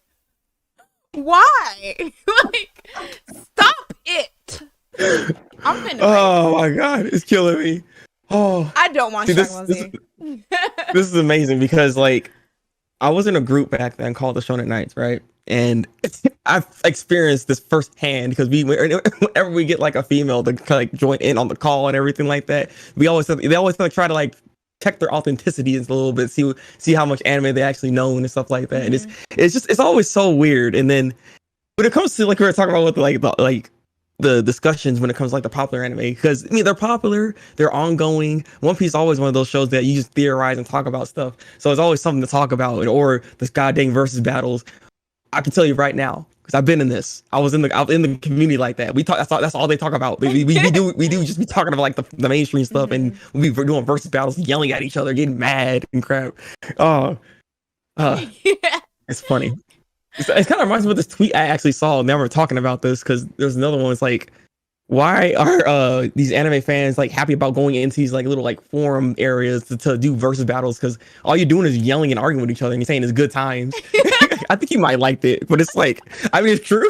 why? Like, stop it. I'm finna. Oh my god, it's killing me. Oh, I don't want see, Dragon this, Ball this, Z. this is amazing because like I was in a group back then called the Shonen Knights, right? And I've experienced this firsthand because whenever we get like a female to like join in on the call and everything like that, they always like try to like check their authenticity a little bit, see how much anime they actually know and stuff like that. And it's always so weird. And then when it comes to like we were talking about with like the discussions when it comes to like the popular anime, because I mean they're popular, they're ongoing. One Piece is always one of those shows that you just theorize and talk about stuff, so it's always something to talk about. Or this goddamn versus battles. I can tell you right now because I've been in this. I was in the community like that. We talk. That's all they talk about. We do just be talking about like the mainstream stuff, and we were doing versus battles, yelling at each other, getting mad and crap. Oh, it's funny. It kind of reminds me of this tweet I actually saw. Now we're talking about this because there's another one. It's like, why are these anime fans like happy about going into these like little like forum areas to do versus battles? Because all you're doing is yelling and arguing with each other and you're saying it's good times. I think you might like it, but it's like, I mean, it's true.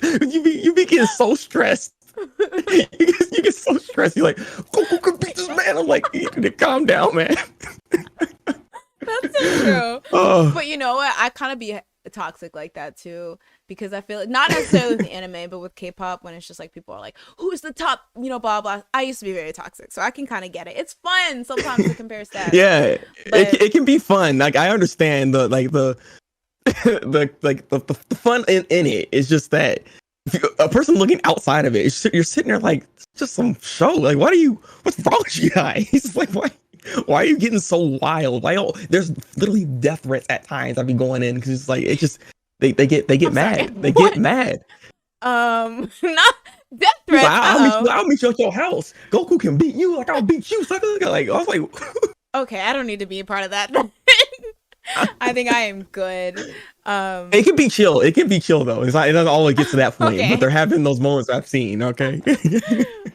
you be getting so stressed. You get so stressed. You're like, Goku can beat this man. I'm like, calm down, man. That's so true. Oh. But you know what? I kind of be toxic like that too, because I feel like not necessarily with the anime, but with K-pop, when it's just like people are like, who's the top, you know, blah blah. I used to be very toxic, so I can kind of get it. It's fun sometimes to compare stats. Yeah, but it can be fun. Like I understand the the fun in it. It's just that a person looking outside of it, you're sitting there like, it's just some show. Like, what's wrong with you guys? It's like, why are you getting so wild? There's literally death threats at times. I'd be going in because it's like it just they get mad. Sorry, they what? get mad. Not death threats. I'll meet you at your house. Goku can beat you like I'll beat you. Like I was like, okay, I don't need to be a part of that. I think I am good. It can be chill. It can be chill though. It doesn't always get to that point, Okay. but there have been those moments I've seen. Okay.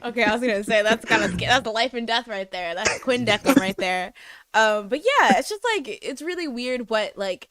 Okay, I was gonna say that's the life and death right there. That's Quinn Declan right there. But yeah, it's just like it's really weird what like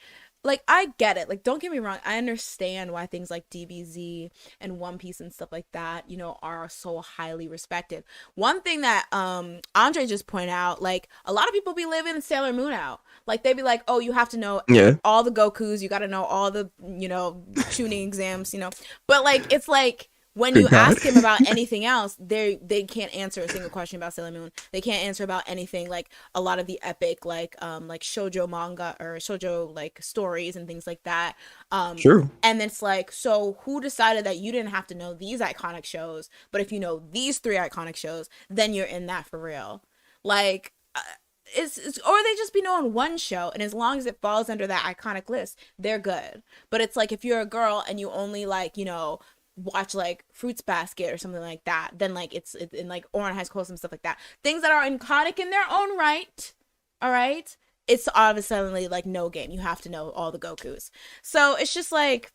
I get it. Like, don't get me wrong, I understand why things like DBZ and One Piece and stuff like that, you know, are so highly respected. One thing that Andre just pointed out, like a lot of people be living Sailor Moon out. Like they be like, oh, you have to know all the Gokus, you got to know all the, you know, tuning exams, you know. But like it's like when you ask him about anything else, they can't answer a single question about Sailor Moon. They can't answer about anything like a lot of the epic like shoujo manga or shoujo like stories and things like that. True. And it's like, so who decided that you didn't have to know these iconic shows, but if you know these 3 iconic shows, then you're in that for real. Like it's or they just be knowing one show, and as long as it falls under that iconic list, they're good. But it's like if you're a girl and you only like, you know, watch like Fruits Basket or something like that, then like it's in like Orange High School, some stuff like that, things that are iconic in their own right, all right, it's obviously like no game, you have to know all the Gokus. So it's just like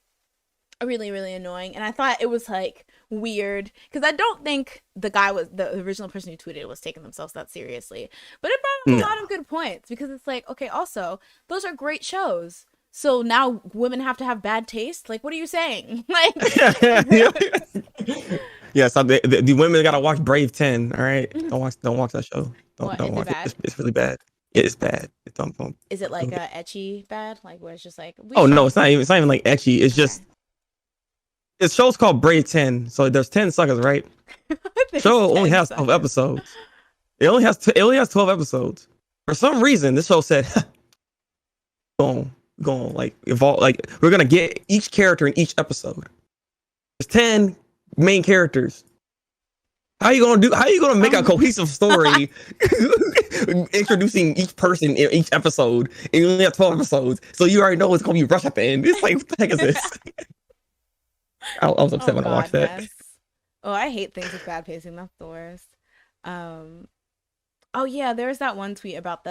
really really annoying, and I thought it was like weird because I don't think the original person who tweeted it was taking themselves that seriously, but it brought up a lot of good points, because it's like, okay, also those are great shows. So now women have to have bad taste? Like, what are you saying? Like, yeah. So the women gotta watch Brave 10. All right, don't watch that show. Don't watch it. It's really bad. It's bad. Don't. Is it like ecchi bad? Like where it's just like? Oh no, it's not even like ecchi. It's just This show's called Brave 10. So there's 10 suckers, right? Show only has 12 episodes. It only has 12 episodes. For some reason, this show said, go on, like evolve. Like we're gonna get each character in each episode. There's 10 main characters. How you gonna make a cohesive story introducing each person in each episode, and you only have 12 episodes, so you already know it's gonna be rushed at the end. It's like, what the heck is this? I was upset when I watched that. Yes. Oh, I hate things with bad pacing. That's the worst. Oh yeah, there's that one tweet about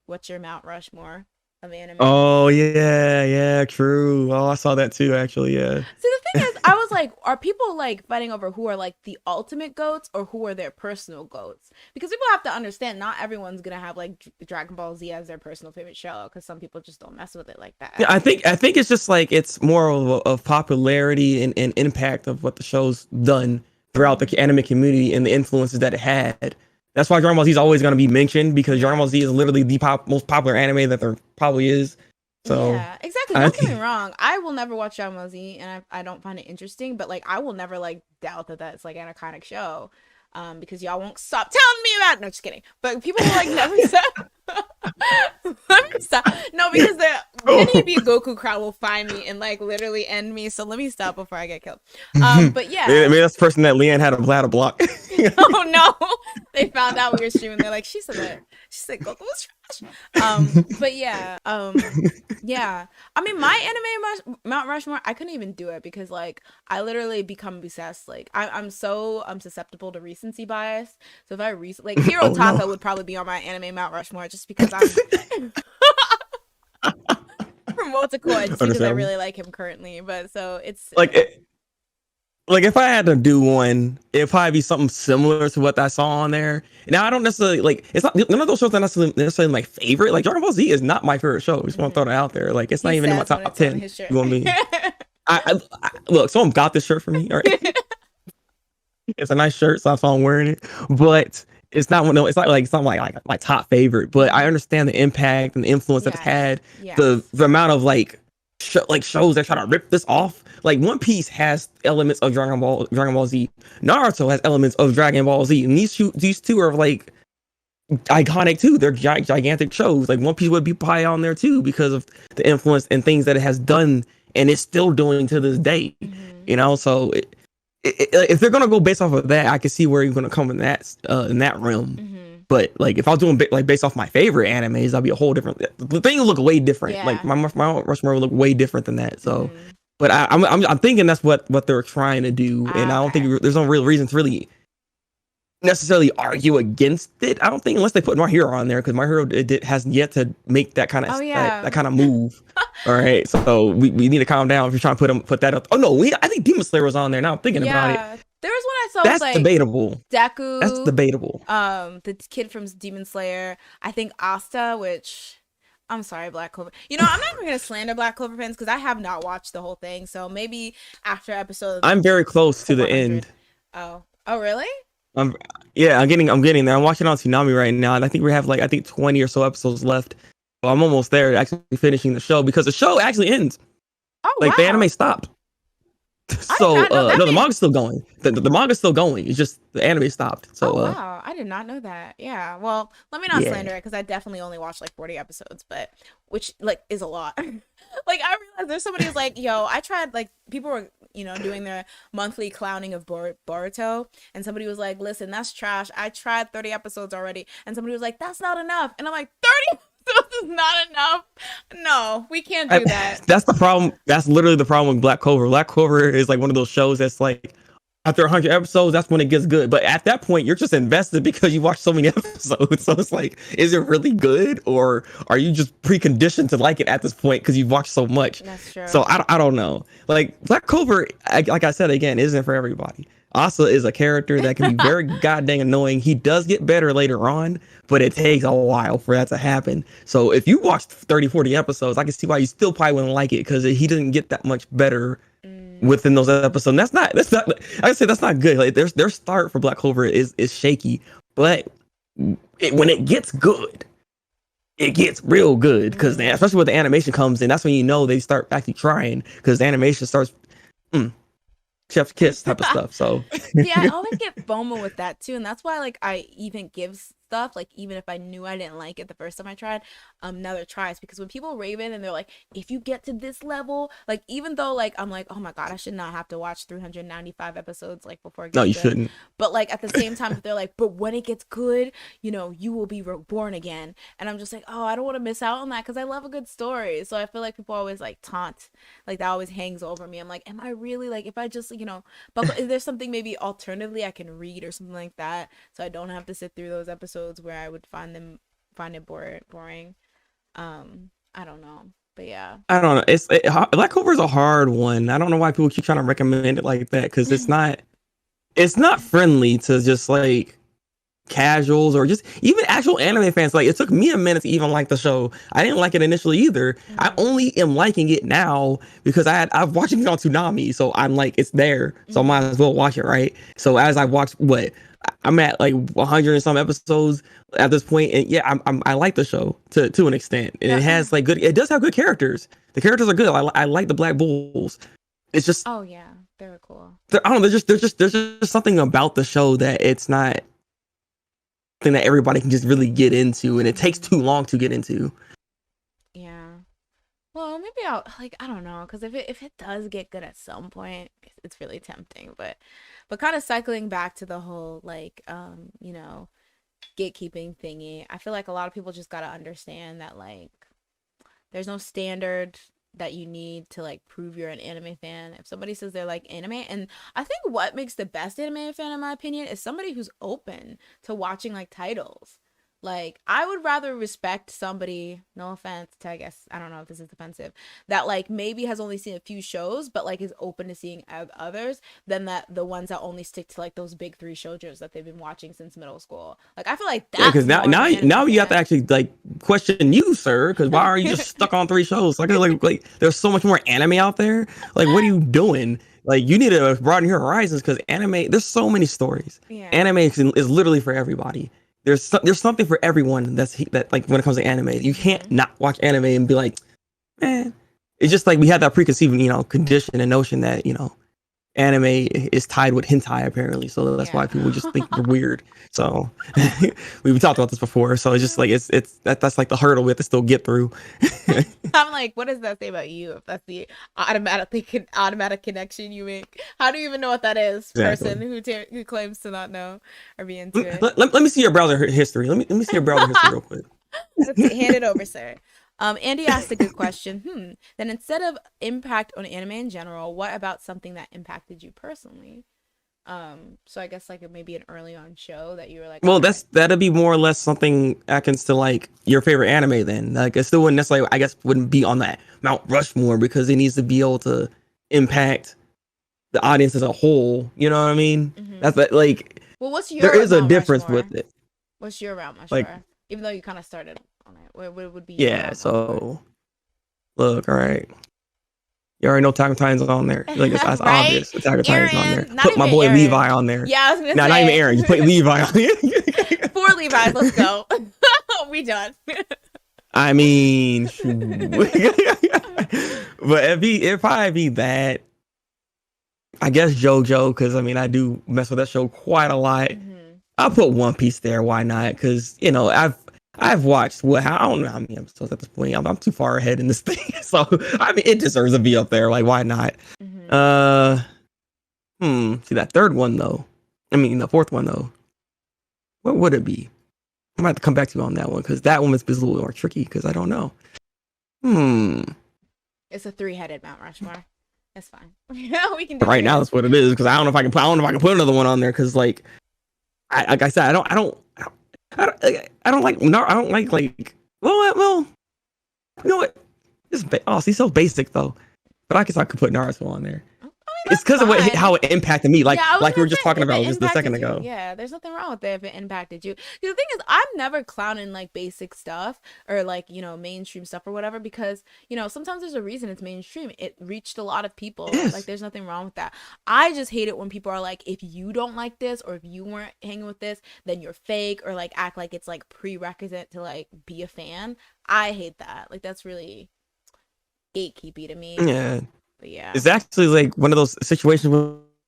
what's your Mount Rushmore of anime. Oh yeah, true. Oh, I saw that too, actually. Yeah. See, the thing is, I was like, are people like fighting over who are like the ultimate goats or who are their personal goats? Because people have to understand, not everyone's gonna have like Dragon Ball Z as their personal favorite show, because some people just don't mess with it like that. Yeah, I think it's just like it's more of popularity and impact of what the show's done throughout the anime community and the influences that it had. That's why Dragon Ball Z is always going to be mentioned, because Dragon Ball Z is literally the most popular anime that there probably is. So yeah, exactly. Don't get me wrong. I will never watch Dragon Ball Z, and I don't find it interesting. But like, I will never like doubt that that's like an iconic show, because y'all won't stop telling me about it. No, just kidding. But people will like never stop. Let me stop. No, because the NEB Goku crowd will find me and like literally end me. So let me stop before I get killed. But yeah, maybe that's the person that Leanne had a bladder block. Oh no, they found out we were streaming. They're like, she said Goku was trash. But yeah, yeah. I mean, my anime Mount Rushmore, I couldn't even do it because like I literally become obsessed. Like I'm susceptible to recency bias. So if I like Hiro Taka would probably be on my anime Mount Rushmore just because I'm from Multicore because I really like him currently. But so it's like if I had to do one, it'd probably be something similar to what I saw on there. Now I don't necessarily like, it's not none of those shows that necessarily my favorite. Like Dragon Ball Z is not my favorite show. I just want to throw that out there. Like it's not even in my top 10. You want me? I look, someone got this shirt for me. All right. It's a nice shirt, so that's why I'm wearing it. But it's not like my top favorite. But I understand the impact and the influence that it's had. Yes. The amount of like shows that try to rip this off. Like One Piece has elements of Dragon Ball Z. Naruto has elements of Dragon Ball Z, and these two are like iconic too. They're gigantic shows. Like One Piece would be probably on there too because of the influence and things that it has done, and it's still doing to this day. Mm-hmm. You know, so if they're gonna go based off of that, I can see where you're gonna come in that realm. Mm-hmm. But like if I was doing based off my favorite animes, that'd be a whole different. The thing would look way different. Yeah. Like my Rushmore would look way different than that. So. Mm-hmm. But I'm thinking that's what they're trying to do, and I don't think there's no real reason to really necessarily argue against it. I don't think unless they put My Hero on there, because My Hero has yet to make that kind of that kind of move. All right, so we need to calm down if you're trying to put that up. Oh no, I think Demon Slayer was on there. Now I'm thinking about it. There was one I saw. That's like debatable. Deku. That's debatable. The kid from Demon Slayer. I think Asta, which. I'm sorry, Black Clover. You know, I'm not even going to slander Black Clover fans because I have not watched the whole thing. So maybe after episode... I'm very close to the end. Oh, really? I'm getting there. I'm watching on Tsunami right now, and I think we have 20 or so episodes left. So I'm almost there, actually finishing the show, because the show actually ends. Oh, wow. The anime stopped. So no, the manga's still going. The manga's still going. It's just the anime stopped. So wow, I did not know that. Yeah, well, let me not slander it because I definitely only watched like 40 episodes, but which like is a lot. Like I realized there's somebody who's like, yo, I tried, like people were doing their monthly clowning of Boruto, and somebody was like, listen, that's trash. I tried 30 episodes already, and somebody was like, that's not enough, and I'm like, 30. This is not enough. No, we can't do that. That's the problem. That's literally the problem with Black Clover. Black Clover is like one of those shows that's like after 100 episodes, that's when it gets good. But at that point, you're just invested because you watched so many episodes. So it's like, is it really good, or are you just preconditioned to like it at this point because you've watched so much? That's true. So I don't know. Like Black Clover, like I said again, isn't for everybody. Asa is a character that can be very goddamn annoying. He does get better later on, but it takes a while for that to happen. So if you watched 30, 40 episodes, I can see why you still probably wouldn't like it, because he doesn't get that much better within those episodes. And that's not, like I said, that's not good. Like their start for Black Clover is shaky, but when it gets good, it gets real good, because especially when the animation comes in, that's when you know they start actually trying, because the animation starts. chef's kiss type of stuff. So See, I always get FOMO with that too, and that's why like I even give stuff like even if I knew I didn't like it the first time I tried, another tries because when people rave it and they're like, if you get to this level, like even though like I'm like, oh my god, I should not have to watch 395 episodes like before it no, gets you good, shouldn't. but like at the same time they're like, but when it gets good, you will be reborn again, and I'm just like, oh, I don't want to miss out on that because I love a good story, so I feel like people always like taunt, like that always hangs over me. I'm like, am I really like if I just but is there something maybe alternatively I can read or something like that, so I don't have to sit through those episodes where I would find it boring. I don't know, but yeah. I don't know. Black Clover is a hard one. I don't know why people keep trying to recommend it like that because it's not friendly to just like casuals or just even actual anime fans. Like it took me a minute to even like the show. I didn't like it initially either. I only am liking it now because I've watching it on Toonami, so I'm like it's there, so I might as well watch it, right? So as I watch I'm at like 100 and some episodes at this point, and yeah, I like the show to an extent, and it has like it does have good characters. The characters are good. I like the Black Bulls. It's just oh yeah, they're cool. I don't know. There's just something about the show that it's not thing that everybody can just really get into, and it takes too long to get into. Yeah. Well, maybe I'll like I don't know because if it does get good at some point, it's really tempting. But kind of cycling back to the whole like gatekeeping thingy. I feel like a lot of people just gotta understand that like there's no standard that you need to like prove you're an anime fan. If somebody says they're like anime, and I think what makes the best anime fan in my opinion is somebody who's open to watching like titles. Like I would rather respect somebody, no offense to I guess I don't know if this is offensive, that like maybe has only seen a few shows but like is open to seeing others than that the ones that only stick to like those big three shoujos that they've been watching since middle school. Like I feel like that's Because now more of now an anime now you have to fan. actually like question you, sir. Because why are you just stuck on 3 shows? Like there's so much more anime out there. Like what are you doing? Like you need to broaden your horizons because anime. There's so many stories. Yeah. Anime is literally for everybody. There's something for everyone that like when it comes to anime. You can't not watch anime and be like, man. It's just like we have that preconceived condition and notion that anime is tied with hentai apparently, so that's why people just think you're weird. So we've talked about this before, so it's just like that's like the hurdle we have to still get through. I'm like, what does that say about you if that's the automatic connection you make? How do you even know what that is? Exactly. Person who claims to not know or be into it. Let me see your browser history. Let me see your browser history real quick. Hand it over, sir. Andy asked a good question. Then instead of impact on anime in general, what about something that impacted you personally? So I guess like maybe an early on show that you were like, well, okay. that'd be more or less something akin to like your favorite anime. Then like it still wouldn't necessarily, I guess, wouldn't be on that Mount Rushmore because it needs to be able to impact the audience as a whole. You know what I mean? That's like. Well, what's your there is a Mount difference Rushmore? with it. What's your Mount Rushmore? Like, even though you kind of started on it, what would be your yeah. Mount So Rushmore? look, all right. You already know Attack on Titan's on there. Like that's Right? obvious. Attack on Titan's on there. Aaron, not Put my even boy Aaron. Levi on there. Yeah, I was gonna No, say. not even Aaron. You put Levi on there. 4 Levi's. Let's go. We done. I mean, but if I be that, I guess JoJo, because I mean I do mess with that show quite a lot. I'll put One Piece there. Why not? Because I've watched I don't know how many episodes at this point. I'm too far ahead in this thing, so I mean it deserves to be up there. Like why not? See that third one though. I mean the fourth one though. What would it be? I might have to come back to you on that one because that one is a little more tricky because I don't know. It's a 3-headed Mount Rushmore. That's fine. Yeah, we can do right now. That's what it is because I don't know if I can put another one on there because like I said I don't like well you know what he's so basic though, but I guess I could put Naruto on there. It's because of how it impacted me, like we were just talking about just a second ago. Yeah, there's nothing wrong with it if it impacted you. The thing is, I'm never clowning like basic stuff or like mainstream stuff or whatever because sometimes there's a reason it's mainstream. It reached a lot of people. Yes. Like there's nothing wrong with that. I just hate it when people are like, if you don't like this or if you weren't hanging with this, then you're fake or like act like it's like prerequisite to like be a fan. I hate that. Like that's really gatekeepy to me. Yeah. But yeah, it's actually like one of those situations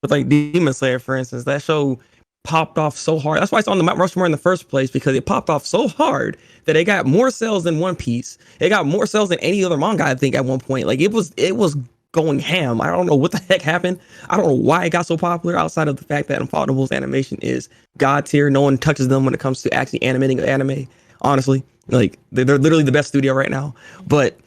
With like Demon Slayer, for instance, that show popped off so hard. That's why it's on the Mount Rushmore in the first place, because it popped off so hard that it got more sales than One Piece. It got more sales than any other manga, I think, at one point. Like it was going ham. I don't know what the heck happened. I don't know why it got so popular outside of the fact that Unfollowable's animation is god tier. No one touches them when it comes to actually animating anime. Honestly, like they're literally the best studio right now. But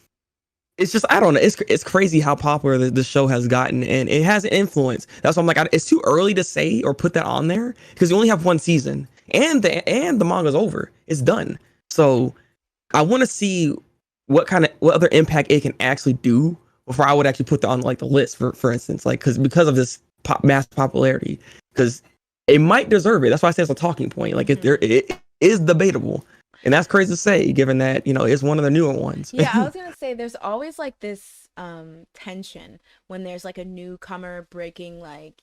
it's just, I don't know. It's crazy how popular the show has gotten, and it has an influence. That's why I'm like, it's too early to say or put that on there because you only have one season, and the manga's over. It's done. So I want to see what other impact it can actually do before I would actually put that on like the list. For instance, like because of this mass popularity, because it might deserve it. That's why I say it's a talking point. Like it is debatable. And that's crazy to say, given that, it's one of the newer ones. Yeah, I was gonna say there's always like this tension when there's like a newcomer breaking like,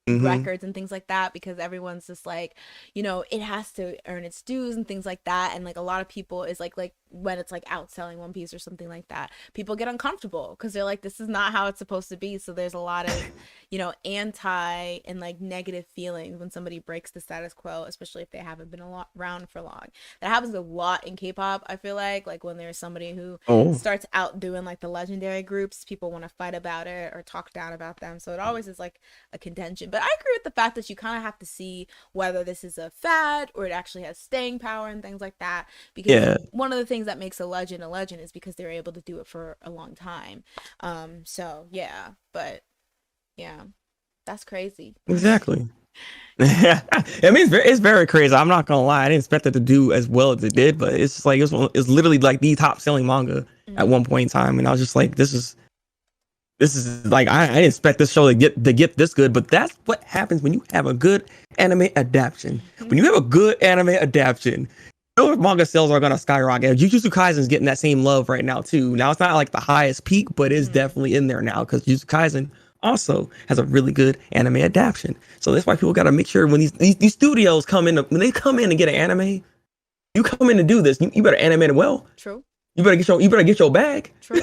records and things like that, because everyone's just like, it has to earn its dues and things like that. And like a lot of people is like when it's like outselling One Piece or something like that, people get uncomfortable because they're like, this is not how it's supposed to be. So there's a lot of anti and like negative feelings when somebody breaks the status quo, especially if they haven't been around for long. That happens a lot in K-pop. I feel like when there's somebody who starts outdoing like the legendary groups, people want to fight about it or talk down about them. So it always is like a contention. But I agree with the fact that you kind of have to see whether this is a fad or it actually has staying power and things like that, because one of the things that makes a legend is because they're able to do it for a long time. So yeah, but yeah, that's crazy. Exactly. I mean, it's very crazy. I'm not gonna lie. I didn't expect it to do as well as it did, but it's just like it's literally like the top selling manga at one point in time, and I was just like, this is like I didn't expect this show to get this good. But that's what happens when you have a good anime adaptation. When you have a good anime adaptation, manga sales are gonna skyrocket. Jujutsu Kaisen is getting that same love right now too. Now it's not like the highest peak, but it's definitely in there now because Jujutsu Kaisen also has a really good anime adaptation. So that's why people got to make sure when these studios when they come in and get an anime, you come in to do this, you better animate it well. True. You better get your bag. True.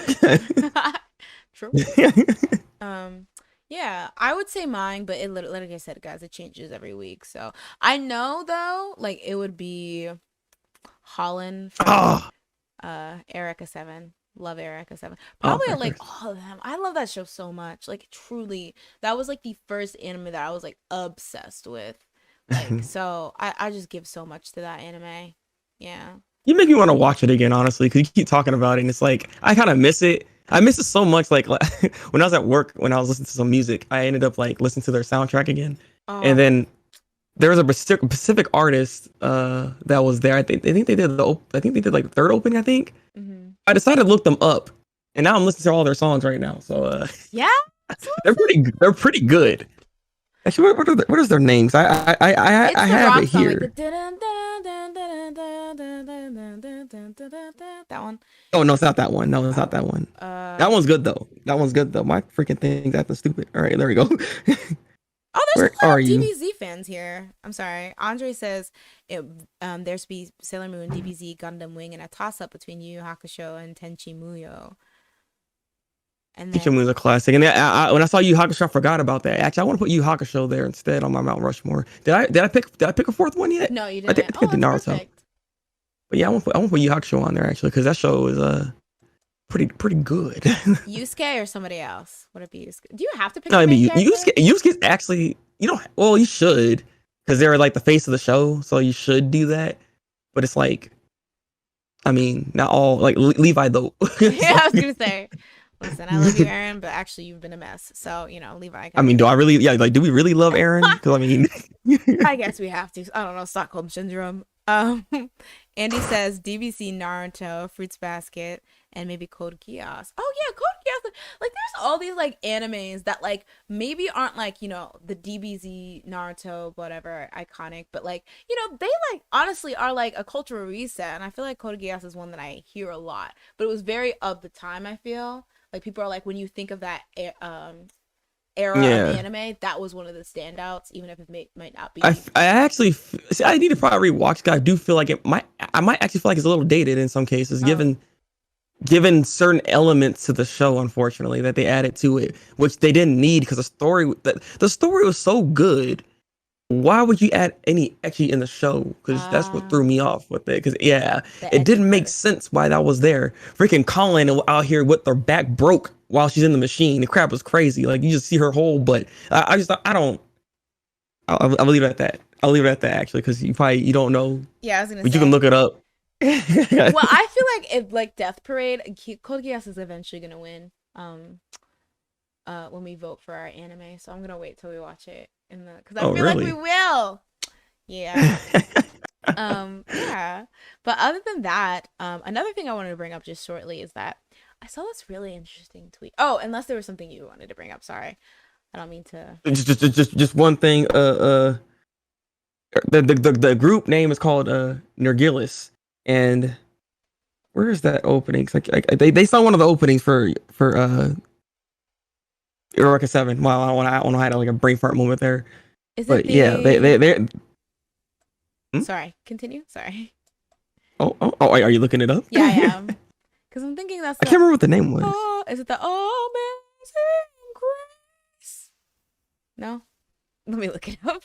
True. Yeah, I would say mine, but it literally, like I said, guys, it changes every week. So I know though, like it would be Holland from Eureka 7. Love Eureka 7. Probably like all of them. I love that show so much. Like truly, that was like the first anime that I was like obsessed with. Like so, I just give so much to that anime. Yeah. You make me want to watch it again, honestly, because you keep talking about it, and it's like I kind of miss it. I miss it so much. Like when I was at work, when I was listening to some music, I ended up like listening to their soundtrack again, and then there was a specific artist that was there. I think they did like the third opening. I think I decided to look them up, and now I'm listening to all their songs right now. So yeah, they're pretty good. Actually, what is their names? I have it here. That one. Oh no, it's not that one. No, it's not that one. That one's good though. My freaking thing's acting stupid. All right, there we go. Oh, there's a lot of DBZ fans here. I'm sorry. Andre says there's be Sailor Moon, DBZ, Gundam Wing, and a toss-up between Yu Yu Hakusho and Tenchi Muyo. And Tenchi Muyo's a classic. And when I saw Yu Yu Hakusho, I forgot about that. Actually, I want to put Yu Yu Hakusho there instead on my Mount Rushmore. Did I pick a fourth one yet? No, you didn't. I think I did Naruto. Perfect. But yeah, I want to put Yu Yu Hakusho on there actually because that show is pretty good. Yusuke or somebody else? Would it be Yusuke? Do you have to pick? No, I mean Yusuke's actually well you should because they're like the face of the show, so you should do that. But it's like, I mean, not all like Levi though. Yeah, I was gonna say. Listen, I love you, Aaron, but actually you've been a mess. So, Levi. I mean, do we really love Aaron? Because I mean, I guess we have to. I don't know, Stockholm Syndrome. Andy says DBC, Naruto, Fruits Basket, and maybe Code Geass. Oh yeah, Code Geass. Like there's all these like animes that like maybe aren't like, the DBZ, Naruto, whatever, iconic, but like, they like honestly are like a cultural reset. And I feel like Code Geass is one that I hear a lot, but it was very of the time, I feel. Like people are like, when you think of that era of anime, that was one of the standouts, even if it might not be. I actually I need to probably rewatch because I do feel like I might actually feel like it's a little dated in some cases, given given certain elements to the show, unfortunately, that they added to it, which they didn't need because the story was so good. Why would you add any extra in the show? Because that's what threw Ah, me off with it. Because yeah, the it edgy didn't make part. sense why that was there. Freaking Colin out here with her back broke while she's in the machine. The crap was crazy. Like you just see her whole butt. I just I don't. I'll leave it at that. I'll leave it at that actually because you don't know, Yeah, I was gonna but you can say. look it up. Well, I feel like if like Death Parade, Code Geass is eventually gonna win. When we vote for our anime, so I'm gonna wait till we watch it in the because I Oh feel like we really? will. Yeah. Yeah. But other than that, another thing I wanted to bring up just shortly is that I saw this really interesting tweet. Oh, unless there was something you wanted to bring up. Sorry. I don't mean to. Just one thing. The group name is called Nergillis, and where is that opening? Like they saw one of the openings for Eureka 7. Wow, I don't know how to like a brain fart moment there, Is it but yeah, the they hmm? Sorry, continue. Sorry. Are you looking it up? Yeah, I am. Because I'm thinking that's I can't the remember what the name was. oh, is it the Amazing Grace? No? Let me look it up.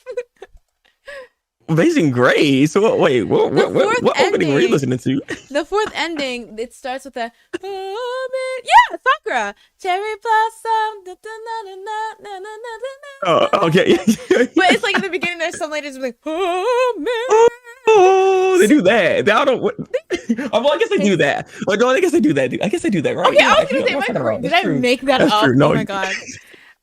Amazing Grace. Wait, The fourth what opening were you ending. listening to? The fourth ending, it starts with a yeah, Sakura. Cherry blossom. Da, da, na, na, na, na, na, na, Oh, na, na, okay. na. But it's like in the beginning there's some ladies like Oh, they do that. I don't. What, oh, well, I guess they do that. Well, no, I guess they do that. I guess they do that, right? Okay, Yeah, I was actually, gonna say, I'm talking about. did That's I true. make that That's up? true. Oh No, my god.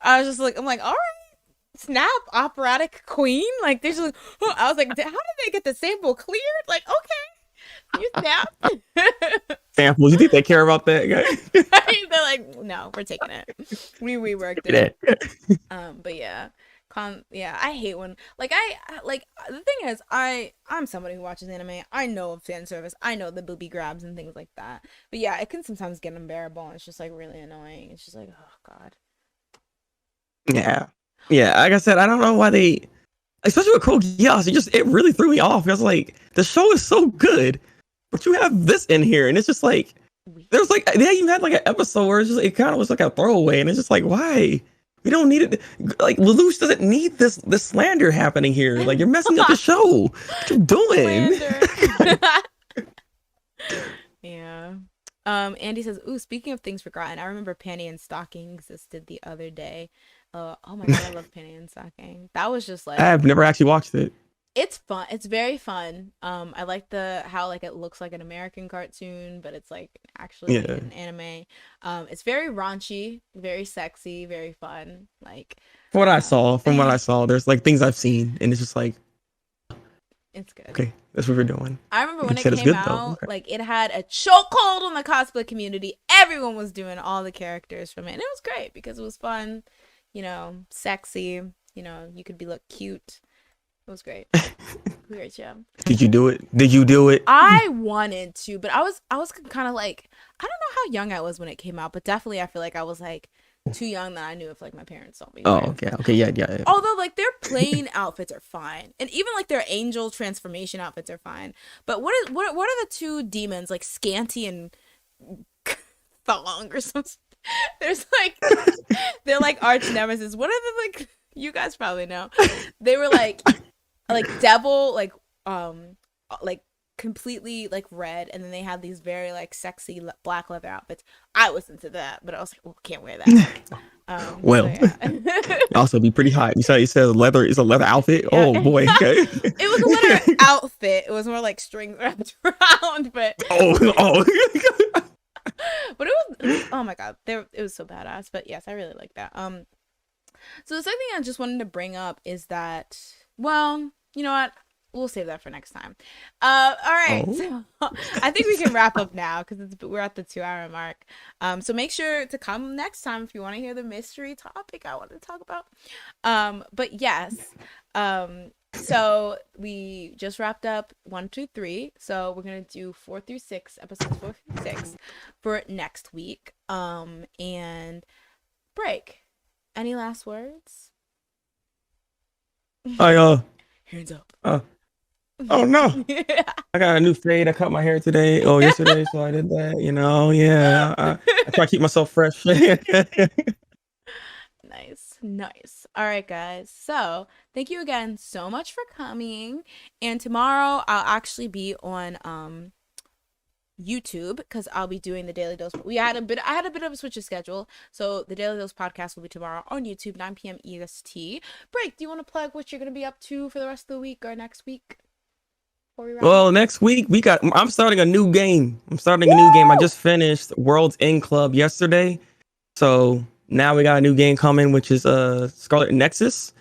I was just like, I'm like, all right, snap, operatic queen. Like, there's just, I was like, how did they get the sample cleared? Like, okay, you snapped. samples. You think they care about that, guy? They're like, no, we're taking it. We reworked it. But yeah. Yeah, I hate when like the thing is I'm somebody who watches anime. I know of fan service. I know the booby grabs and things like that. But yeah, it can sometimes get unbearable and it's just like really annoying. It's just like, oh god. Yeah, yeah. Like I said, I don't know why they, especially with Code Geass, it really threw me off. I was like, the show is so good, but you have this in here, and it's just like there's like they even had like an episode where it kind of was like a throwaway, and it's just like why. We don't need it. Like Lelouch doesn't need this slander happening here. Like you're messing up the show. What you doing? Slander. Yeah. Andy says, "Ooh, speaking of things forgotten, I remember Panty and Stocking existed the other day. Oh my god, I love Panty and Stocking. That was just like I've never actually watched it. it's fun. It's very fun. I like the how like it looks like an American cartoon, but it's like actually Yeah. an anime. It's very raunchy, very sexy, very fun. Like, From what I saw, there's like things I've seen, and it's just like, it's good. okay, that's what we're doing. I remember You when it said it's came good though. out, Okay. like it had a chokehold on the cosplay community. Everyone was doing all the characters from it, and it was great because it was fun, sexy. You could be look cute. It was great. Great show. Did you do it? Did you do it? I wanted to, but I was kind of like I don't know how young I was when it came out, but definitely I feel like I was like too young that I knew if like my parents saw me. Oh, Right? okay, yeah. Although like their plain outfits are fine, and even like their angel transformation outfits are fine. But what are the two demons like Scanty and Thong or something? There's like they're like arch nemesis. What are the like? You guys probably know. They were like devil like completely like red, and then they had these very like sexy black leather outfits. I was into that, but I was like, well, can't wear that. Well, yeah. also be pretty hot. You said leather is a leather outfit. Yeah. Oh boy, okay. It was a leather outfit. It was more like strings wrapped around, but oh. but it was oh my god, it was so badass. But yes, I really like that. So the second thing I just wanted to bring up is that, well, you know what? We'll save that for next time. All right. Oh. So I think we can wrap up now because we're at the 2 hour mark. So make sure to come next time if you want to hear the mystery topic I want to talk about. But yes. So we just wrapped up 1, 2, 3. So we're gonna do 4 through 6 episodes 4 through 6 for next week. And break. Any last words? I Hands up. Oh no. Yeah. I got a new fade. I cut my hair today. Oh, yesterday, so I did that. Yeah. I try to keep myself fresh. Nice, nice. All right, guys. So, thank you again so much for coming. And tomorrow I'll actually be on YouTube because I'll be doing the Daily Dose. I had a bit of a switch of schedule. So, the Daily Dose podcast will be tomorrow on YouTube, 9 p.m. EST. Break, do you want to plug what you're going to be up to for the rest of the week or next week before we wrap up? Well, next week I'm starting a new game. I just finished World's End Club yesterday. So now we got a new game coming, which is Scarlet Nexus.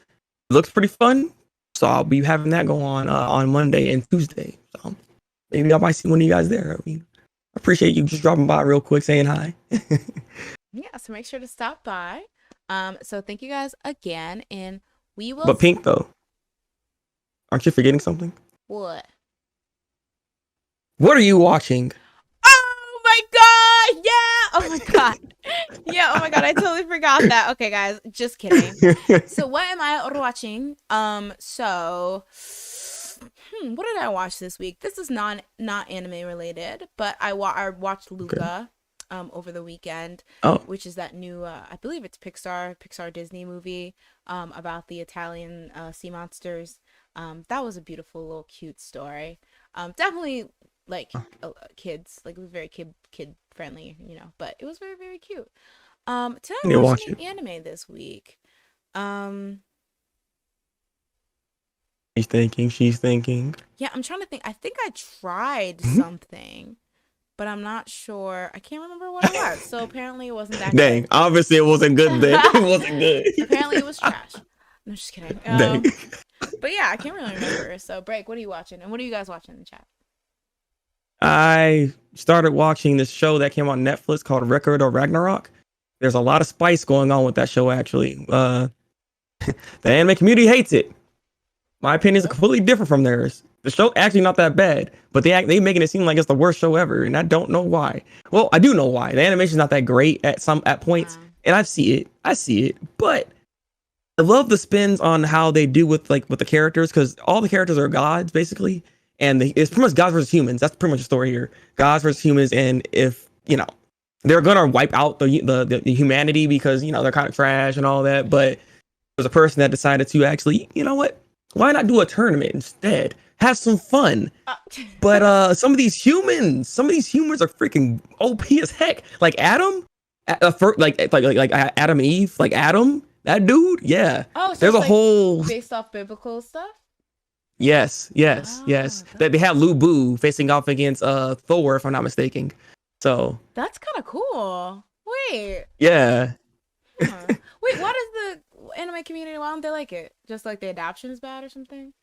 It looks pretty fun. So I'll be having that go on Monday and Tuesday. So maybe I might see one of you guys there. I mean, I appreciate you just dropping by real quick, saying hi. Yeah, so make sure to stop by. So thank you guys again, and we will. But Pink though, aren't you forgetting something? What? What are you watching? Oh my god! Yeah! Oh my god! Yeah! Oh my god! I totally forgot that. Okay, guys, just kidding. So what am I watching? So, what did I watch this week? This is not anime related, but I watched Luca, over the weekend. Oh, Which is that new, I believe it's Pixar Disney movie, about the Italian sea monsters. That was a beautiful little cute story. Definitely like kids, like it was very kid friendly, but it was very, very cute. Today I I need to watched watch an it. anime this week. Um, She's thinking. yeah, I'm trying to think. I think I tried Mhm. something, but I'm not sure. I can't remember what it was. So apparently it wasn't that Dang, good. obviously it wasn't good then. It wasn't good. Apparently it was trash. No, just kidding. Dang. But yeah, I can't really remember. So break, what are you watching? And what are you guys watching in the chat? I started watching this show that came on Netflix called Record of Ragnarok. There's a lot of spice going on with that show, actually. The anime community hates it. My opinion is completely different from theirs. The show actually not that bad, but they making it seem like it's the worst show ever, and I don't know why. Well, I do know why. The animation's not that great at points, and I see it, but I love the spins on how they do with the characters, because all the characters are gods basically, and it's pretty much gods versus humans. That's pretty much the story here. Gods versus humans, and if they're gonna wipe out the humanity because they're kind of trash and all that, but there's a person that decided to actually, what? Why not do a tournament instead? Have some fun. But some of these humans are freaking OP as heck. Like Adam, like Adam Eve, like Adam, that dude, yeah. Oh, so There's it's a like whole based off biblical stuff? yes. Oh, They have Lu Bu facing off against Thor, if I'm not mistaken. So that's kind of cool. Wait. yeah. Huh. Wait, why does the anime community, why don't they like it? Just like the adaptation is bad or something?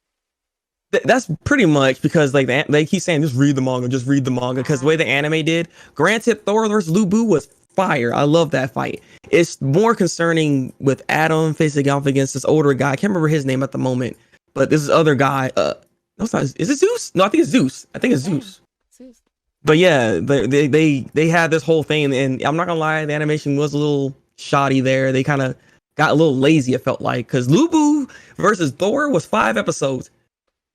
That's pretty much because they keep saying just read the manga because the way the anime did. Granted, Thor versus Lu Bu was fire. I love that fight. It's more concerning with Adam facing off against this older guy. I can't remember his name at the moment, but this other guy. No, it's not. Is it Zeus? No, I think it's Zeus. Zeus. But yeah, they had this whole thing, and I'm not gonna lie, the animation was a little shoddy there. They kind of got a little lazy. It felt like because Lu Bu versus Thor was 5 episodes.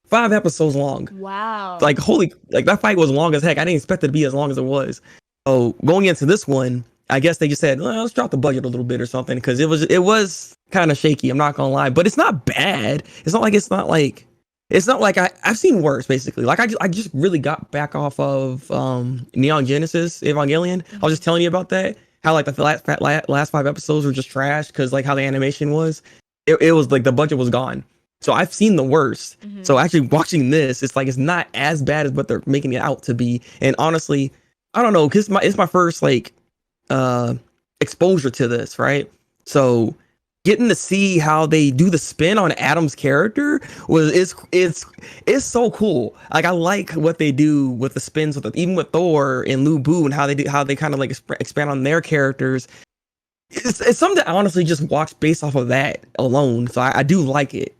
5 episodes long. Wow. Like that fight was long as heck. I didn't expect it to be as long as it was. So going into this one, I guess they just said, let's drop the budget a little bit or something, because it was kind of shaky. I'm not gonna lie, but it's not bad. It's not like I've seen worse. Basically, like I just really got back off of Neon Genesis Evangelion. I was just telling you about that. How like the last 5 episodes were just trash because like how the animation was. It was like the budget was gone. So I've seen the worst. Mhm. So actually watching this, it's like it's not as bad as what they're making it out to be. And honestly, I don't know, because it's my first like exposure to this, right? So getting to see how they do the spin on Adam's character it's so cool. Like I like what they do with the spins even with Thor and Lu Bu and how they kind of like expand on their characters. It's something that I honestly just watched based off of that alone. So I do like it.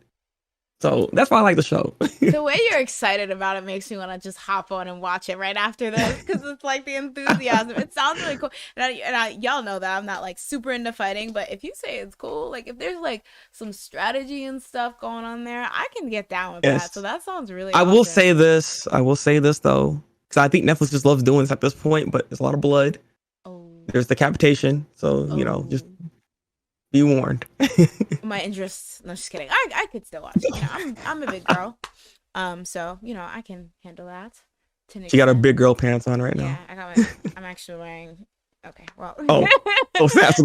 So that's why I like the show. The way you're excited about it makes me want to just hop on and watch it right after this because it's like the enthusiasm. It sounds really cool. Y'all know that I'm not like super into fighting, but if you say it's cool, like if there's like some strategy and stuff going on there, I can get down with Yes. that. So that sounds really I awesome. will say this. I will say this though, because I think Netflix just loves doing this at this point. But there's a lot of blood. Oh, There's decapitation. So just be warned. my interests. No, just kidding. I could still watch it. Yeah, I'm a big girl. So I can handle that. She got her big girl pants on right now. Yeah, I'm actually wearing. Okay, well. Oh, fast.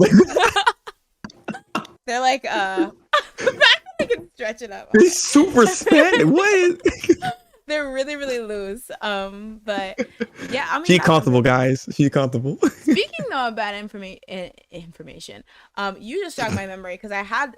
They're like the fact that I can stretch it up. It's super spandex. What? They're really, really loose. But yeah, I mean, she's comfortable, guys. She's comfortable. Speaking though about information, you just jogged my memory because I had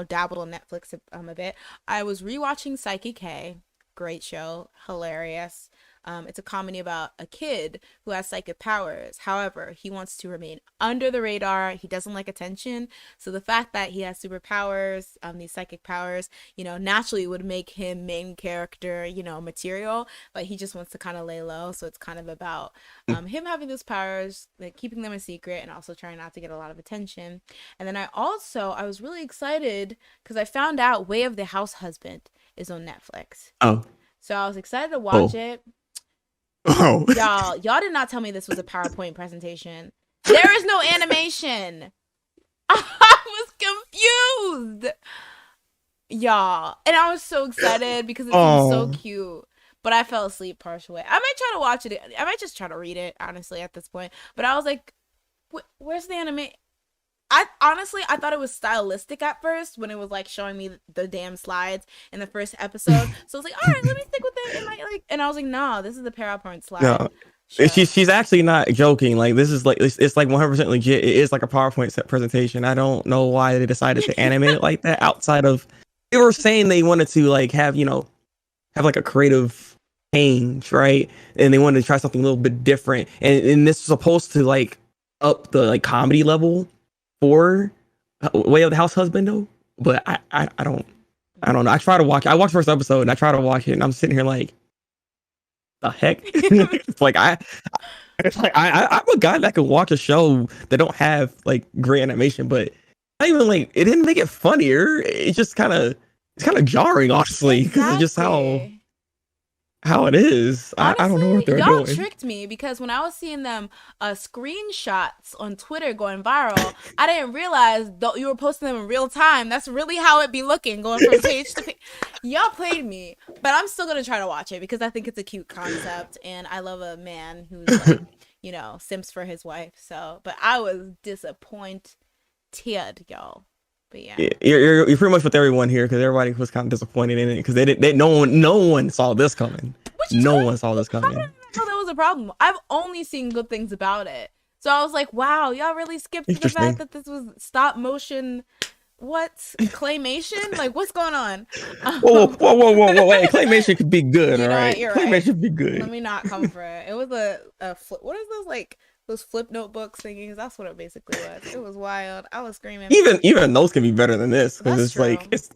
dabbled on Netflix a bit. I was rewatching Psyche K. Great show, hilarious. It's a comedy about a kid who has psychic powers. However, he wants to remain under the radar. He doesn't like attention. So the fact that he has superpowers, these psychic powers, naturally would make him main character, material. But he just wants to kind of lay low. So it's kind of about him having those powers, like keeping them a secret, and also trying not to get a lot of attention. And then I was really excited because I found out Way of the House Husband is on Netflix. Oh. So I was excited to watch it. Oh. Y'all did not tell me this was a PowerPoint presentation. There is no animation. I was confused. Y'all. And I was so excited because it seems so cute. But I fell asleep partially. I might try to watch it. I might just try to read it, honestly, at this point. But I was like, where's the anime? I thought it was stylistic at first when it was like showing me the damn slides in the first episode. So I was like, all right, let me stick with it. And I was like, nah, this is the PowerPoint slide. No. She's actually not joking. Like this is like it's like 100% legit. It is like a PowerPoint set presentation. I don't know why they decided to animate it like that. Outside of they were saying they wanted to like have like a creative change, right? And they wanted to try something a little bit different. And this was supposed to like up the like comedy level for Way of the House Husband though, but I don't know. I watched the first episode and I try to watch it and I'm sitting here like, the heck? It's like I'm a guy that can watch a show that don't have like great animation, but not even like it didn't make it funnier. It's kind of jarring, honestly, because it's just how it is. Honestly, I don't know what they're doing. Y'all tricked me because when I was seeing them screenshots on Twitter going viral, I didn't realize you were posting them in real time. That's really how it be looking, going from page to page. Y'all played me, but I'm still gonna try to watch it because I think it's a cute concept, and I love a man who's like, simps for his wife. So, but I was disappointed, y'all. But yeah, you're pretty much with everyone here because everybody was kind of disappointed in it because no one saw this coming. No one saw this coming. I didn't know that was a problem. I've only seen good things about it, so I was like, wow, y'all really skipped the fact that this was stop motion. What claymation? Like, what's going on? Whoa! Wait, claymation could be good, all right? Claymation could be good. Let me not come for it. It was a flip. What is those like? Those flip notebooks thingies. That's what it basically was. It was wild. I was screaming. Even those can be better than this because it's true. Like it's.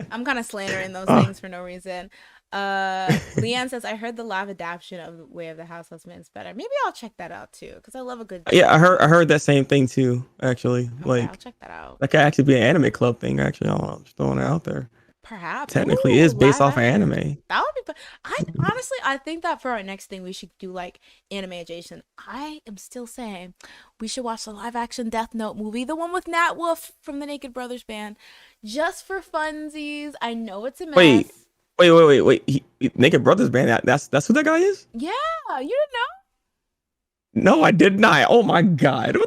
I'm kind of slandering those things for no reason. Leanne says, I heard the live adaptation of Way of the House Husband is better. Maybe I'll check that out too because I love a good. Yeah, I heard that same thing too. Actually, okay, I'll check that out. That could actually be an anime club thing. Actually, I'm just throwing it out there. Perhaps technically is based off of anime. That would be. I think that for our next thing we should do like anime adjacent. I am still saying we should watch the live action Death Note movie, the one with Nat Wolff from the Naked Brothers band, just for funsies. I know it's a mess. Wait. Naked Brothers band. That's who that guy is. Yeah, you didn't know. No, I did not. Oh my god!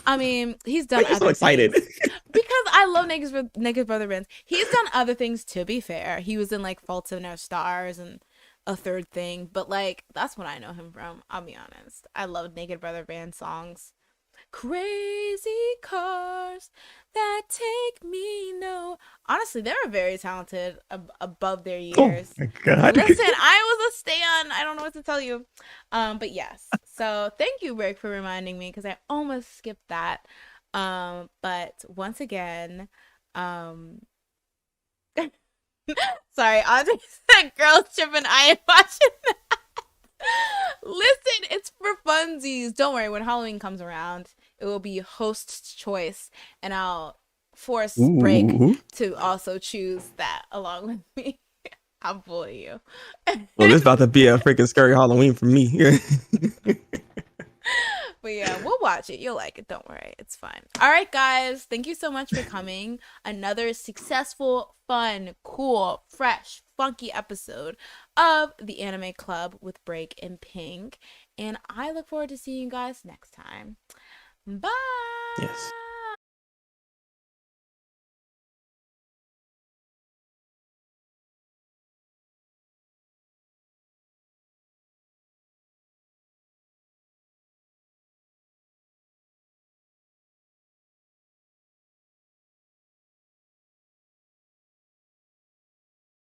I mean, he's done. I'm so excited because I love Naked Brother bands. He's done other things. To be fair, he was in like Fault in Our Stars and a third thing. But like, that's what I know him from. I'll be honest. I love Naked Brother band songs. Crazy cars that take me no. Honestly, they were very talented above their years. Oh my god! Listen, I was a stan. I don't know what to tell you. But yes. So thank you, Rick, for reminding me because I almost skipped that. But once again, Sorry, Audrey said girls trip and I am watching that. Listen, it's for funsies. Don't worry, when Halloween comes around, it will be host's choice, and I'll force Break Ooh. to also choose that along with me. I'll bully you. Well, this about to be a freaking scary Halloween for me. But yeah, we'll watch it. You'll like it. Don't worry. It's fine. All right, guys. Thank you so much for coming. Another successful, fun, cool, fresh, funky episode of the Anime Club with Break and Pink. And I look forward to seeing you guys next time. Bye. Yes.